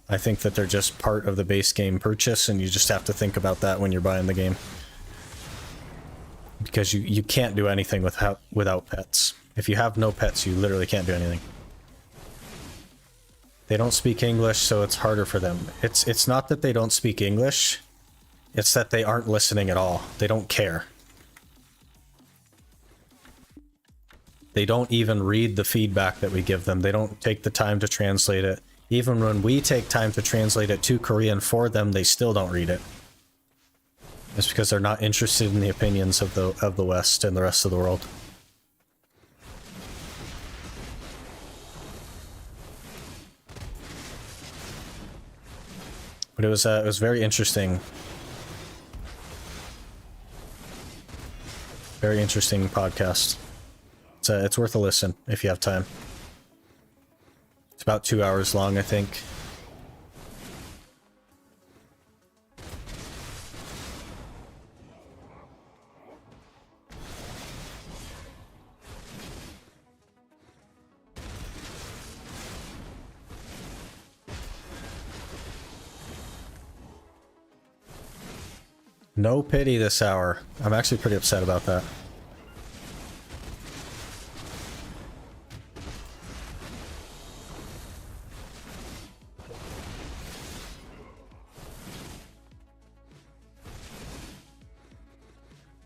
I think that they're just part of the base game purchase, and you just have to think about that when you're buying the game. Because you can't do anything without pets. If you have no pets, you literally can't do anything. They don't speak English, so it's harder for them. It's not that they don't speak English, it's that they aren't listening at all. They don't care. They don't even read the feedback that we give them. They don't take the time to translate it. Even when we take time to translate it to Korean for them, they still don't read it. It's because they're not interested in the opinions of the West and the rest of the world. But it was very interesting. Very interesting podcast. It's worth a listen if you have time. It's about 2 hours long, I think. No pity this hour. I'm actually pretty upset about that.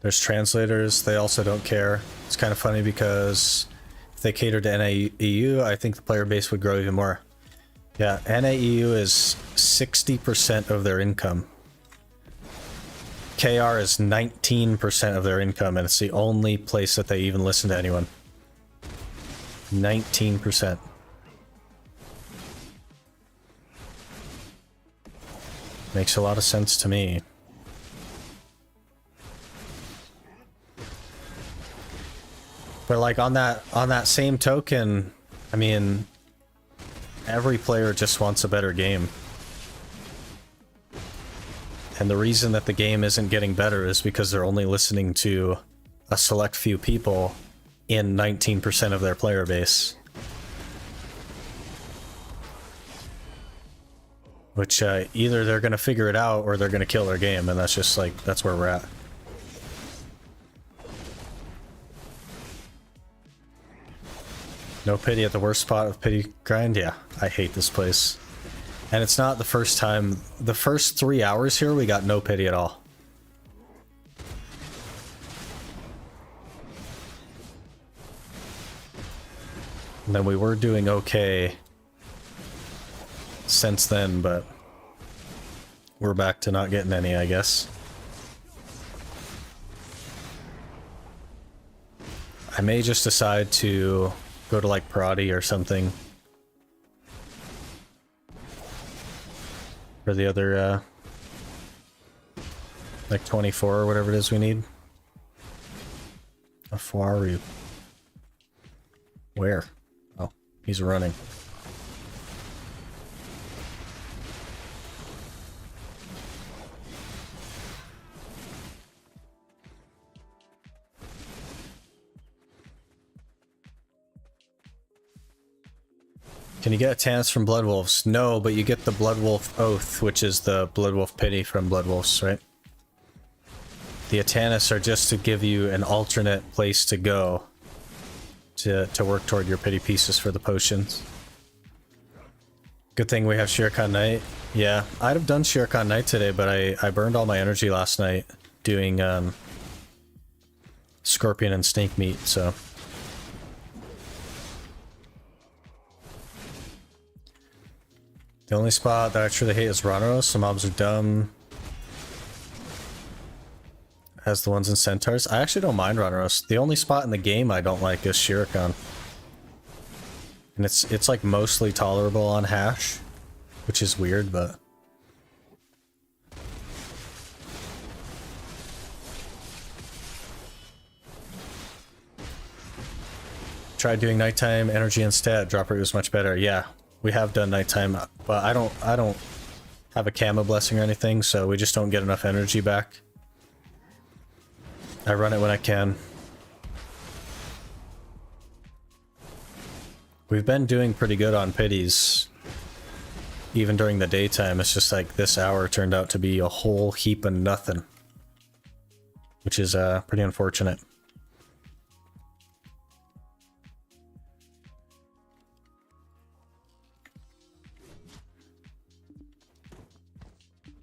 There's translators, they also don't care. It's kind of funny because if they cater to NAEU, I think the player base would grow even more. Yeah, NAEU is 60% of their income. KR is 19% of their income, and it's the only place that they even listen to anyone. 19%. Makes a lot of sense to me. But like on that same token, I mean, every player just wants a better game. And the reason that the game isn't getting better is because they're only listening to a select few people in 19% of their player base. Which either they're going to figure it out or they're going to kill their game, and that's just like, that's where we're at. No pity at the worst spot of pity grind? Yeah, I hate this place. And it's not the first time. The first 3 hours here, we got no pity at all. And then we were doing okay since then, but we're back to not getting any, I guess. I may just decide to go to like Parati or something. For the other, like 24 or whatever it is we need. A Fuaru. Where? He's running. Can you get a Tannis from Blood Wolves? No, but you get the Blood Wolf Oath, which is the Blood Wolf Pity from Blood Wolves, right? The Tannis are just to give you an alternate place to go to work toward your pity pieces for the potions. Good thing we have Sherekhan Knight. Yeah, I'd have done Sherekhan Knight today, but I burned all my energy last night doing Scorpion and Snake Meat, so... The only spot that I truly hate is Ranaros. Some mobs are dumb. As the ones in Centaurs. I actually don't mind Ranaros. The only spot in the game I don't like is Sherekhan. And it's like mostly tolerable on hash, which is weird, but... Tried doing nighttime energy instead. Drop rate was much better. Yeah. We have done nighttime, but I don't have a Kama blessing or anything, so we just don't get enough energy back. I run it when I can. We've been doing pretty good on pities, even during the daytime. It's just like this hour turned out to be a whole heap of nothing, which is pretty unfortunate.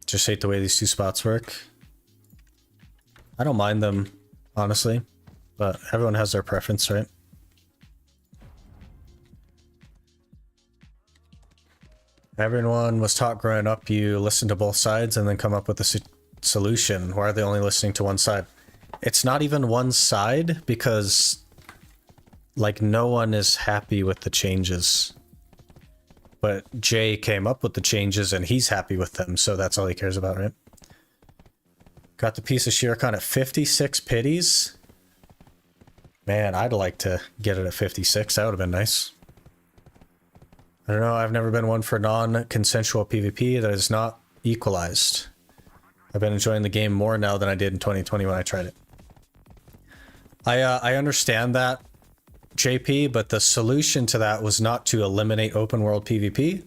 Just hate the way these two spots work. I don't mind them, honestly, but everyone has their preference, right? Everyone was taught growing up you listen to both sides and then come up with a solution. Why are they only listening to one side? It's not even one side because, like, no one is happy with the changes. But Jay came up with the changes and he's happy with them, so that's all he cares about, right? Got the piece of Sherekhan at 56 pities. Man, I'd like to get it at 56. That would have been nice. I don't know, I've never been one for non-consensual PvP that is not equalized. I've been enjoying the game more now than I did in 2020 when I tried it. I understand that, JP, but the solution to that was not to eliminate open world PvP.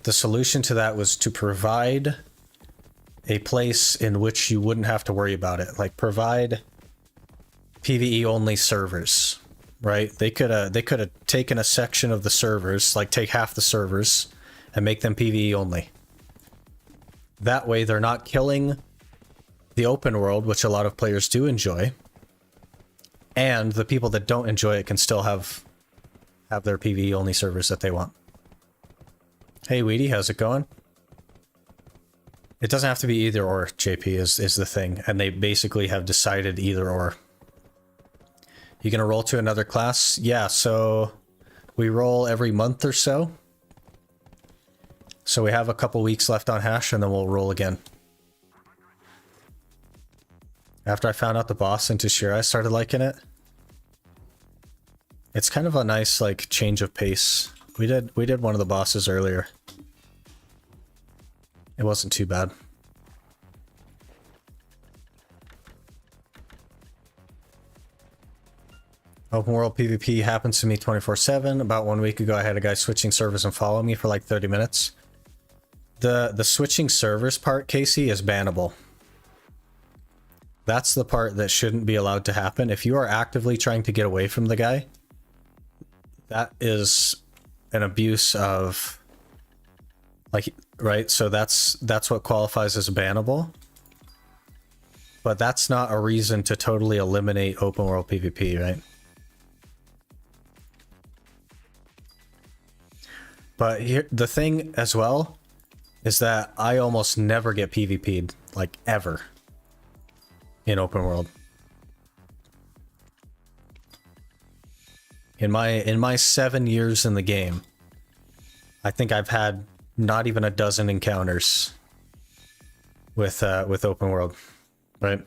The solution to that was to provide a place in which you wouldn't have to worry about it. Like, provide PvE only servers, right? They could have taken a section of the servers, like take half the servers and make them PvE only. That way they're not killing the open world, which a lot of players do enjoy. And the people that don't enjoy it can still have their PvE only servers that they want. Hey Weedy, how's it going? It doesn't have to be either or, JP, is the thing. And they basically have decided either or. You gonna roll to another class? Yeah, so we roll every month or so. So we have a couple weeks left on hash and then we'll roll again. After I found out the boss in Tashira, I started liking it. It's kind of a nice, like, change of pace. We did one of the bosses earlier. It wasn't too bad. Open world PvP happens to me 24/7. About 1 week ago, I had a guy switching servers and follow me for like 30 minutes. The switching servers part, Casey, is bannable. That's the part that shouldn't be allowed to happen. If you are actively trying to get away from the guy, that is an abuse of, like, right? So that's what qualifies as bannable. But that's not a reason to totally eliminate open world PvP, right? But here, the thing as well is that I almost never get PvP'd, like, ever, in open world. In my 7 years in the game, I think I've had not even a dozen encounters with open world, right?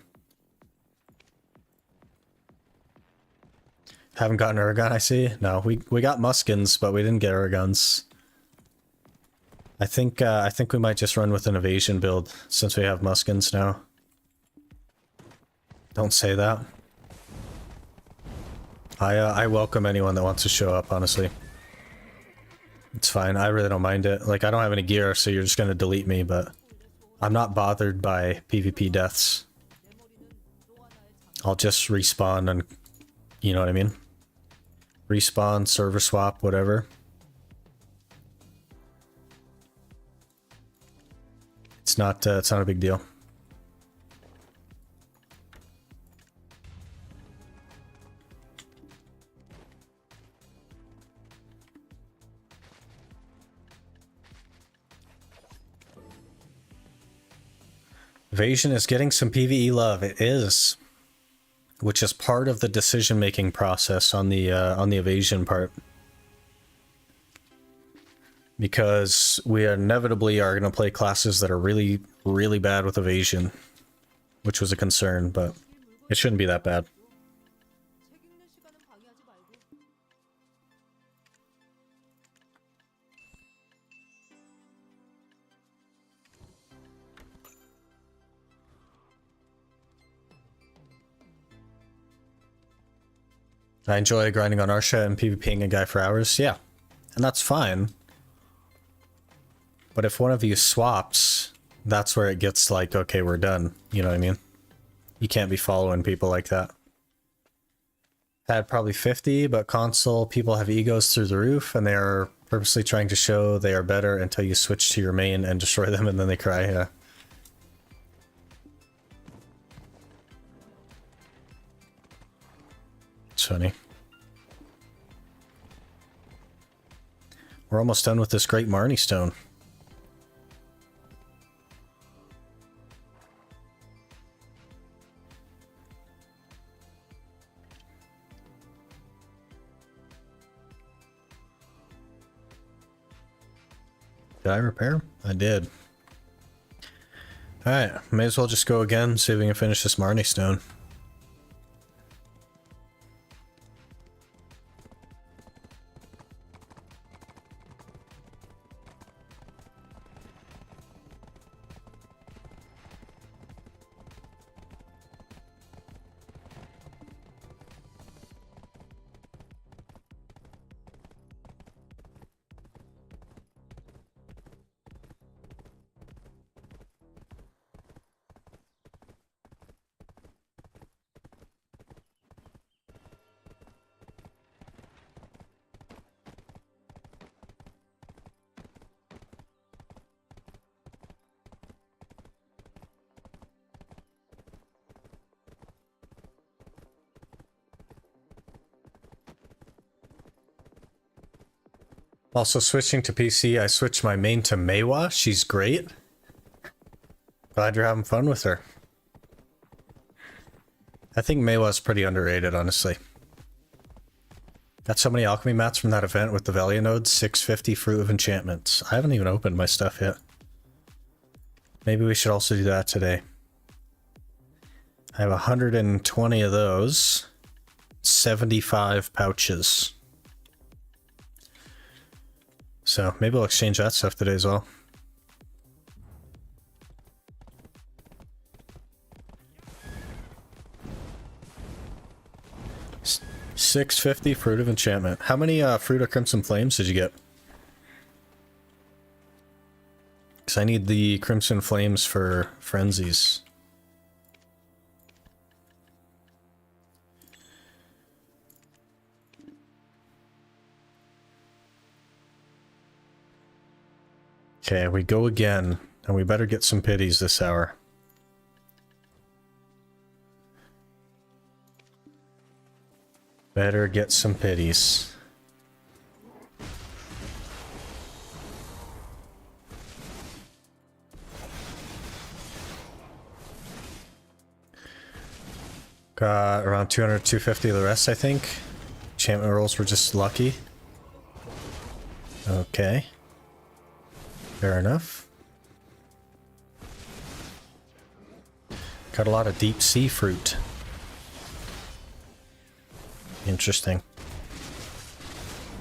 Haven't gotten Uragun, I see. No, we got Muskins, but we didn't get Uraguns. I think we might just run with an evasion build since we have Muskins now. Don't say that. I welcome anyone that wants to show up, honestly. It's fine. I really don't mind it. Like, I don't have any gear, so you're just gonna delete me, but I'm not bothered by PvP deaths. I'll just respawn and, you know what I mean? Respawn, server swap, whatever. It's not a big deal. Evasion is getting some PvE love. It is, which is part of the decision-making process on the evasion part. Because we inevitably are going to play classes that are really, really bad with evasion, which was a concern, but it shouldn't be that bad. I enjoy grinding on Arsha and PvPing a guy for hours. Yeah, and that's fine. But if one of you swaps, that's where it gets like, okay, we're done. You know what I mean? You can't be following people like that. Had probably 50, but console people have egos through the roof, and they are purposely trying to show they are better until you switch to your main and destroy them, and then they cry, yeah. It's funny. We're almost done with this great Marnie stone. Did I repair? I did. Alright, may as well just go again, see if we can finish this Marnie stone. Also switching to PC, I switched my main to Meiwa. She's great. Glad you're having fun with her. I think Meiwa's pretty underrated, honestly. Got so many alchemy mats from that event with the Velia nodes. 650 Fruit of Enchantments. I haven't even opened my stuff yet. Maybe we should also do that today. I have 120 of those. 75 pouches. So maybe we'll exchange that stuff today as well. $650 Fruit of Enchantment. How many Fruit of Crimson Flames did you get? Because I need the Crimson Flames for Frenzies. Okay, we go again, and we better get some pities this hour. Better get some pities. Got around 200, 250 of the rest, I think. Enchantment rolls were just lucky. Okay. Fair enough. Got a lot of deep sea fruit. Interesting.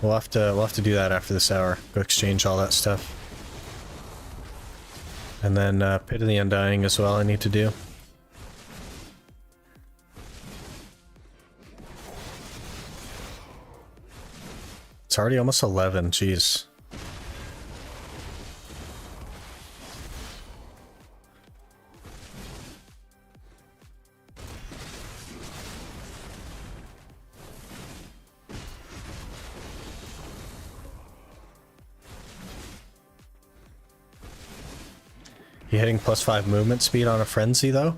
we'll have to do that after this hour. Go exchange all that stuff. And then Pit of the Undying as well I need to do. It's already almost 11, jeez. You hitting +5 movement speed on a frenzy though?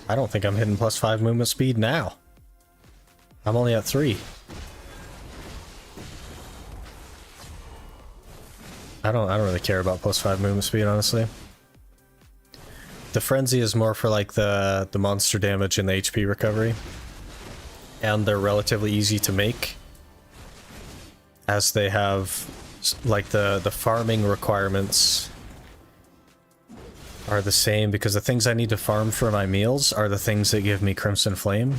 I don't think I'm hitting +5 movement speed now. I'm only at 3. I don't really care about +5 movement speed, honestly. The frenzy is more for like the monster damage and the HP recovery. And they're relatively easy to make, as they have like the farming requirements are the same, because the things I need to farm for my meals are the things that give me Crimson Flame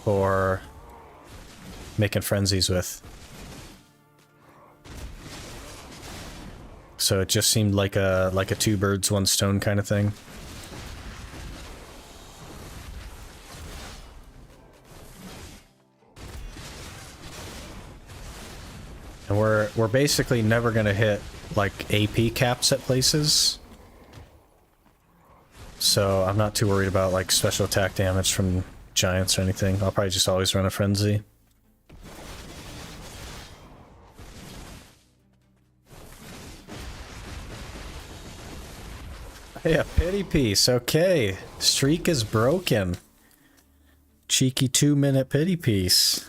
for making frenzies with. So it just seemed like a two birds, one stone kind of thing. And we're basically never gonna hit like AP caps at places. So I'm not too worried about like special attack damage from giants or anything. I'll probably just always run a frenzy. Yeah, pity piece. Okay. Streak is broken. Cheeky 2-minute pity piece.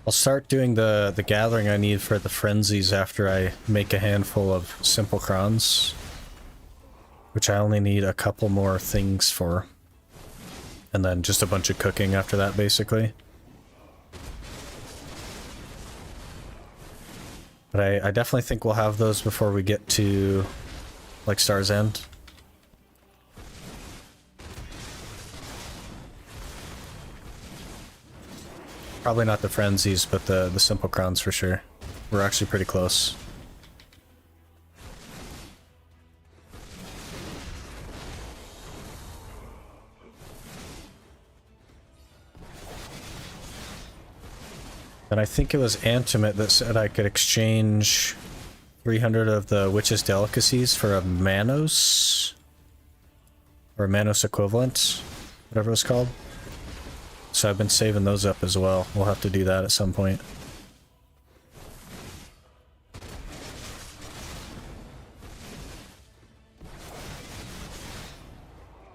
I'll start doing the gathering I need for the frenzies after I make a handful of simple crons, which I only need a couple more things for, and then just a bunch of cooking after that, basically. But I definitely think we'll have those before we get to like Star's End. Probably not the frenzies, but the simple crowns for sure. We're actually pretty close. And I think it was Antimate that said I could exchange 300 of the Witch's Delicacies for a Manos, or a Manos equivalent, whatever it was called. So I've been saving those up as well. We'll have to do that at some point.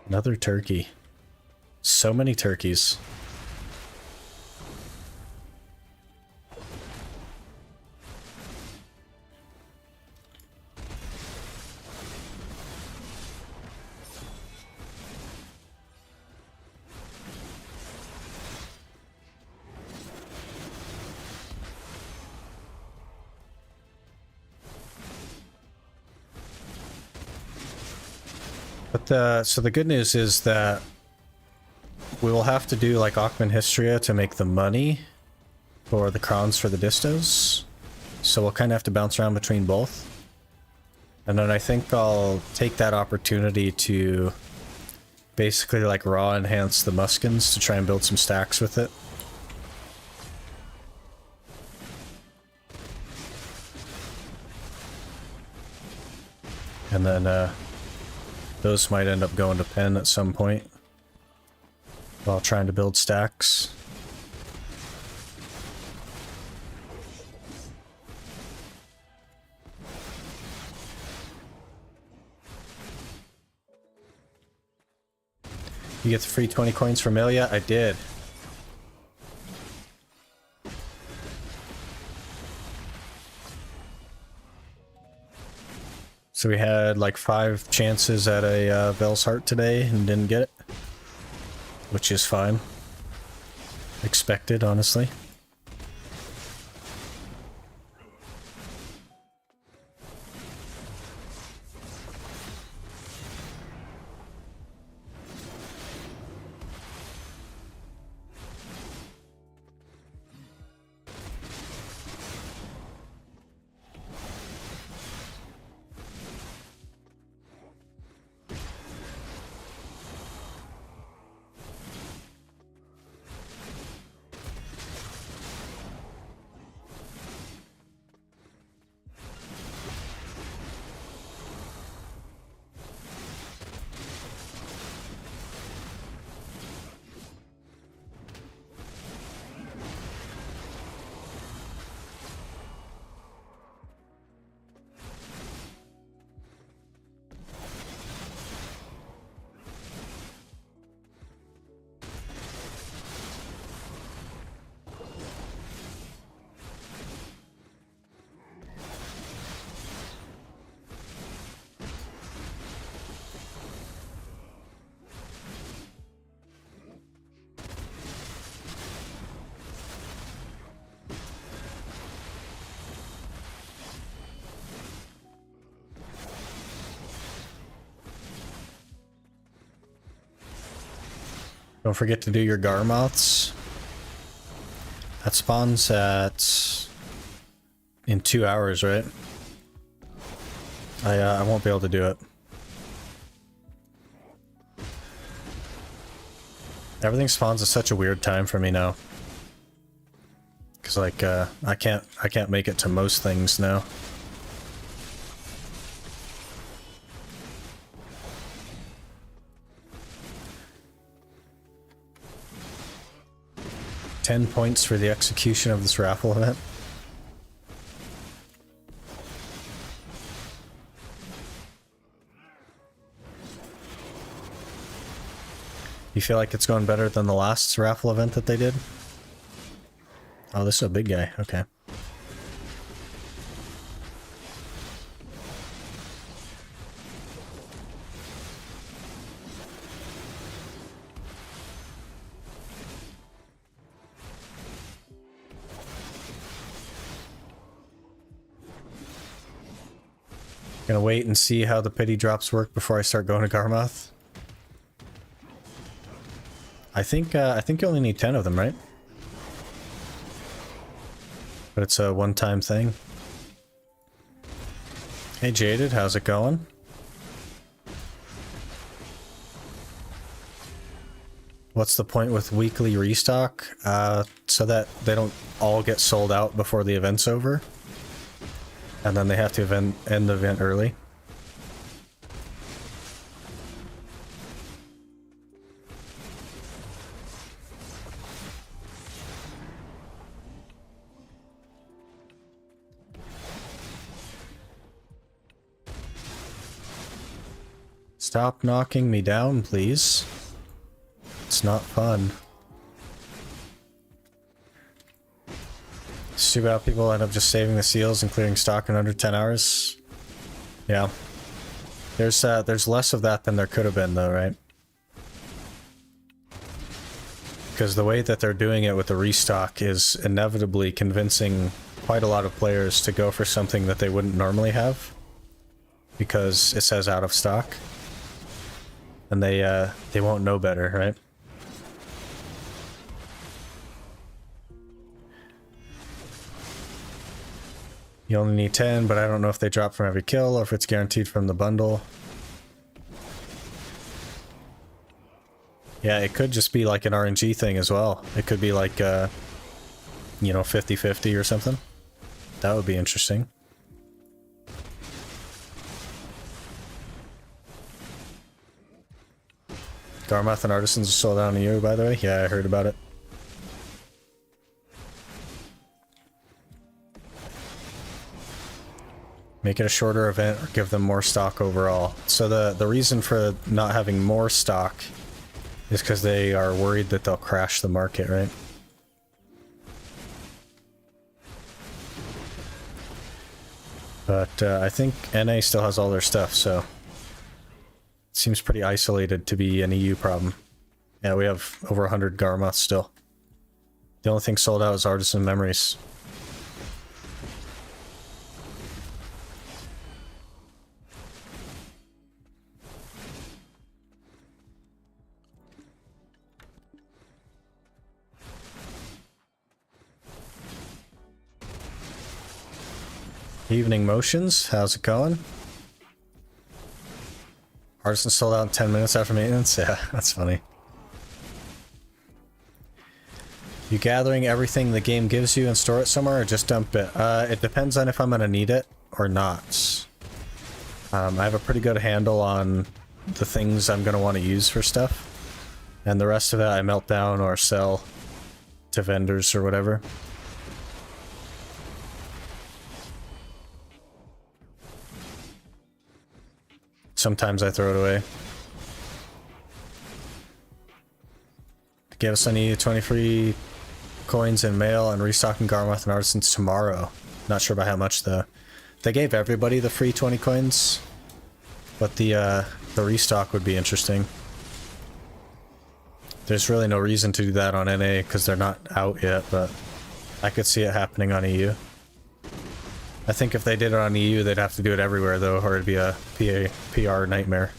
Another turkey. So many turkeys. But so the good news is that we will have to do like Akhman Histria to make the money for the crowns for the distos. So we'll kind of have to bounce around between both. And then I think I'll take that opportunity to basically like raw enhance the muskins to try and build some stacks with it. And then those might end up going to pen at some point while trying to build stacks. You get the free 20 coins from Ilya? I did. So we had like 5 chances at a Vel's Heart today and didn't get it. Which is fine. Expected, honestly. Don't forget to do your Garmoths. That spawns in 2 hours, right? I won't be able to do it. Everything spawns at such a weird time for me now. Cause like I can't make it to most things now. $10 points for the execution of this raffle event. You feel like it's going better than the last raffle event that they did? Oh, this is a big guy. Okay. Gonna wait and see how the pity drops work before I start going to Garmoth. I think you only need 10 of them, right? But it's a one-time thing. Hey Jaded, how's it going? What's the point with weekly restock? So that they don't all get sold out before the event's over. And then they have to end the event early. Stop knocking me down, please. It's not fun. It's too bad people end up just saving the seals and clearing stock in under 10 hours. Yeah. There's less of that than there could have been though, right? Because the way that they're doing it with the restock is inevitably convincing quite a lot of players to go for something that they wouldn't normally have. Because it says out of stock. And they won't know better, right? You only need 10, but I don't know if they drop from every kill or if it's guaranteed from the bundle. Yeah, it could just be like an RNG thing as well. It could be like, you know, 50-50 or something. That would be interesting. Garmoth and Artisans are sold out on you, by the way. Yeah, I heard about it. Make it a shorter event or give them more stock overall. So the reason for not having more stock It's because they are worried that they'll crash the market, right? But I think NA still has all their stuff, so it seems pretty isolated to be an EU problem. Yeah, we have over 100 Garmoth still. The only thing sold out is Artisan Memories. Evening Motions, how's it going? Artisan sold out in 10 minutes after maintenance? Yeah, that's funny. You gathering everything the game gives you and store it somewhere, or just dump it? It depends on if I'm gonna need it or not. I have a pretty good handle on the things I'm gonna want to use for stuff. And the rest of it I melt down or sell to vendors or whatever. Sometimes I throw it away. Give us any 20 free coins in mail and restocking Garmoth and Artisans tomorrow. Not sure by how much though. They gave everybody the free 20 coins, but the restock would be interesting. There's really no reason to do that on NA because they're not out yet, but I could see it happening on EU. I think if they did it on EU, they'd have to do it everywhere though, or it'd be a PR nightmare.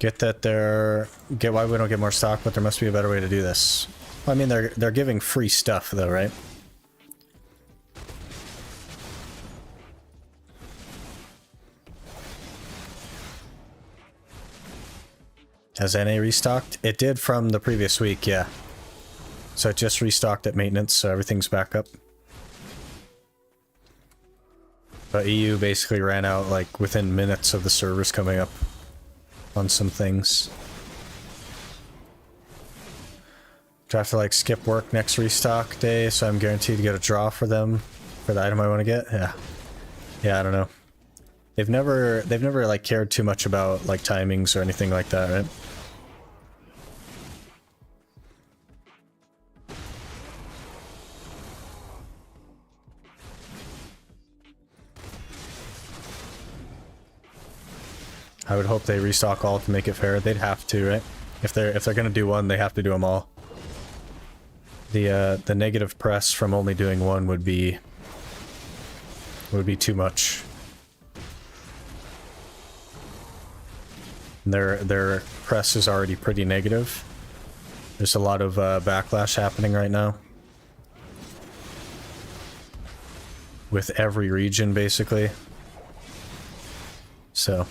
Get why we don't get more stock, but there must be a better way to do this. Well, I mean, they're giving free stuff though, right? Has NA restocked? It did from the previous week, yeah. So it just restocked at maintenance, so everything's back up. But EU basically ran out like within minutes of the servers coming up on some things. Do I have to like skip work next restock day so I'm guaranteed to get a draw for them for the item I want to get? Yeah. Yeah, I don't know. They've never like cared too much about like timings or anything like that, right? I would hope they restock all to make it fair. They'd have to, right? If they're gonna do one, they have to do them all. The negative press from only doing one would be too much. Their press is already pretty negative. There's a lot of backlash happening right now. With every region, basically. So...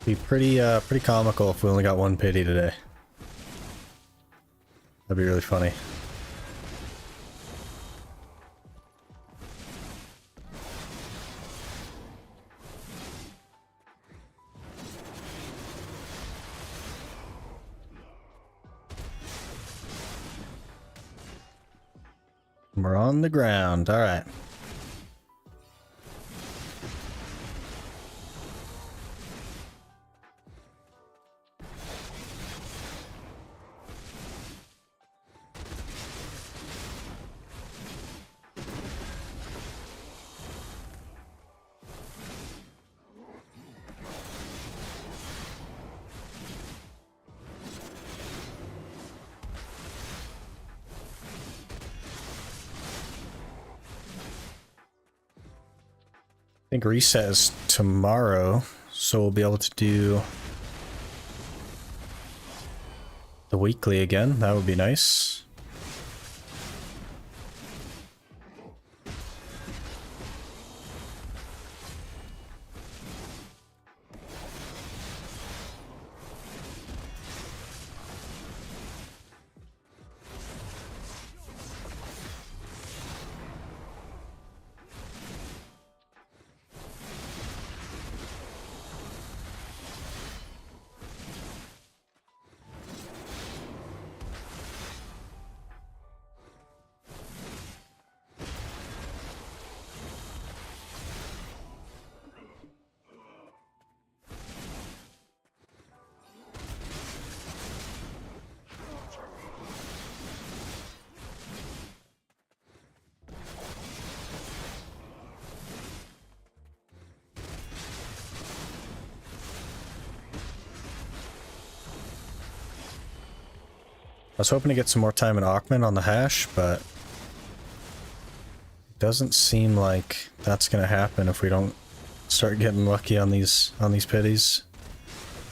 Be pretty comical if we only got one pity today. That'd be really funny. We're on the ground. All right. I think reset is tomorrow, so we'll be able to do the weekly again. That would be nice. I was hoping to get some more time in Aukman on the hash, but it doesn't seem like that's gonna happen if we don't start getting lucky on these pities.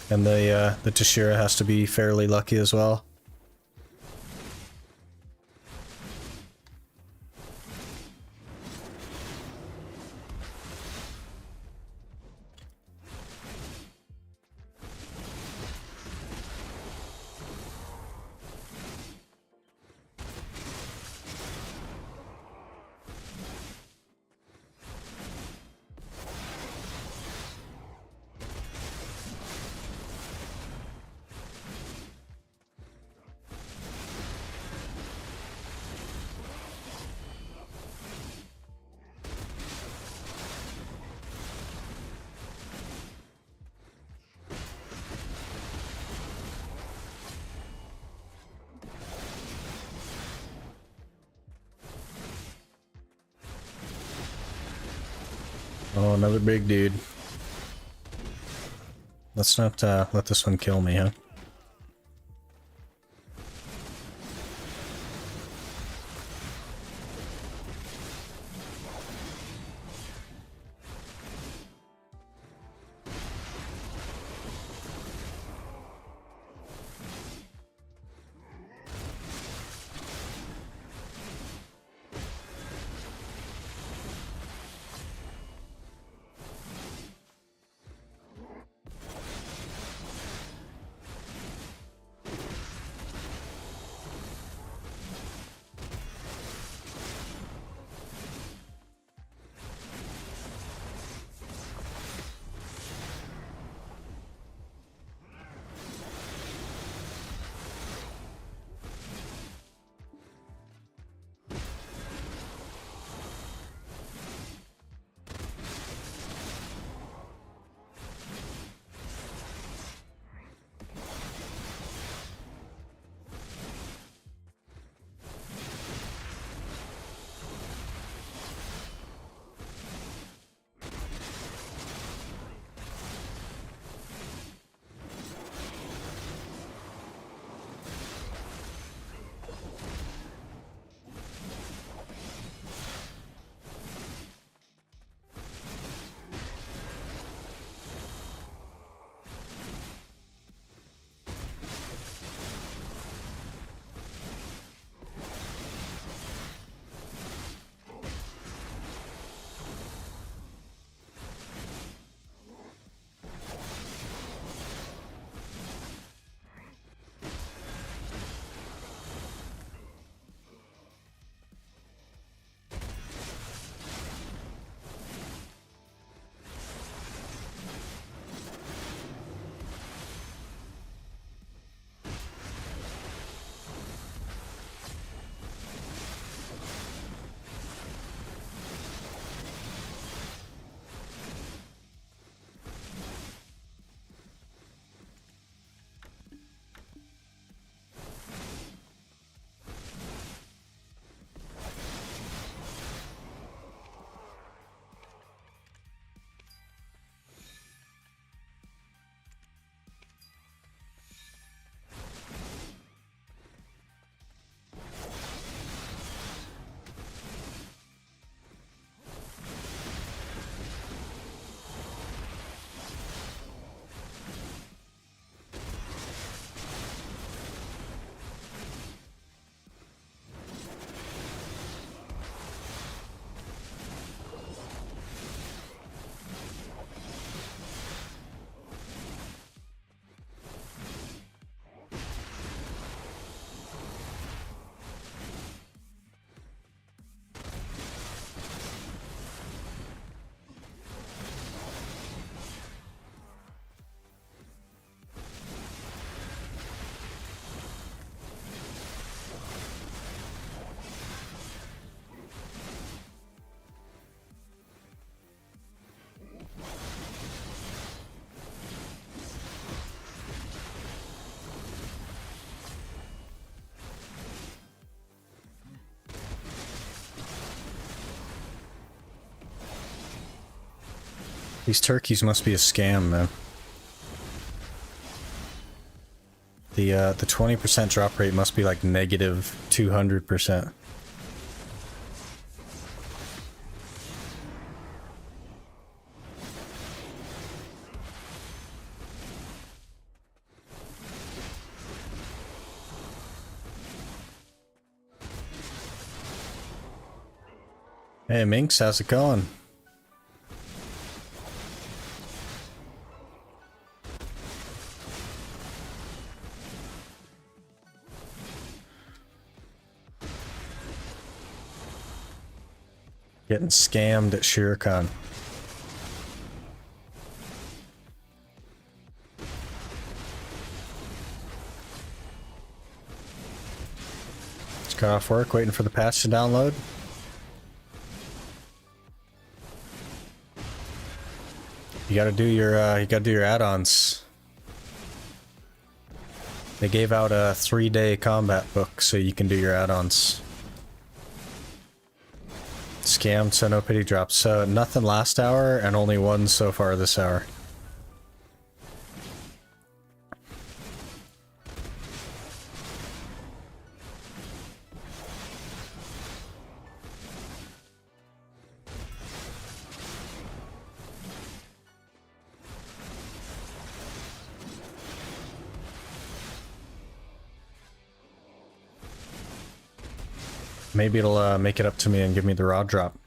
And the Tashira has to be fairly lucky as well. Oh, another big dude. Let's not let this one kill me, huh? These turkeys must be a scam, man. The 20% drop rate must be like negative 200%. Hey Minx, how's it going? Getting scammed at Sherekhan. Just got off work, waiting for the patch to download. You gotta do your add-ons. They gave out a 3-day combat book so you can do your add-ons. Scammed, so no pity drops. So nothing last hour and only one so far this hour. Maybe it'll make it up to me and give me the raw drop.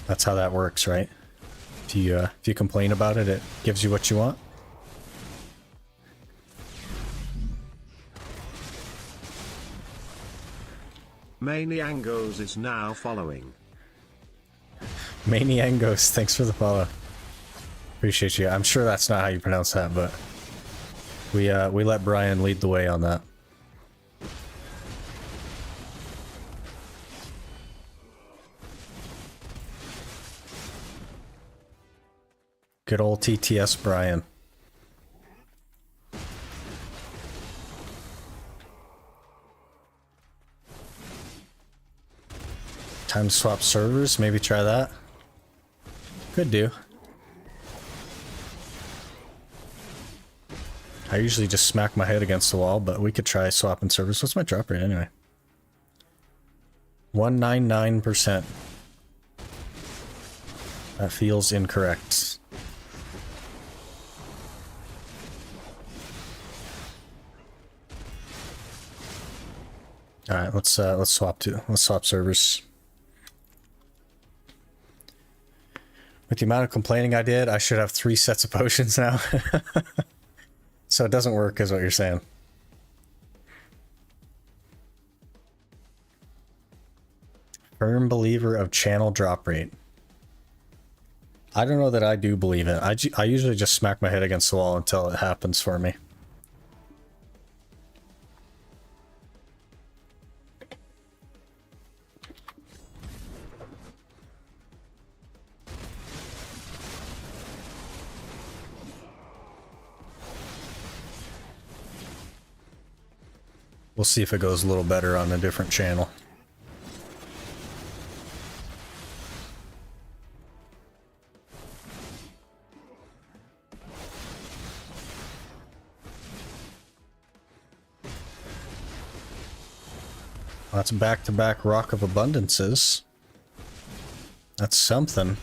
That's how that works, right? If you complain about it, it gives you what you want. Maniangos is now following. Maniangos, thanks for the follow. Appreciate you. I'm sure that's not how you pronounce that, but we let Brian lead the way on that. Good old TTS Brian. Time to swap servers, maybe try that. Could do. I usually just smack my head against the wall, but we could try swapping servers. What's my drop rate anyway? 199%. That feels incorrect. All right, let's swap servers. With the amount of complaining I did, I should have 3 sets of potions now. So it doesn't work, is what you're saying. Firm believer of channel drop rate. I don't know that I do believe it. I usually just smack my head against the wall until it happens for me. We'll see if it goes a little better on a different channel. That's back-to-back Rock of Abundances. That's something.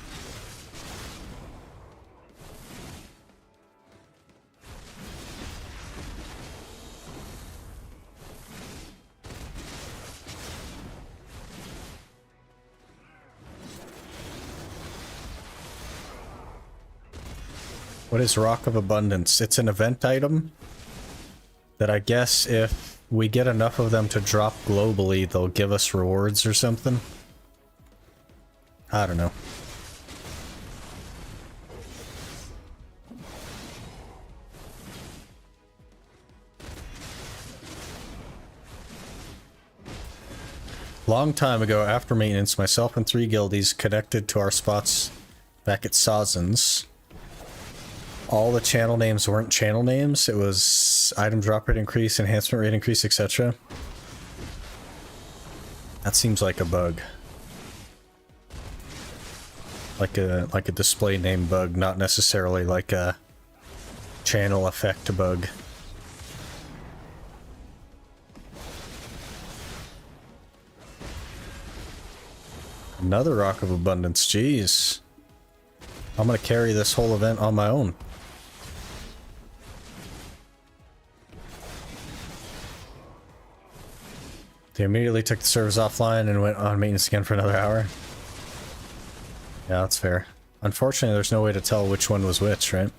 What is Rock of Abundance? It's an event item that I guess if we get enough of them to drop globally, they'll give us rewards or something. I don't know. Long time ago, after maintenance, myself and 3 guildies connected to our spots back at Sazens. All the channel names weren't channel names, it was item drop rate increase, enhancement rate increase, etc. That seems like a bug. like a display name bug, not necessarily like a channel effect bug. Another Rock of Abundance, jeez. I'm gonna carry this whole event on my own. They immediately took the servers offline and went on maintenance again for another hour. Yeah, that's fair. Unfortunately, there's no way to tell which one was which, right?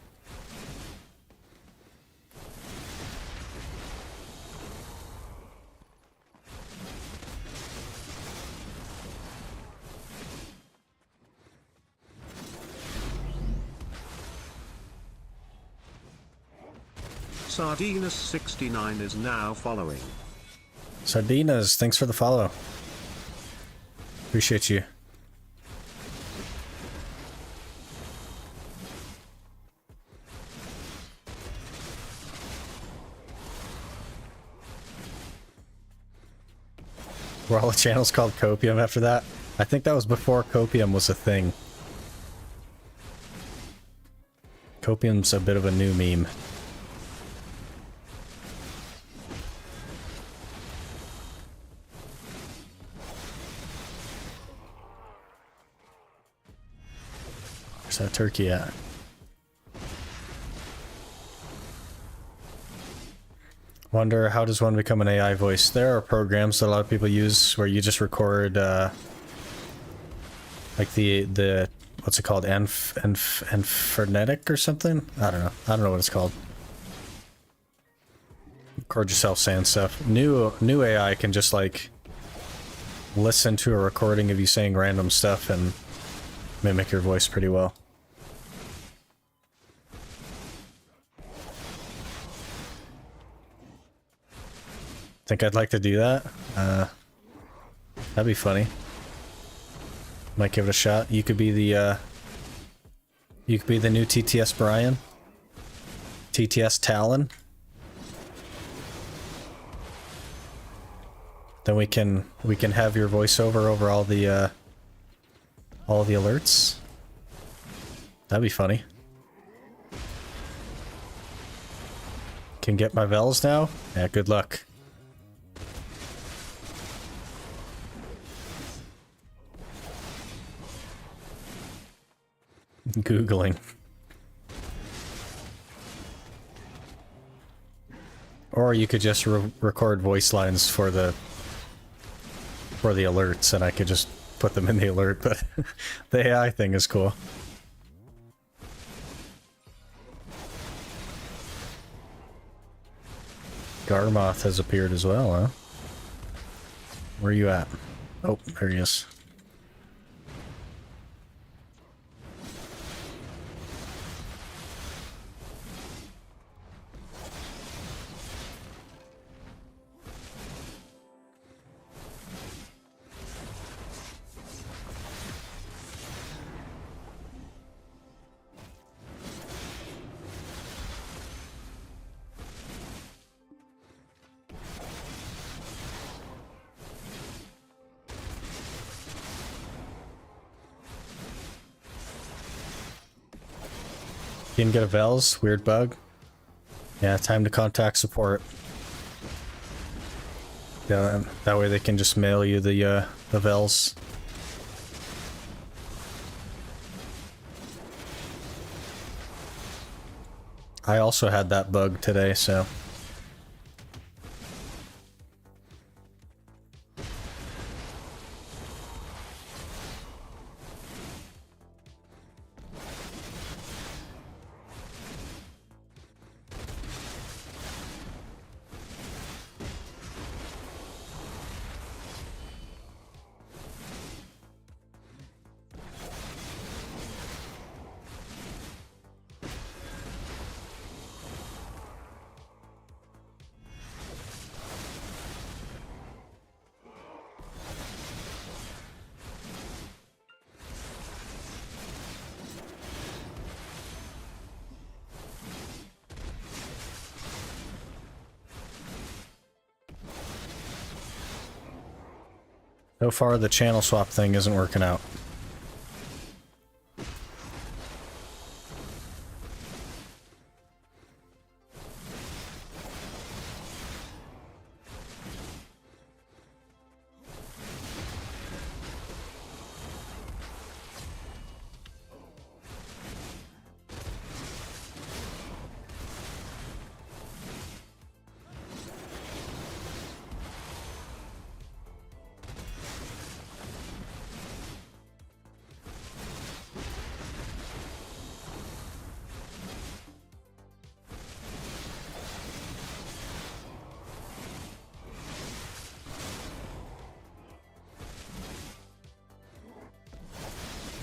Sardinus69 is now following. Sardinas, thanks for the follow. Appreciate you. Were all the channels called Copium after that? I think that was before Copium was a thing. Copium's a bit of a new meme. Where's that turkey at? Wonder, how does one become an AI voice? There are programs that a lot of people use where you just record like the what's it called, Phonetic or something? I don't know what it's called. Record yourself saying stuff. New AI can just like listen to a recording of you saying random stuff and mimic your voice pretty well. Think I'd like to do that? That'd be funny. Might give it a shot. You could be the new TTS Brian. TTS Talon. Then we can have your voiceover over all the alerts. That'd be funny. Can get my Vels now? Yeah, good luck. Googling. Or you could just record voice lines for the alerts and I could just put them in the alert, but the AI thing is cool. Garmoth has appeared as well, huh? Where are you at? Oh, there he is. Didn't get a Vels? Weird bug? Yeah, time to contact support. Yeah, that way they can just mail you the Vels. I also had that bug today, so... So far, the channel swap thing isn't working out.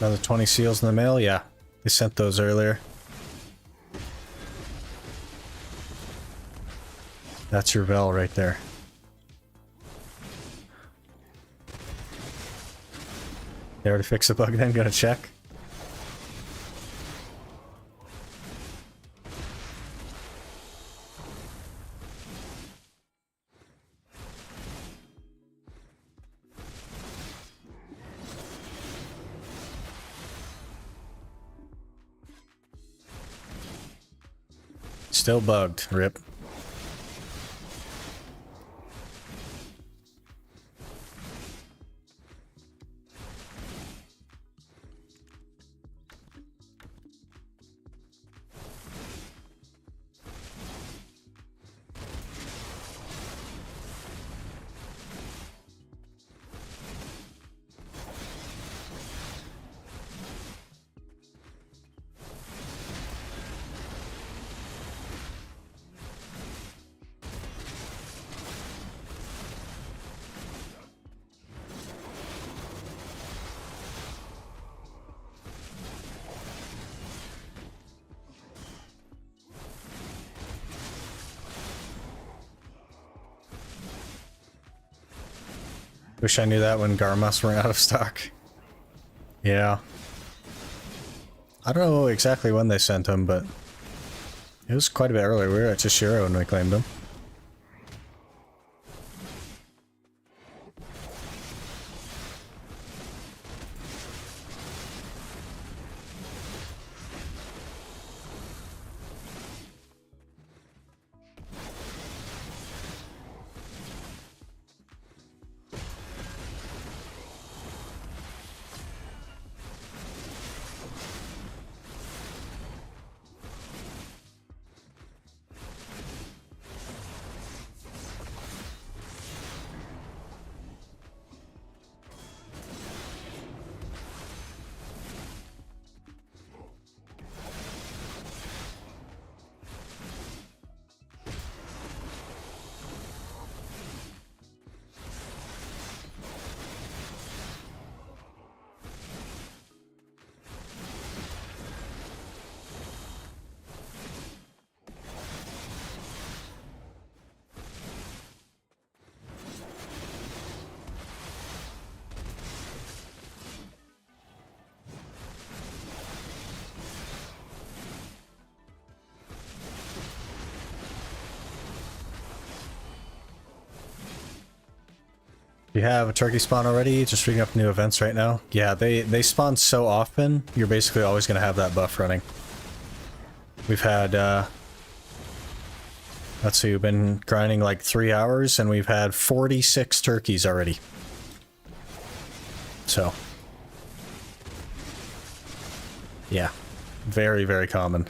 Another 20 seals in the mail? Yeah. They sent those earlier. That's your Vel right there. They already fixed the bug then? Gonna check? Still bugged. Rip. Wish I knew that when Garmas ran out of stock. Yeah. I don't know exactly when they sent them, but it was quite a bit earlier. We were at Chishiro when we claimed them. You have a turkey spawn already? Just rigging up new events right now? Yeah, they spawn so often, you're basically always going to have that buff running. We've had, let's see, we've been grinding like 3 hours, and we've had 46 turkeys already. So. Yeah. Very, very common.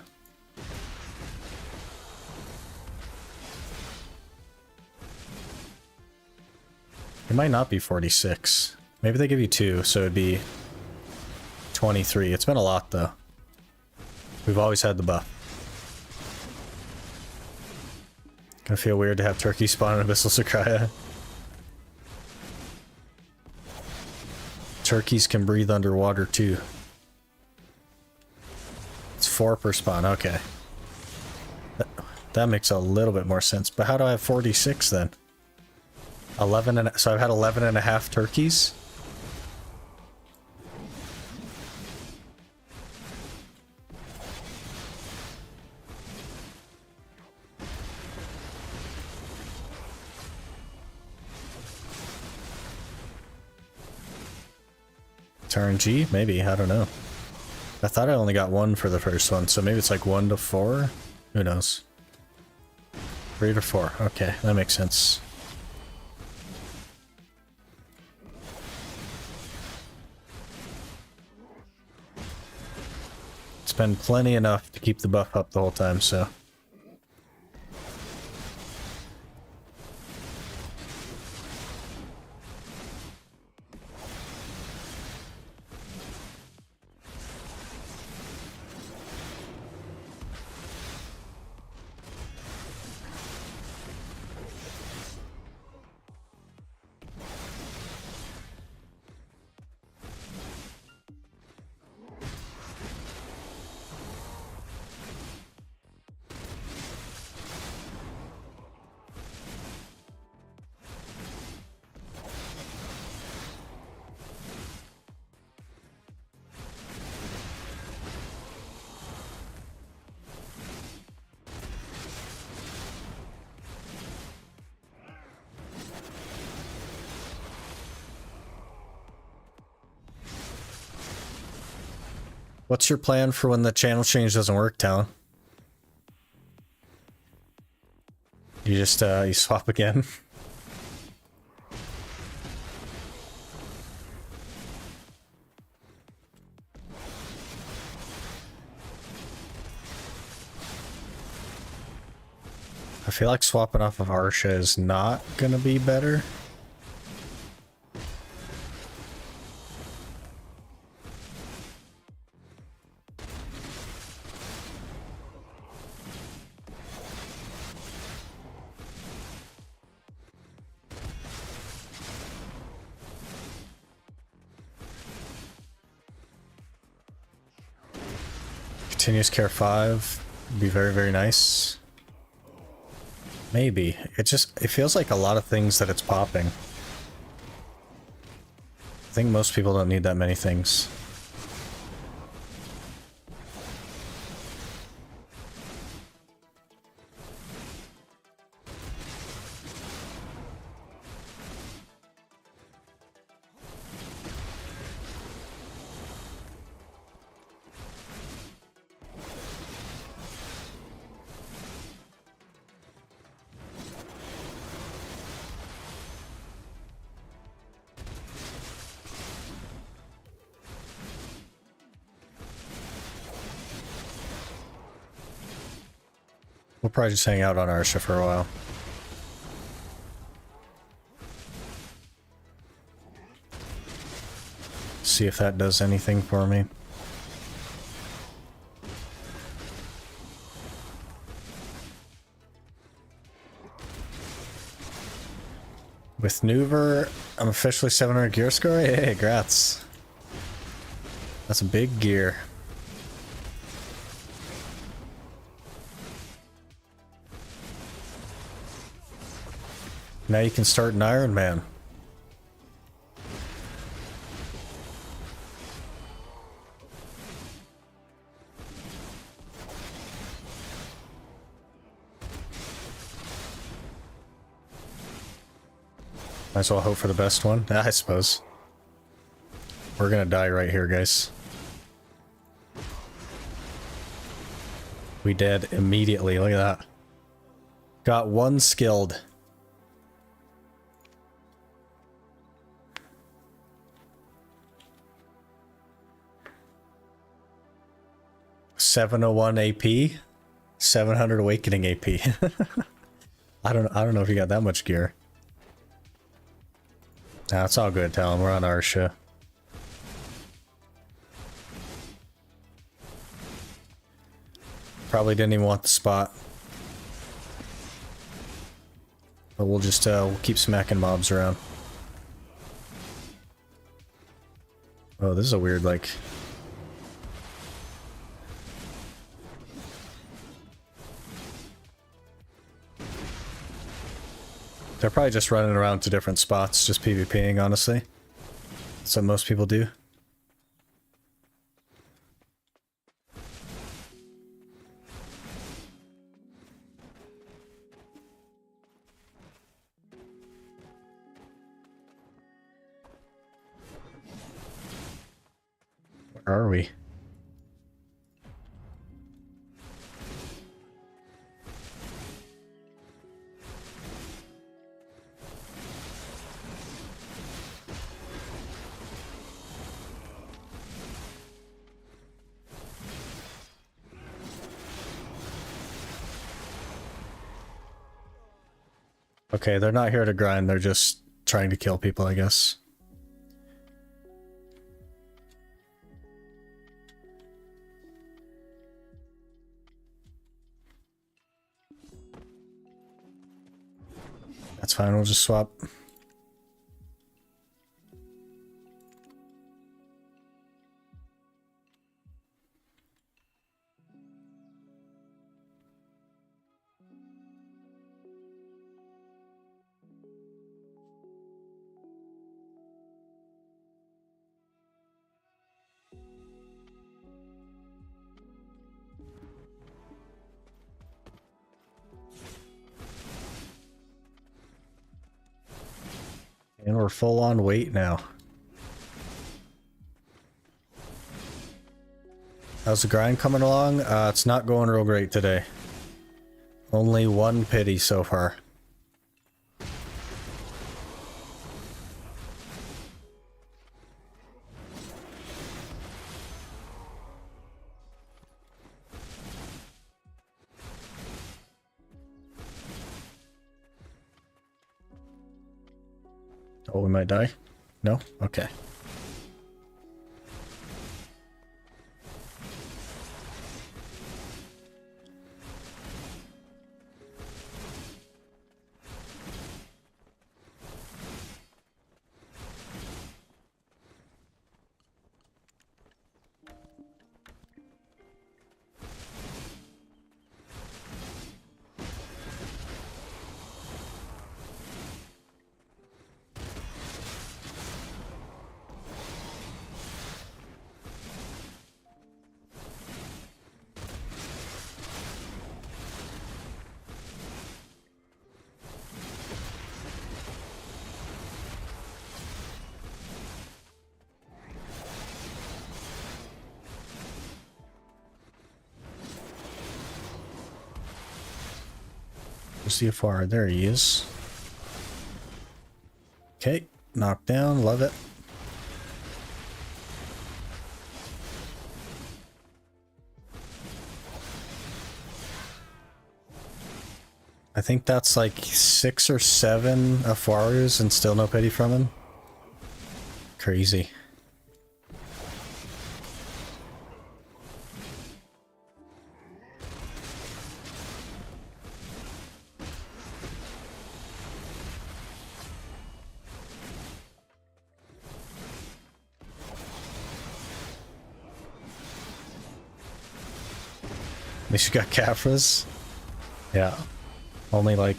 It might not be 46. Maybe they give you 2, so it'd be 23. It's been a lot, though. We've always had the buff. Gonna feel weird to have turkey spawn in Abyssal Sakraya. Turkeys can breathe underwater, too. It's 4 per spawn, okay. That makes a little bit more sense. But how do I have 46 then? 11 and so I've had 11 and a half turkeys. It's RNG? Maybe, I don't know. I thought I only got 1 for the first one, so maybe it's like 1 to 4? Who knows? 3 to 4, okay, that makes sense. It's been plenty enough to keep the buff up the whole time, so. What's your plan for when the channel change doesn't work, Talon? You just, you swap again? I feel like swapping off of Arsha is not gonna be better. Continuous care 5 would be very, very nice. Maybe. It feels like a lot of things that it's popping. I think most people don't need that many things. We'll probably just hang out on Arsha for a while. See if that does anything for me. With Nuver, I'm officially 700 gear score. Hey, grats. That's a big gear. Now you can start an Iron Man. Might as well hope for the best one, I suppose. We're gonna die right here, guys. We dead immediately, look at that. Got one skilled. $701 AP, 700 awakening AP. I don't know if you got that much gear. Nah, it's all good, Talon. We're on Arsha. Probably didn't even want the spot. But we'll just we'll keep smacking mobs around. Oh, this is a weird, like... They're probably just running around to different spots, just PvPing, honestly. That's what most people do. Where are we? Okay, they're not here to grind, they're just trying to kill people, I guess. That's fine, we'll just swap. And we're full on weight now. How's the grind coming along? It's not going real great today. Only one pity so far. Oh, we might die? No? Okay. CFR, there he is. Okay, knocked down, love it. I think that's like 6 or 7 Afarus and still no pity from him. Crazy. At least you got Caphras. Yeah. Only like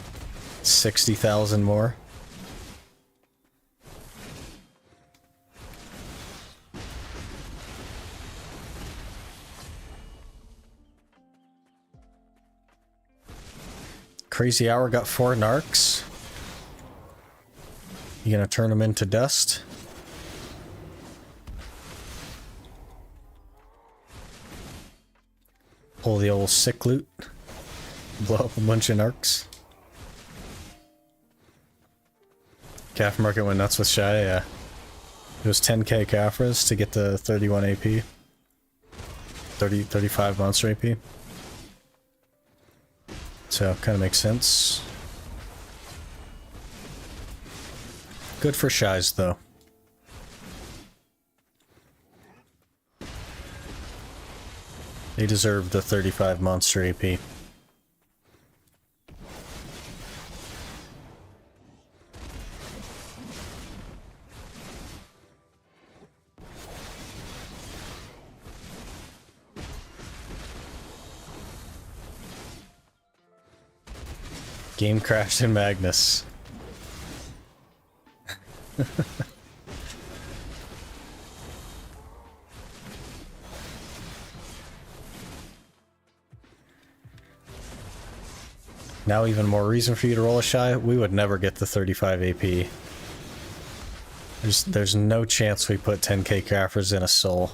60,000 more. Crazy Hour got 4 narcs. You gonna turn them into dust? Pull the old sick loot. Blow up a bunch of narcs. Calf market went nuts with Shy, yeah. It was 10k Caphras to get the 31 AP. 35 monster AP. So, kind of makes sense. Good for Shies, though. They deserve the 35 monster AP. Game crashed in Magnus. Now even more reason for you to roll a Shy. We would never get the 35 AP. There's no chance we put 10k Caphras in a soul.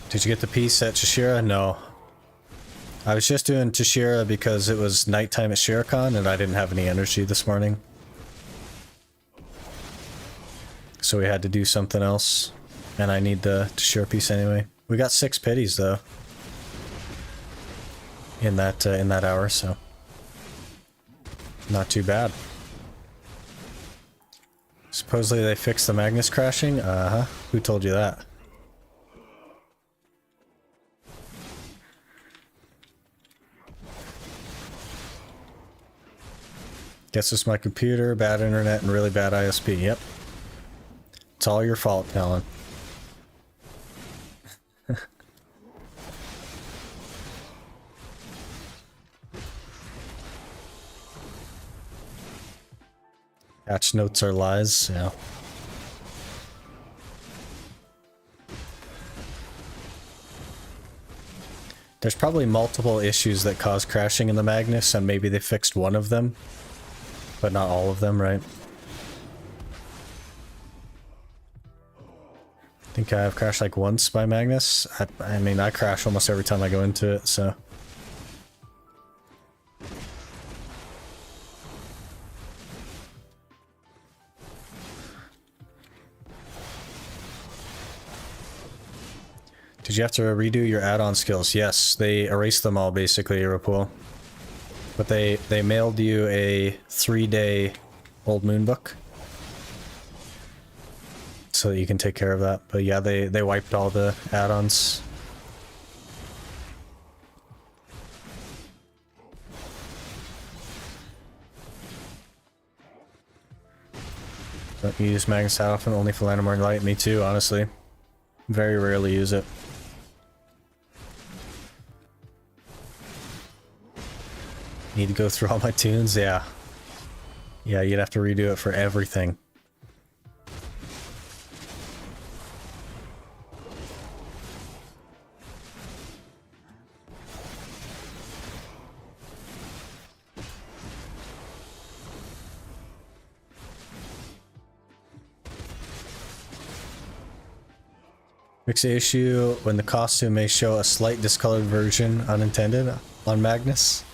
Did you get the piece at Chishira? No. I was just doing Chishira because it was nighttime at Sherekhan and I didn't have any energy this morning. So we had to do something else. And I need the Chishira piece anyway. We got 6 pities though. In that hour, so. Not too bad. Supposedly they fixed the Magnus crashing? Uh-huh. Who told you that? Guess it's my computer, bad internet, and really bad ISP. Yep. It's all your fault, Alan. Patch notes are lies, yeah. There's probably multiple issues that cause crashing in the Magnus, and maybe they fixed one of them. But not all of them, right? think I've crashed like once by Magnus. I mean, I crash almost every time I go into it, so. Did you have to redo your add-on skills? Yes, they erased them all basically, Rapool. But they mailed you a 3-day Old Moon book. So that you can take care of that. But yeah, they wiped all the add-ons. Don't use Magnus that often, only for Landmark Light. Me too, honestly. Very rarely use it. Need to go through all my tunes? Yeah. Yeah, you'd have to redo it for everything. Fix the issue when the costume may show a slight discolored version unintended on Magnus.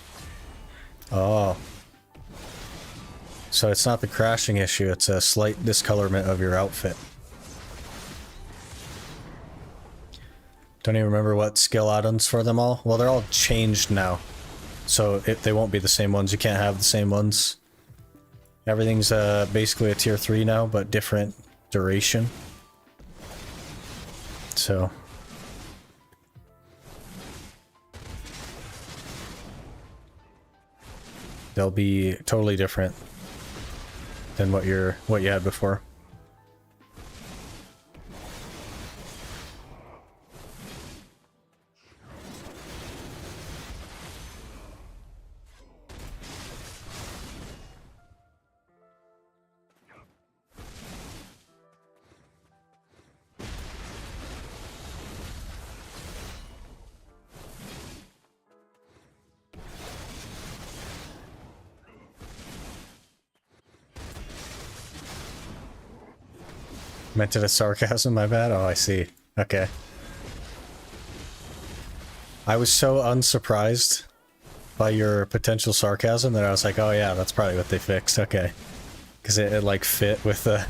Oh. So it's not the crashing issue, it's a slight discolorment of your outfit. Don't even remember what skill add-ons for them all. Well, they're all changed now. So they won't be the same ones. You can't have the same ones. Everything's basically a tier 3 now, but different duration. So they'll be totally different than what you had before. Meant it as sarcasm, my bad? Oh, I see. Okay. I was so unsurprised by your potential sarcasm that I was like, oh yeah, that's probably what they fixed. Okay. Because it like fit with the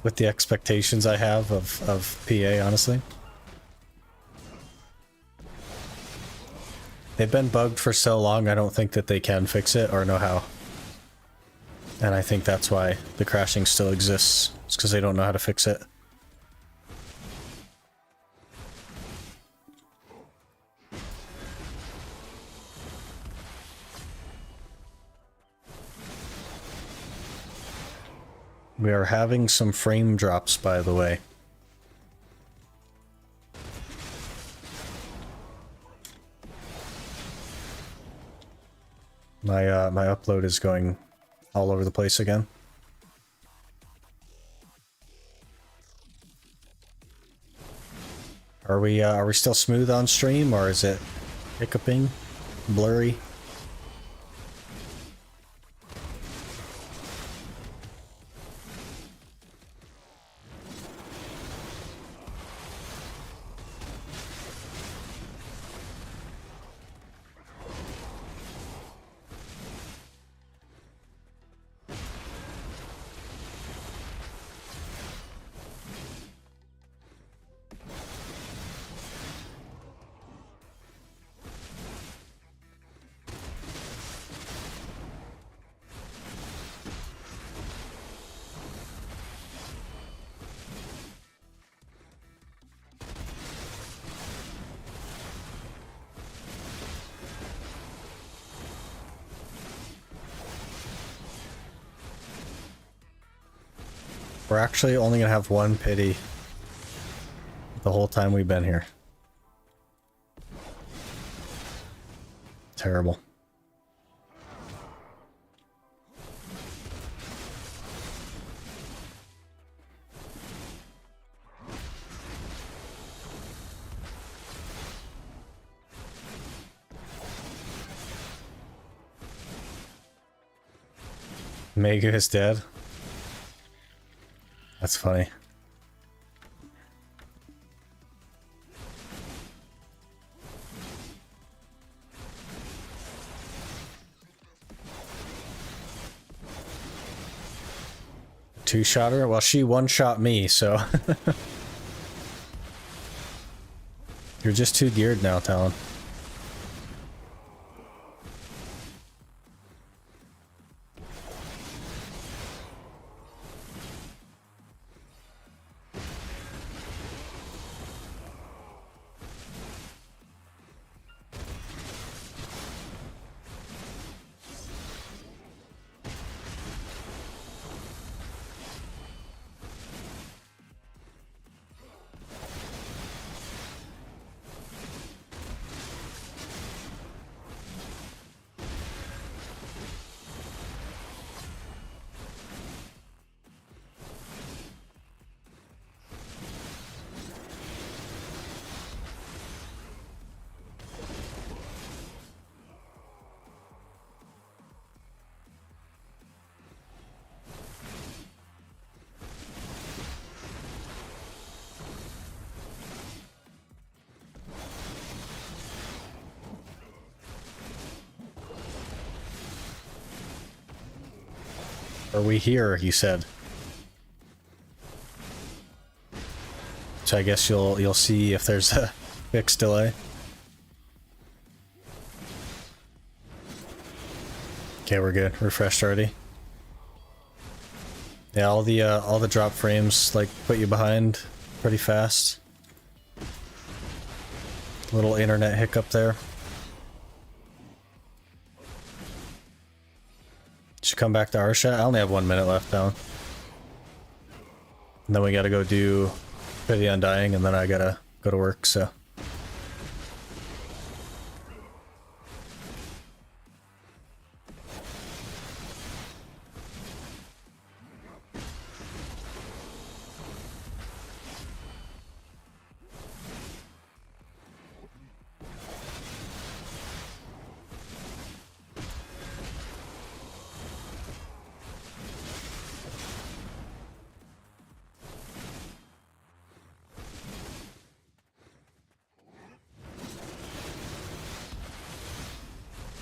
with the expectations I have of PA, honestly. They've been bugged for so long, I don't think that they can fix it or know how. And I think that's why the crashing still exists. It's because they don't know how to fix it. We are having some frame drops, by the way. My upload is going all over the place again. Are we still smooth on stream, or is it hiccuping, blurry? We're actually only gonna have one pity the whole time we've been here. Terrible. Megu is dead. That's funny. two-shot her? Well, she one-shot me, so... You're just too geared now, Talon. Are we here, you said. So I guess you'll see if there's a fixed delay. Okay, we're good. Refreshed already. Yeah, all the drop frames like put you behind pretty fast. Little internet hiccup there. Should come back to our shot. I only have 1 minute left down. And then we gotta go do Pity Undying, and then I gotta go to work, so.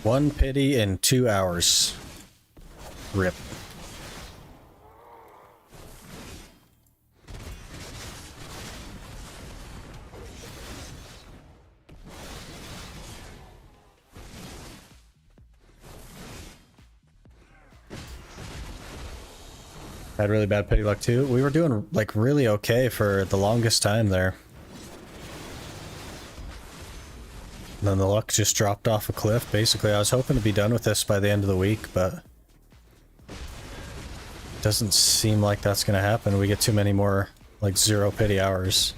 One pity in 2 hours. Rip. Had really bad pity luck too. We were doing like really okay for the longest time there. And then the luck just dropped off a cliff. Basically, I was hoping to be done with this by the end of the week, but doesn't seem like that's gonna happen. We get too many more like 0 pity hours.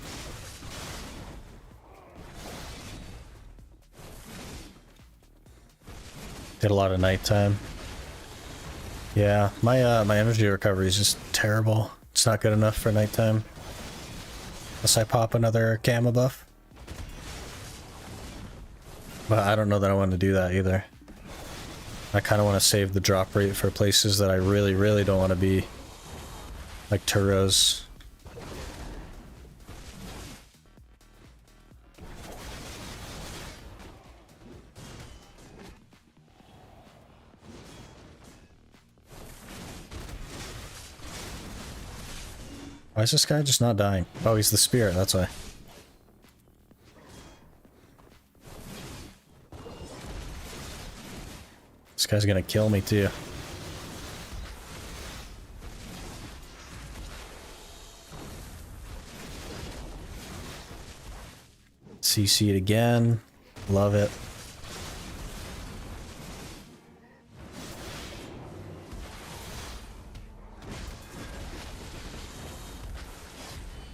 Did a lot of nighttime. Yeah, my energy recovery is just terrible. It's not good enough for nighttime. Unless I pop another gamma buff. But I don't know that I want to do that either. I kind of want to save the drop rate for places that I really, really don't want to be. Like Turos. Why is this guy just not dying? Oh, he's the spirit, that's why. This guy's gonna kill me too. CC it again. Love it.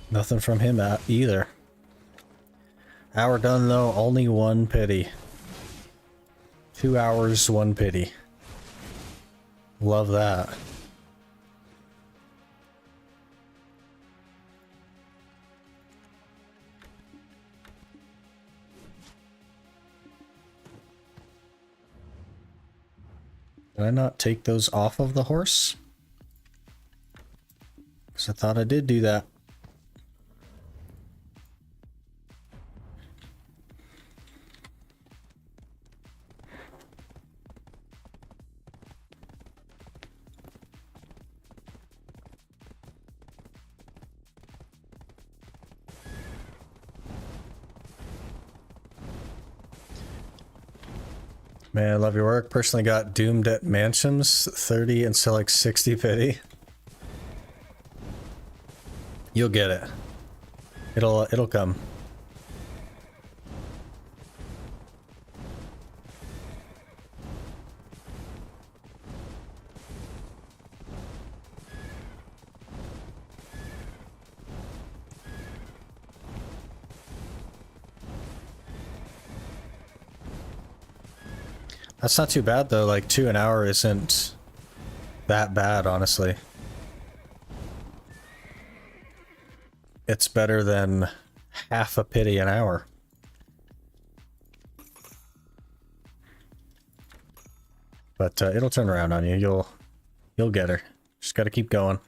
Nothing from him either. Hour done though, only 1 pity. 2 hours, 1 pity. Love that. Did I not take those off of the horse? Because I thought I did do that. Man, I love your work. Personally got doomed at Mansions 30 and still like 60 pity. You'll get it. It'll come. That's not too bad though, like 2 an hour isn't that bad, honestly. It's better than half a pity an hour. But it'll turn around on you. You'll get her. Just gotta keep going.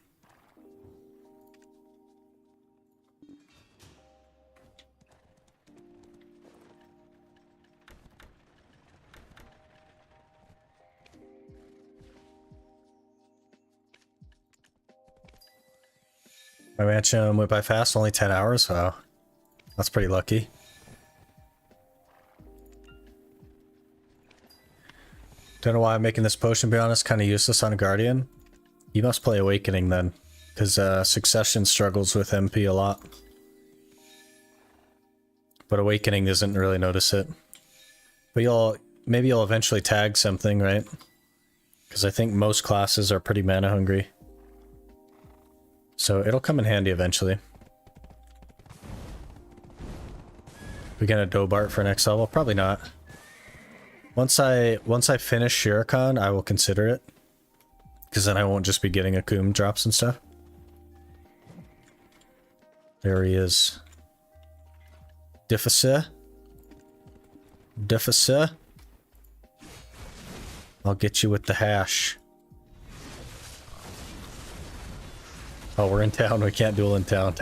My mansion went by fast, only 10 hours. Wow. That's pretty lucky. Don't know why I'm making this potion, to be honest. Kind of useless on a Guardian. You must play Awakening then, because Succession struggles with MP a lot. But Awakening doesn't really notice it. But maybe you'll eventually tag something, right? Because I think most classes are pretty mana hungry. So it'll come in handy eventually. We get a Dobart for next level? Probably not. Once I finish Sherekhan, I will consider it. Because then I won't just be getting Akum drops and stuff. There he is. Diffasa. Diffasa. I'll get you with the hash. Oh, we're in town. We can't duel in town.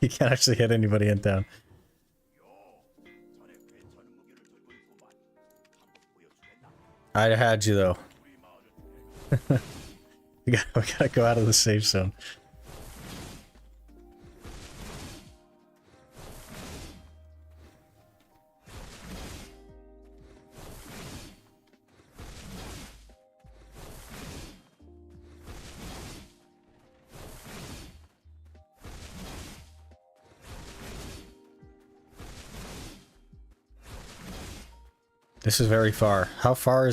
You can't actually hit anybody in town. I'd have had you though. we gotta go out of the safe zone. This is very far. How far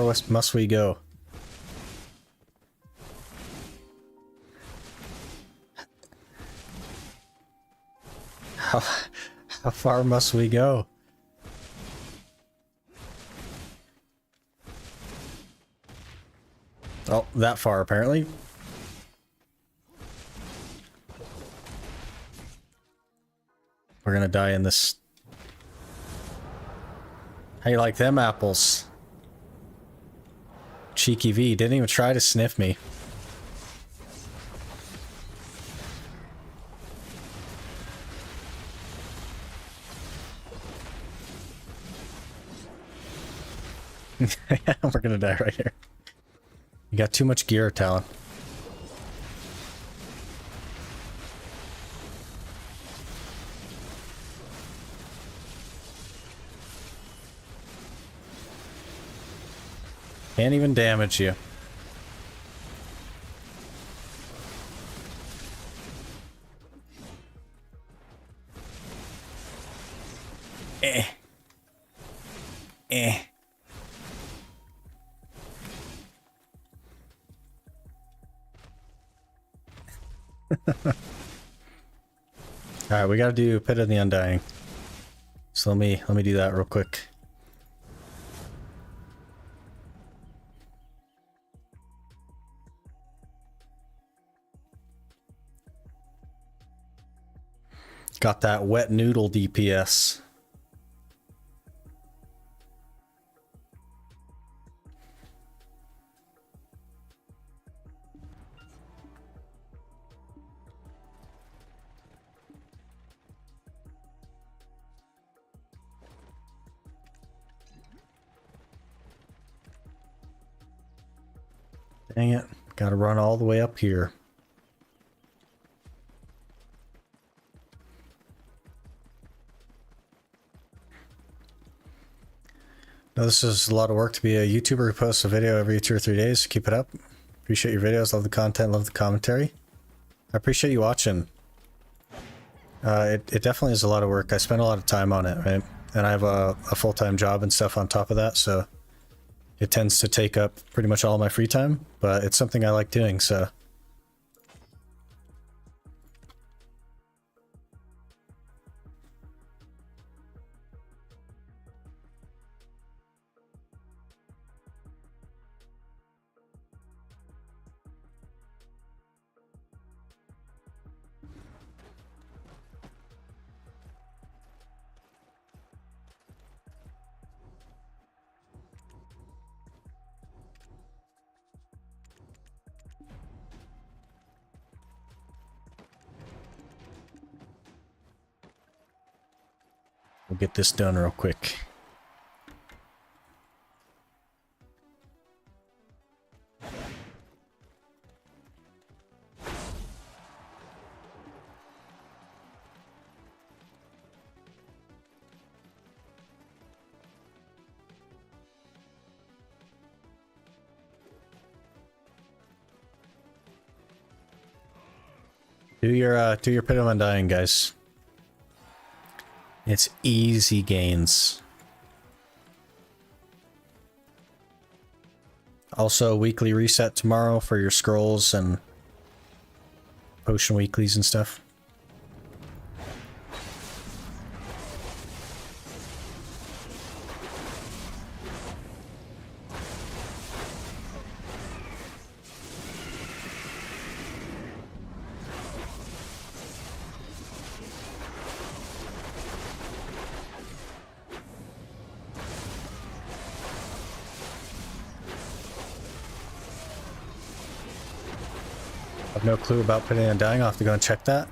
west must we go? How far must we go? Oh, that far apparently. We're gonna die in this. How you like them apples? Cheeky V didn't even try to sniff me. We're gonna die right here. You got too much gear, Talon. Can't even damage you. Eh. Eh. Alright, we gotta do Pit of the Undying. So let me do that real quick. Got that wet noodle DPS. Dang it. Gotta run all the way up here. Now, this is a lot of work to be a YouTuber who posts a video every 2 or 3 days. Keep it up. Appreciate your videos. Love the content. Love the commentary. I appreciate you watching. It definitely is a lot of work. I spend a lot of time on it, right? And I have a full-time job and stuff on top of that, so it tends to take up pretty much all my free time, but it's something I like doing, so. We'll get this done real quick. Do your pit of undying, guys. It's easy gains. Also, weekly reset tomorrow for your scrolls and potion weeklies and stuff. I've no clue about putting undying. I'll have to go and check that.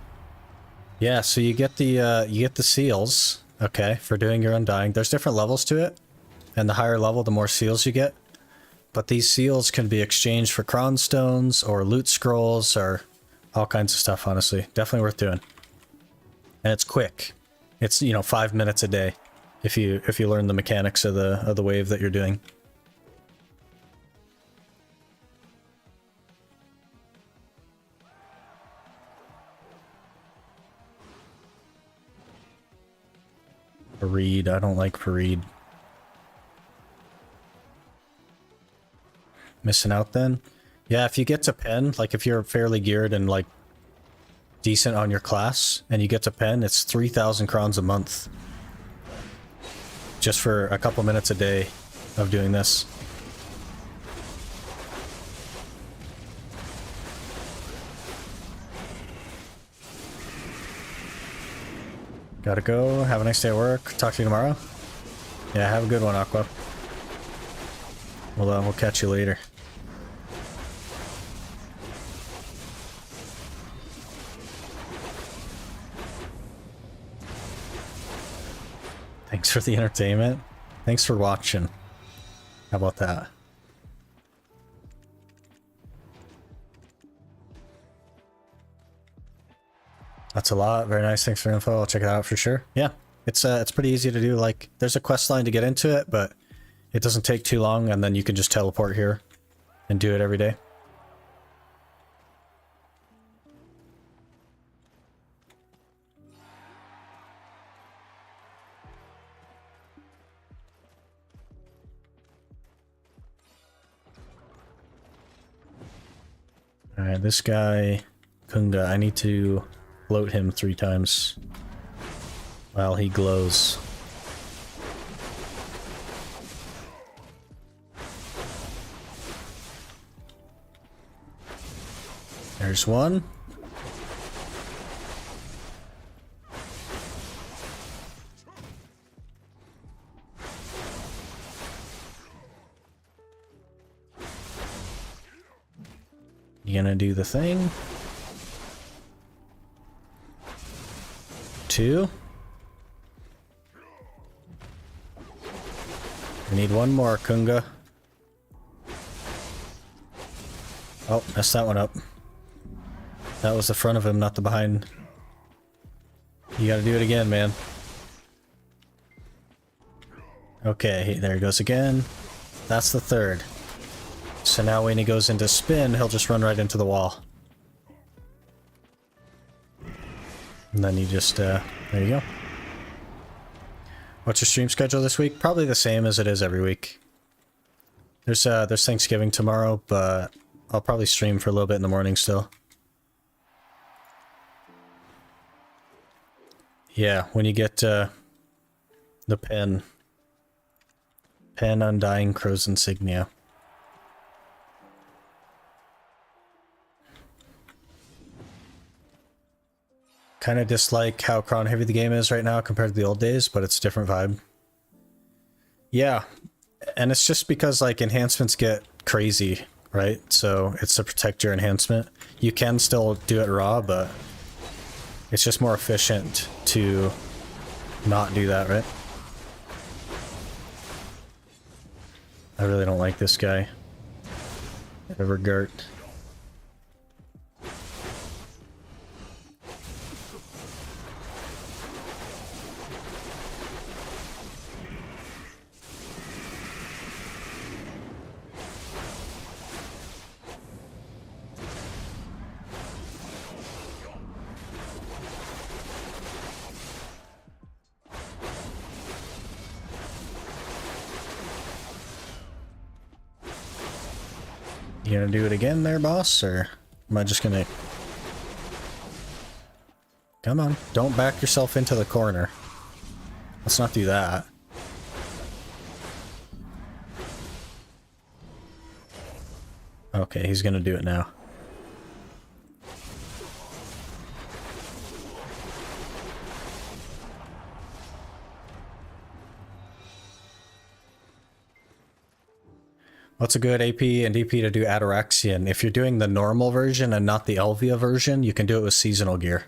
Yeah, so you get the seals, okay, for doing your undying. There's different levels to it, and the higher level, the more seals you get. But these seals can be exchanged for crown stones or loot scrolls or all kinds of stuff. Honestly, definitely worth doing. And it's quick. It's, you know, 5 minutes a day if you learn the mechanics of the wave that you're doing. Fareed, I don't like Fareed. Missing out then? Yeah, if you get to pen, like if you're fairly geared and like decent on your class and you get to pen, it's 3,000 crowns a month. Just for a couple minutes a day of doing this. Gotta go. Have a nice day at work. Talk to you tomorrow. Yeah, have a good one, Aqua. We'll catch you later. Thanks for the entertainment. Thanks for watching. How about that? That's a lot. Very nice. Thanks for the info. I'll check it out for sure. Yeah, it's pretty easy to do. Like, there's a quest line to get into it, but it doesn't take too long, and then you can just teleport here and do it every day. Alright, this guy, Kunga, I need to float him 3 times while he glows. There's one. You gonna do the thing? 2. I need one more, Kunga. Oh, messed that one up. That was the front of him, not the behind. You gotta do it again, man. Okay, there he goes again. That's the third. So now when he goes into spin, he'll just run right into the wall. And then you just, there you go. What's your stream schedule this week? Probably the same as it is every week. There's Thanksgiving tomorrow, but I'll probably stream for a little bit in the morning still. Yeah, when you get the pen. Pen Undying Crow's Insignia. Kind of dislike how cron heavy the game is right now compared to the old days, but it's a different vibe. Yeah, and it's just because like enhancements get crazy, right? So it's to protect your enhancement. You can still do it raw, but it's just more efficient to not do that, right? I really don't like this guy. Evergurt. You gonna do it again there, boss, or am I just gonna... Come on, don't back yourself into the corner. Let's not do that. Okay, he's gonna do it now. What's a good AP and DP to do Ataraxian? If you're doing the normal version and not the Elvia version, you can do it with seasonal gear.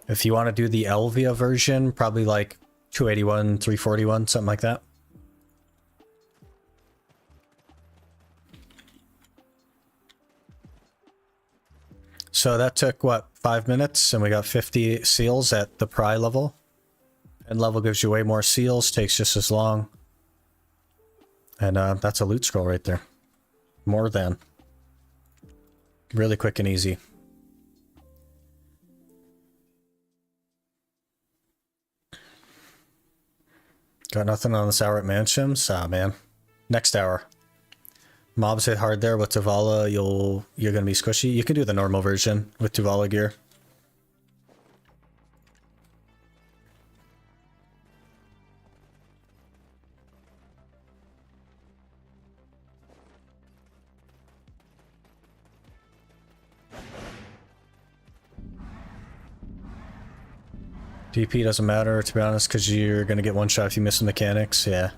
If you want to do the Elvia version, probably like 281, 341, something like that. So that took, what, 5 minutes? And we got 50 seals at the Pry level. And level gives you way more seals, takes just as long. And that's a loot scroll right there. More than. Really quick and easy. Got nothing on this hour at Mansions? Ah, man. Next hour. Mobs hit hard there with Tuvala. You're gonna be squishy. You can do the normal version with Tuvala gear. DP doesn't matter, to be honest, because you're going to get one shot if you miss the mechanics, yeah.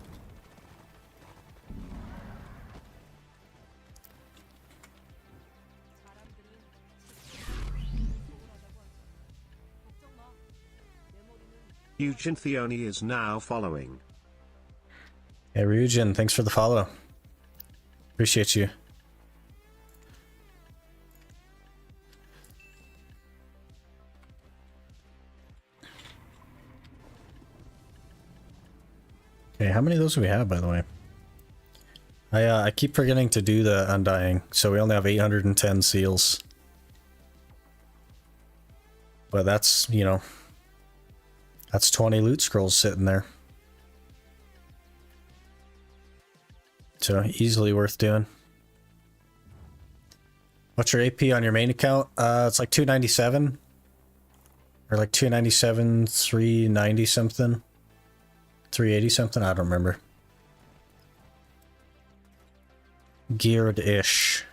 Eugen Theoni is now following. Hey Ryujin, thanks for the follow. Appreciate you. Okay, how many of those do we have, by the way? I keep forgetting to do the Undying, so we only have 810 seals. But that's, you know, that's 20 loot scrolls sitting there. So easily worth doing. What's your AP on your main account? It's like 297. Or like 297, 390 something. 380 something, I don't remember. Geared-ish.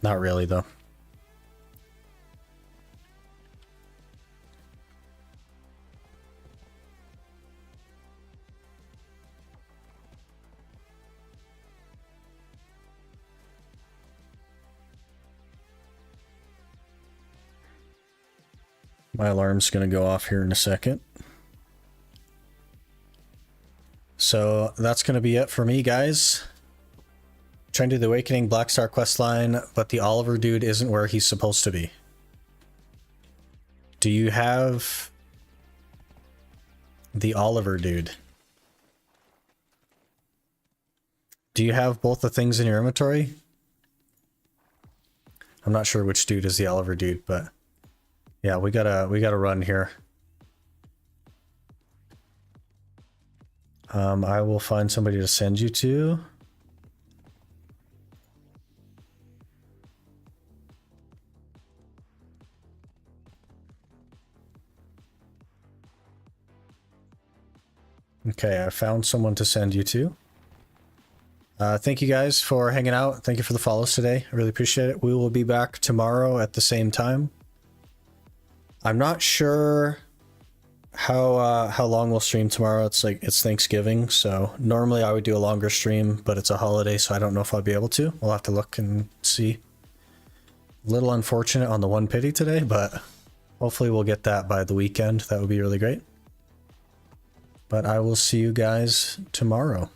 Not really, though. My alarm's gonna go off here in a second. So that's going to be it for me, guys. Trying to do the Awakening Blackstar questline, but the Oliver dude isn't where he's supposed to be. Do you have The Oliver dude. Do you have both the things in your inventory? I'm not sure which dude is the Oliver dude, but yeah, we gotta run here. I will find somebody to send you to. Okay, I found someone to send you to. Thank you guys for hanging out. Thank you for the follows today. I really appreciate it. We will be back tomorrow at the same time. I'm not sure how long we'll stream tomorrow. It's Thanksgiving, so normally I would do a longer stream, but it's a holiday, so I don't know if I'll be able to. We'll have to look and see. A little unfortunate on the one pity today, but hopefully we'll get that by the weekend. That would be really great. But I will see you guys tomorrow.